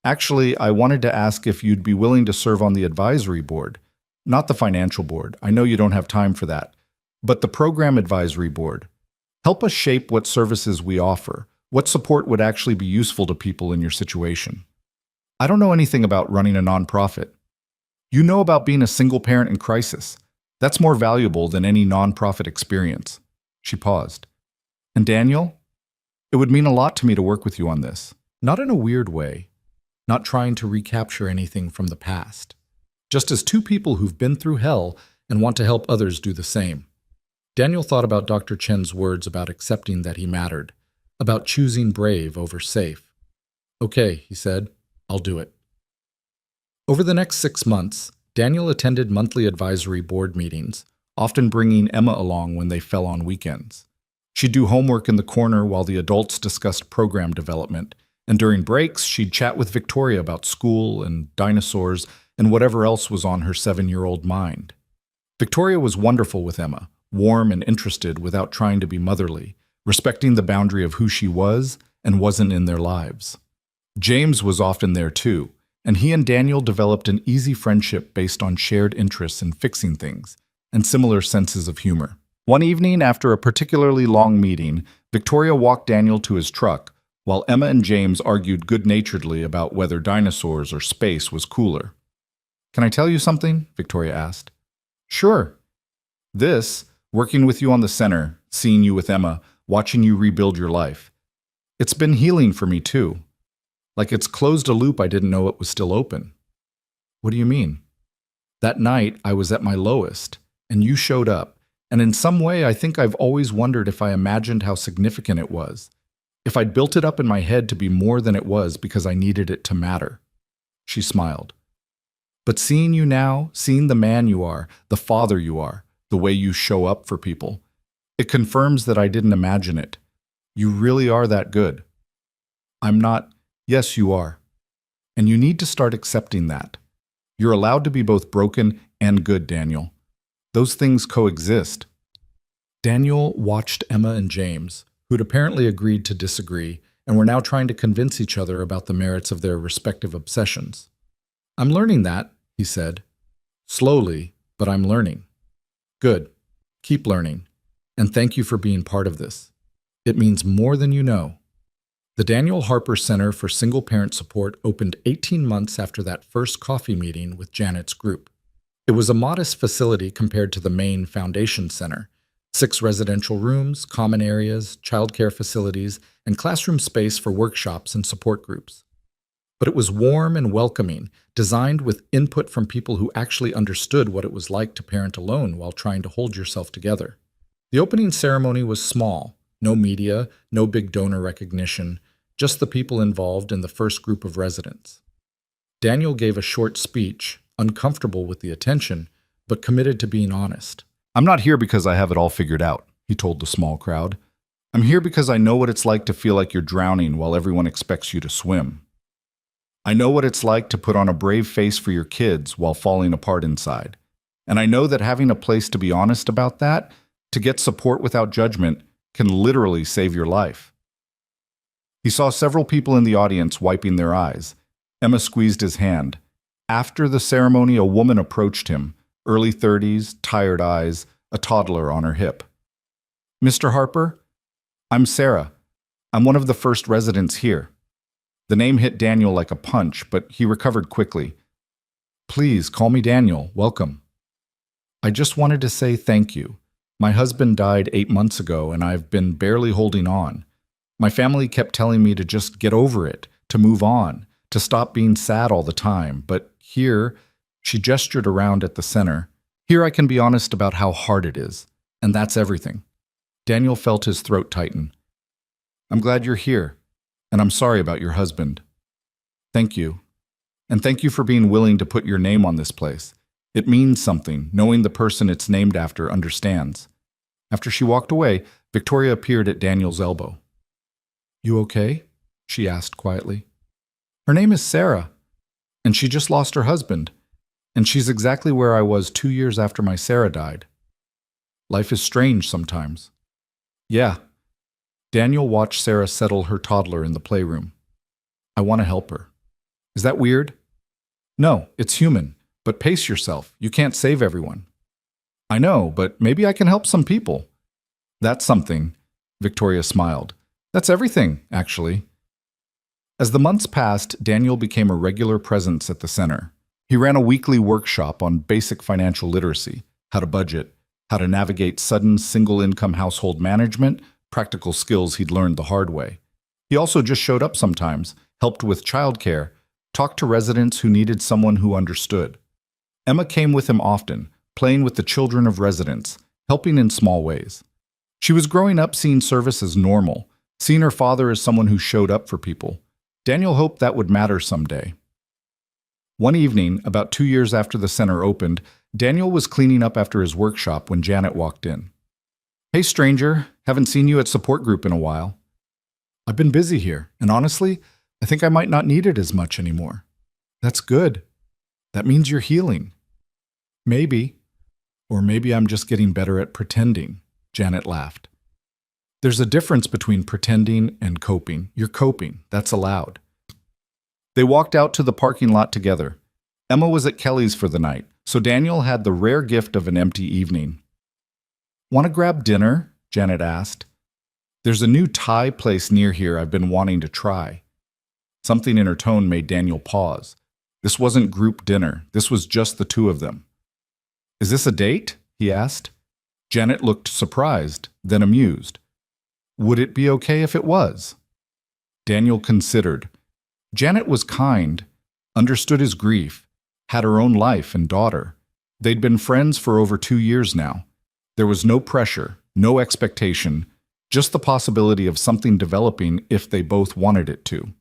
Actually, I wanted to ask if you'd be willing to serve on the advisory board. Not the financial board. I know you don't have time for that. But the program advisory board. Help us shape what services we offer. What support would actually be useful to people in your situation? I don't know anything about running a nonprofit. You know about being a single parent in crisis. That's more valuable than any nonprofit experience. She paused. And Daniel? It would mean a lot to me to work with you on this. Not in a weird way. Not trying to recapture anything from the past. Just as two people who've been through hell and want to help others do the same. Daniel thought about Dr. Chen's words about accepting that he mattered, about choosing brave over safe. Okay, he said, I'll do it. Over the next 6 months, Daniel attended monthly advisory board meetings, often bringing Emma along when they fell on weekends. She'd do homework in the corner while the adults discussed program development, and during breaks, she'd chat with Victoria about school and dinosaurs and whatever else was on her 7-year-old mind. Victoria was wonderful with Emma, warm and interested without trying to be motherly, respecting the boundary of who she was and wasn't in their lives. James was often there too, and he and Daniel developed an easy friendship based on shared interests in fixing things and similar senses of humor. One evening, after a particularly long meeting, Victoria walked Daniel to his truck, while Emma and James argued good-naturedly about whether dinosaurs or space was cooler. Can I tell you something? Victoria asked. Sure. This, working with you on the center, seeing you with Emma, watching you rebuild your life. It's been healing for me too. Like it's closed a loop I didn't know it was still open. What do you mean? That night, I was at my lowest, and you showed up, and in some way I think I've always wondered if I imagined how significant it was, if I'd built it up in my head to be more than it was because I needed it to matter. She smiled. But seeing you now, seeing the man you are, the father you are, the way you show up for people, it confirms that I didn't imagine it. You really are that good. I'm not. Yes, you are. And you need to start accepting that. You're allowed to be both broken and good, Daniel. Those things coexist. Daniel watched Emma and James, who'd apparently agreed to disagree and were now trying to convince each other about the merits of their respective obsessions. I'm learning that, he said. Slowly, but I'm learning. Good. Keep learning. And thank you for being part of this. It means more than you know. The Daniel Harper Center for Single Parent Support opened 18 months after that first coffee meeting with Janet's group. It was a modest facility compared to the main foundation center. 6 residential rooms, common areas, childcare facilities, and classroom space for workshops and support groups. But it was warm and welcoming, designed with input from people who actually understood what it was like to parent alone while trying to hold yourself together. The opening ceremony was small, No media, no big donor recognition, just the people involved in the first group of residents. Daniel gave a short speech, uncomfortable with the attention, but committed to being honest. "I'm not here because I have it all figured out," he told the small crowd. "I'm here because I know what it's like to feel like you're drowning while everyone expects you to swim. I know what it's like to put on a brave face for your kids while falling apart inside. And I know that having a place to be honest about that, to get support without judgment, can literally save your life." He saw several people in the audience wiping their eyes. Emma squeezed his hand. After the ceremony, a woman approached him, early 30s, tired eyes, a toddler on her hip. "Mr. Harper, I'm Sarah. I'm one of the first residents here." The name hit Daniel like a punch, but he recovered quickly. "Please, call me Daniel. Welcome. I just wanted to say thank you. My husband died 8 months ago, and I've been barely holding on. My family kept telling me to just get over it, to move on, to stop being sad all the time. But here," she gestured around at the center, "here I can be honest about how hard it is. And that's everything." Daniel felt his throat tighten. "I'm glad you're here. And I'm sorry about your husband. Thank you. And thank you for being willing to put your name on this place. It means something, knowing the person it's named after understands." After she walked away, Victoria appeared at Daniel's elbow. "You okay?" she asked quietly. "Her name is Sarah, and she just lost her husband, and she's exactly where I was 2 years after my Sarah died. Life is strange sometimes." "Yeah." Daniel watched Sarah settle her toddler in the playroom. "I want to help her." "Is that weird?" "No, it's human. But pace yourself. You can't save everyone." "I know, but maybe I can help some people." "That's something." Victoria smiled. "That's everything, actually." As the months passed, Daniel became a regular presence at the center. He ran a weekly workshop on basic financial literacy, how to budget, how to navigate sudden single-income household management, practical skills he'd learned the hard way. He also just showed up sometimes, helped with childcare, talked to residents who needed someone who understood. Emma came with him often, playing with the children of residents, helping in small ways. She was growing up seeing service as normal, seeing her father as someone who showed up for people. Daniel hoped that would matter someday. One evening, about 2 years after the center opened, Daniel was cleaning up after his workshop when Janet walked in. "Hey, stranger, haven't seen you at support group in a while." "I've been busy here, and honestly, I think I might not need it as much anymore." "That's good. That means you're healing." "Maybe. Or maybe I'm just getting better at pretending," Janet laughed. "There's a difference between pretending and coping. You're coping. That's allowed." They walked out to the parking lot together. Emma was at Kelly's for the night, so Daniel had the rare gift of an empty evening. "Want to grab dinner?" Janet asked. "There's a new Thai place near here I've been wanting to try." Something in her tone made Daniel pause. This wasn't group dinner. This was just the two of them. "Is this a date?" he asked. Janet looked surprised, then amused. "Would it be okay if it was?" Daniel considered. Janet was kind, understood his grief, had her own life and daughter. They'd been friends for over 2 years now. There was no pressure, no expectation, just the possibility of something developing if they both wanted it to.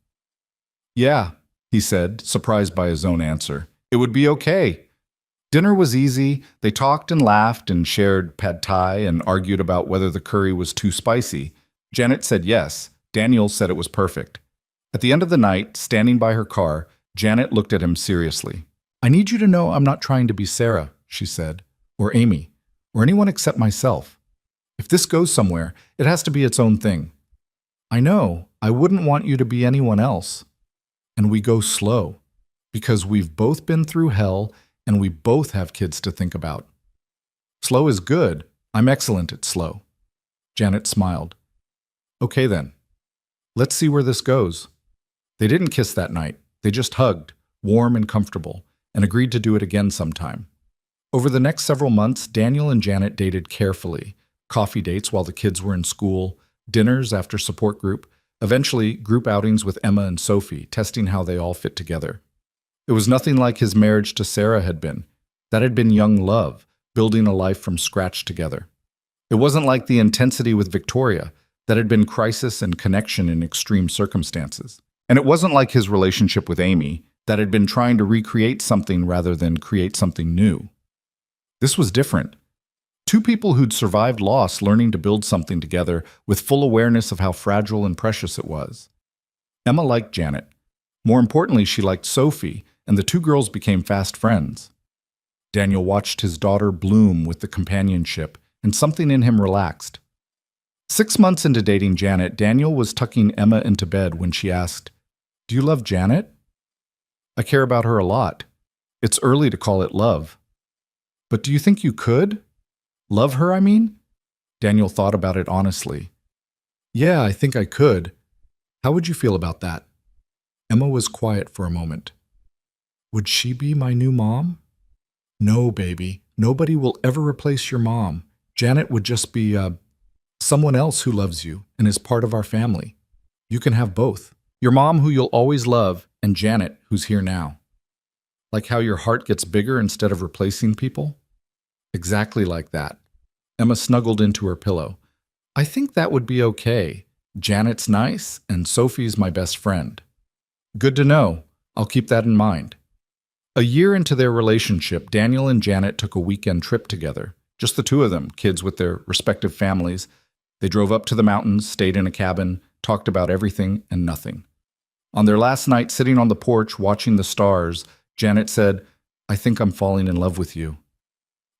"Yeah," he said, surprised by his own answer. "It would be okay." Dinner was easy. They talked and laughed and shared pad thai and argued about whether the curry was too spicy. Janet said yes. Daniel said it was perfect. At the end of the night, standing by her car, Janet looked at him seriously. "I need you to know I'm not trying to be Sarah," she said, "or Amy, or anyone except myself. If this goes somewhere, it has to be its own thing. I know I wouldn't want you to be anyone else. And we go slow, because we've both been through hell and we both have kids to think about. Slow is good. I'm excellent at slow." Janet smiled. "Okay then. Let's see where this goes." They didn't kiss that night. They just hugged, warm and comfortable, and agreed to do it again sometime. Over the next several months, Daniel and Janet dated carefully. Coffee dates while the kids were in school, dinners after support group, eventually group outings with Emma and Sophie, testing how they all fit together. It was nothing like his marriage to Sarah had been. That had been young love, building a life from scratch together. It wasn't like the intensity with Victoria, that had been crisis and connection in extreme circumstances. And it wasn't like his relationship with Amy, that had been trying to recreate something rather than create something new. This was different. Two people who'd survived loss learning to build something together with full awareness of how fragile and precious it was. Emma liked Janet. More importantly, she liked Sophie, and the two girls became fast friends. Daniel watched his daughter bloom with the companionship, and something in him relaxed. 6 months into dating Janet, Daniel was tucking Emma into bed when she asked, "Do you love Janet?" "I care about her a lot. It's early to call it love." "But do you think you could? Love her, I mean?" Daniel thought about it honestly. "Yeah, I think I could. How would you feel about that?" Emma was quiet for a moment. "Would she be my new mom?" "No, baby. Nobody will ever replace your mom. Janet would just be, someone else who loves you and is part of our family. You can have both. Your mom who you'll always love and Janet who's here now." "Like how your heart gets bigger instead of replacing people?" "Exactly like that." Emma snuggled into her pillow. "I think that would be okay. Janet's nice and Sophie's my best friend." "Good to know. I'll keep that in mind." A year into their relationship, Daniel and Janet took a weekend trip together. Just the two of them, kids with their respective families. They drove up to the mountains, stayed in a cabin, talked about everything and nothing. On their last night, sitting on the porch watching the stars, Janet said, "I think I'm falling in love with you."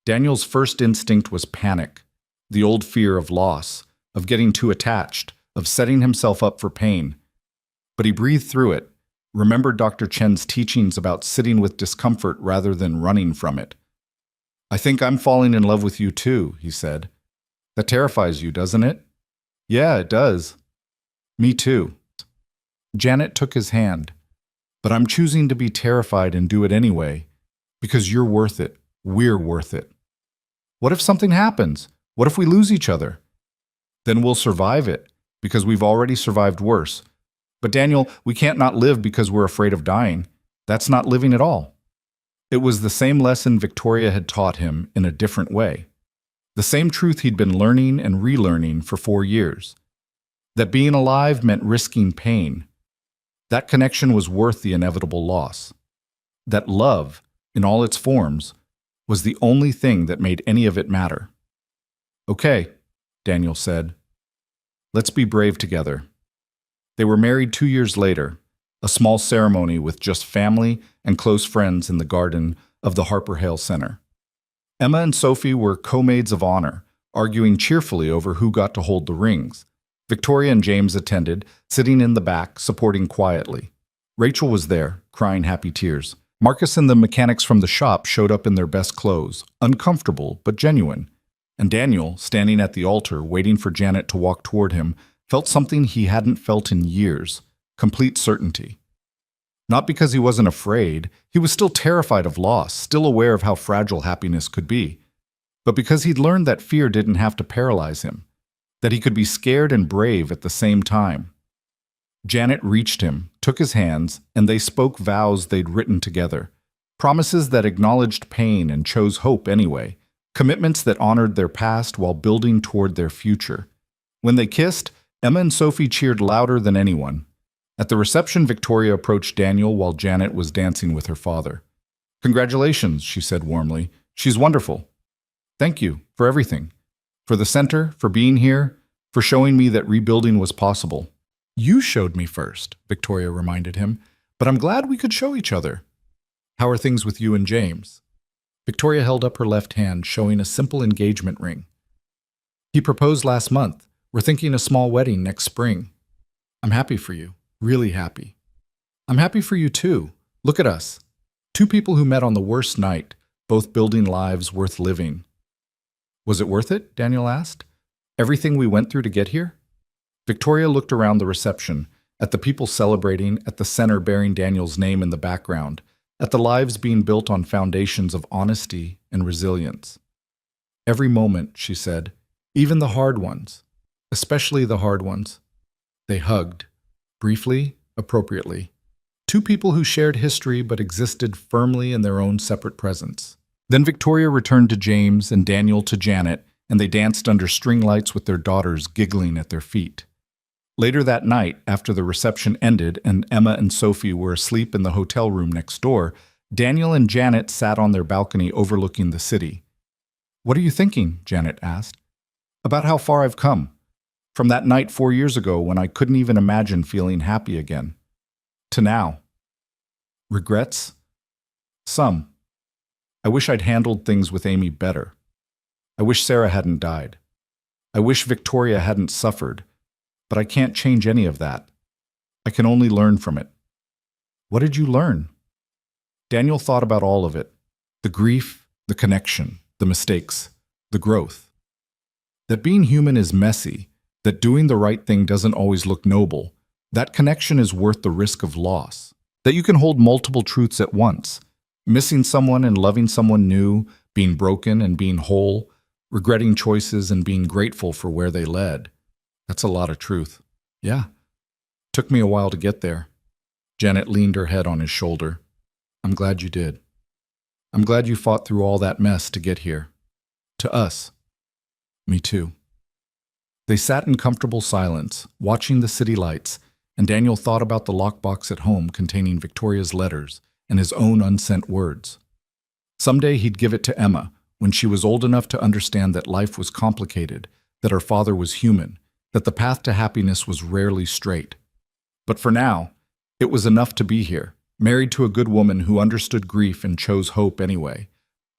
Daniel's first instinct was panic, the old fear of loss, of getting too attached, of setting himself up for pain. But he breathed through it, remembered Dr. Chen's teachings about sitting with discomfort rather than running from it. "I think I'm falling in love with you too," he said. "That terrifies you, doesn't it?" "Yeah, it does." "Me too." Janet took his hand. "But I'm choosing to be terrified and do it anyway, because you're worth it. We're worth it." "What if something happens? What if we lose each other?" "Then we'll survive it, because we've already survived worse. But Daniel, we can't not live because we're afraid of dying. That's not living at all." It was the same lesson Victoria had taught him in a different way. The same truth he'd been learning and relearning for 4 years. That being alive meant risking pain. That connection was worth the inevitable loss. That love, in all its forms, was the only thing that made any of it matter. "Okay," Daniel said. "Let's be brave together." They were married 2 years later, a small ceremony with just family and close friends in the garden of the Harper Hale Center. Emma and Sophie were co-maids of honor, arguing cheerfully over who got to hold the rings. Victoria and James attended, sitting in the back, supporting quietly. Rachel was there, crying happy tears. Marcus and the mechanics from the shop showed up in their best clothes, uncomfortable but genuine. And Daniel, standing at the altar, waiting for Janet to walk toward him, felt something he hadn't felt in years, complete certainty. Not because he wasn't afraid, he was still terrified of loss, still aware of how fragile happiness could be, but because he'd learned that fear didn't have to paralyze him, that he could be scared and brave at the same time. Janet reached him, took his hands, and they spoke vows they'd written together, promises that acknowledged pain and chose hope anyway, commitments that honored their past while building toward their future. When they kissed, Emma and Sophie cheered louder than anyone. At the reception, Victoria approached Daniel while Janet was dancing with her father. "Congratulations," she said warmly. "She's wonderful. Thank you for everything. For the center, for being here, for showing me that rebuilding was possible." "You showed me first," Victoria reminded him, "but I'm glad we could show each other." "How are things with you and James?" Victoria held up her left hand, showing a simple engagement ring. "He proposed last month. We're thinking a small wedding next spring." "I'm happy for you. Really happy." "I'm happy for you too. Look at us. Two people who met on the worst night, both building lives worth living." "Was it worth it?" Daniel asked. "Everything we went through to get here?" Victoria looked around the reception, at the people celebrating, at the center bearing Daniel's name in the background, at the lives being built on foundations of honesty and resilience. "Every moment," she said, "even the hard ones, especially the hard ones." They hugged. Briefly, appropriately. Two people who shared history but existed firmly in their own separate presence. Then Victoria returned to James and Daniel to Janet, and they danced under string lights with their daughters giggling at their feet. Later that night, after the reception ended and Emma and Sophie were asleep in the hotel room next door, Daniel and Janet sat on their balcony overlooking the city. "What are you thinking?" Janet asked. "About how far I've come. From that night 4 years ago when I couldn't even imagine feeling happy again. To now." "Regrets?" "Some. I wish I'd handled things with Amy better. I wish Sarah hadn't died. I wish Victoria hadn't suffered. But I can't change any of that. I can only learn from it." "What did you learn?" Daniel thought about all of it. The grief, the connection, the mistakes, the growth. That being human is messy, that doing the right thing doesn't always look noble, that connection is worth the risk of loss, that you can hold multiple truths at once, missing someone and loving someone new, being broken and being whole, regretting choices and being grateful for where they led. That's a lot of truth. Yeah. Took me a while to get there. Janet leaned her head on his shoulder. "I'm glad you did. I'm glad you fought through all that mess to get here. To us." "Me too." They sat in comfortable silence, watching the city lights, and Daniel thought about the lockbox at home containing Victoria's letters and his own unsent words. Someday he'd give it to Emma, when she was old enough to understand that life was complicated, that her father was human, that the path to happiness was rarely straight. But for now, it was enough to be here, married to a good woman who understood grief and chose hope anyway,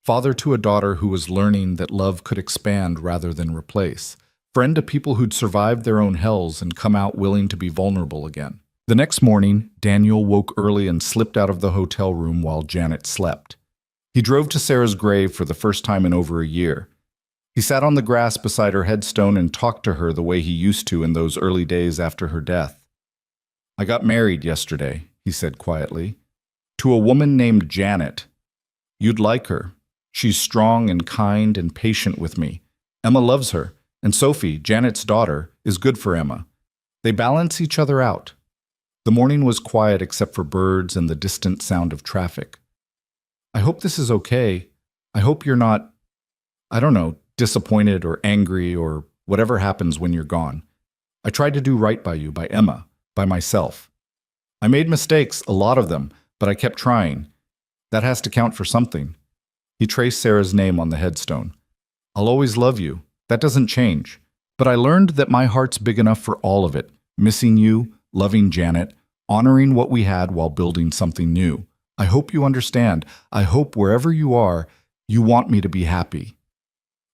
father to a daughter who was learning that love could expand rather than replace, friend to people who'd survived their own hells and come out willing to be vulnerable again. The next morning, Daniel woke early and slipped out of the hotel room while Janet slept. He drove to Sarah's grave for the first time in over a year. He sat on the grass beside her headstone and talked to her the way he used to in those early days after her death. "I got married yesterday," he said quietly, "to a woman named Janet. You'd like her. She's strong and kind and patient with me. Emma loves her, and Sophie, Janet's daughter, is good for Emma. They balance each other out." The morning was quiet except for birds and the distant sound of traffic. "I hope this is okay. I hope you're not, I don't know, disappointed or angry or whatever happens when you're gone. I tried to do right by you, by Emma, by myself. I made mistakes, a lot of them, but I kept trying. That has to count for something." He traced Sarah's name on the headstone. "I'll always love you. That doesn't change. But I learned that my heart's big enough for all of it. Missing you, loving Janet, honoring what we had while building something new. I hope you understand. I hope wherever you are, you want me to be happy."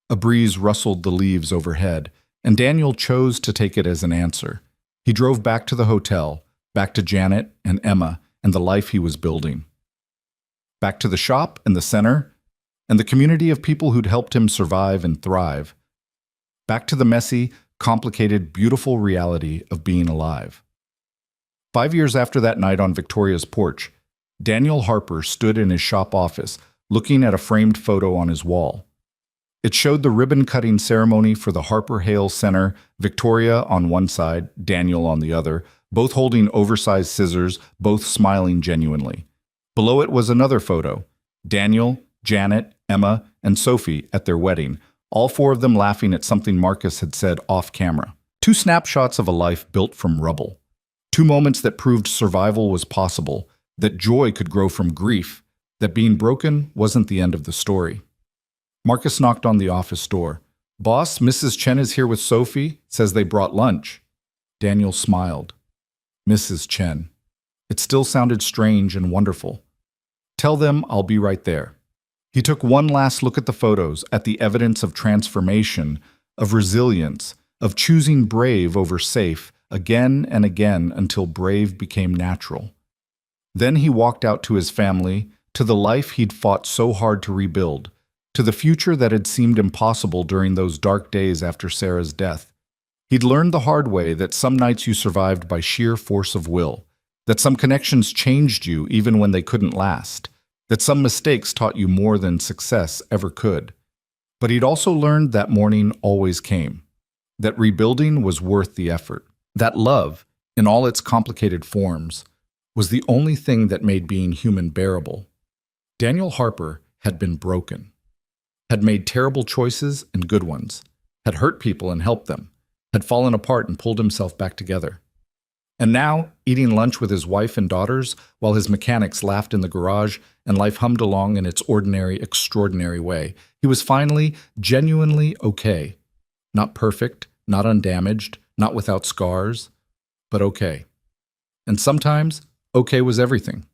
A breeze rustled the leaves overhead, and Daniel chose to take it as an answer. He drove back to the hotel, back to Janet and Emma and the life he was building. Back to the shop and the center, and the community of people who'd helped him survive and thrive. Back to the messy, complicated, beautiful reality of being alive. 5 years after that night on Victoria's porch, Daniel Harper stood in his shop office, looking at a framed photo on his wall. It showed the ribbon-cutting ceremony for the Harper Hale Center, Victoria on one side, Daniel on the other, both holding oversized scissors, both smiling genuinely. Below it was another photo, Daniel, Janet, Emma, and Sophie at their wedding, all four of them laughing at something Marcus had said off-camera. 2 snapshots of a life built from rubble. 2 moments that proved survival was possible, that joy could grow from grief, that being broken wasn't the end of the story. Marcus knocked on the office door. "Boss, Mrs. Chen is here with Sophie. Says they brought lunch." Daniel smiled. Mrs. Chen. It still sounded strange and wonderful. "Tell them I'll be right there." He took one last look at the photos, at the evidence of transformation, of resilience, of choosing brave over safe, again and again until brave became natural. Then he walked out to his family, to the life he'd fought so hard to rebuild, to the future that had seemed impossible during those dark days after Sarah's death. He'd learned the hard way that some nights you survived by sheer force of will, that some connections changed you even when they couldn't last, that some mistakes taught you more than success ever could. But he'd also learned that morning always came, that rebuilding was worth the effort, that love, in all its complicated forms, was the only thing that made being human bearable. Daniel Harper had been broken. had made terrible choices and good ones, had hurt people and helped them, had fallen apart and pulled himself back together. And now, eating lunch with his wife and daughters while his mechanics laughed in the garage and life hummed along in its ordinary, extraordinary way, he was finally, genuinely okay. Not perfect, not undamaged, not without scars, but okay. And sometimes, okay was everything.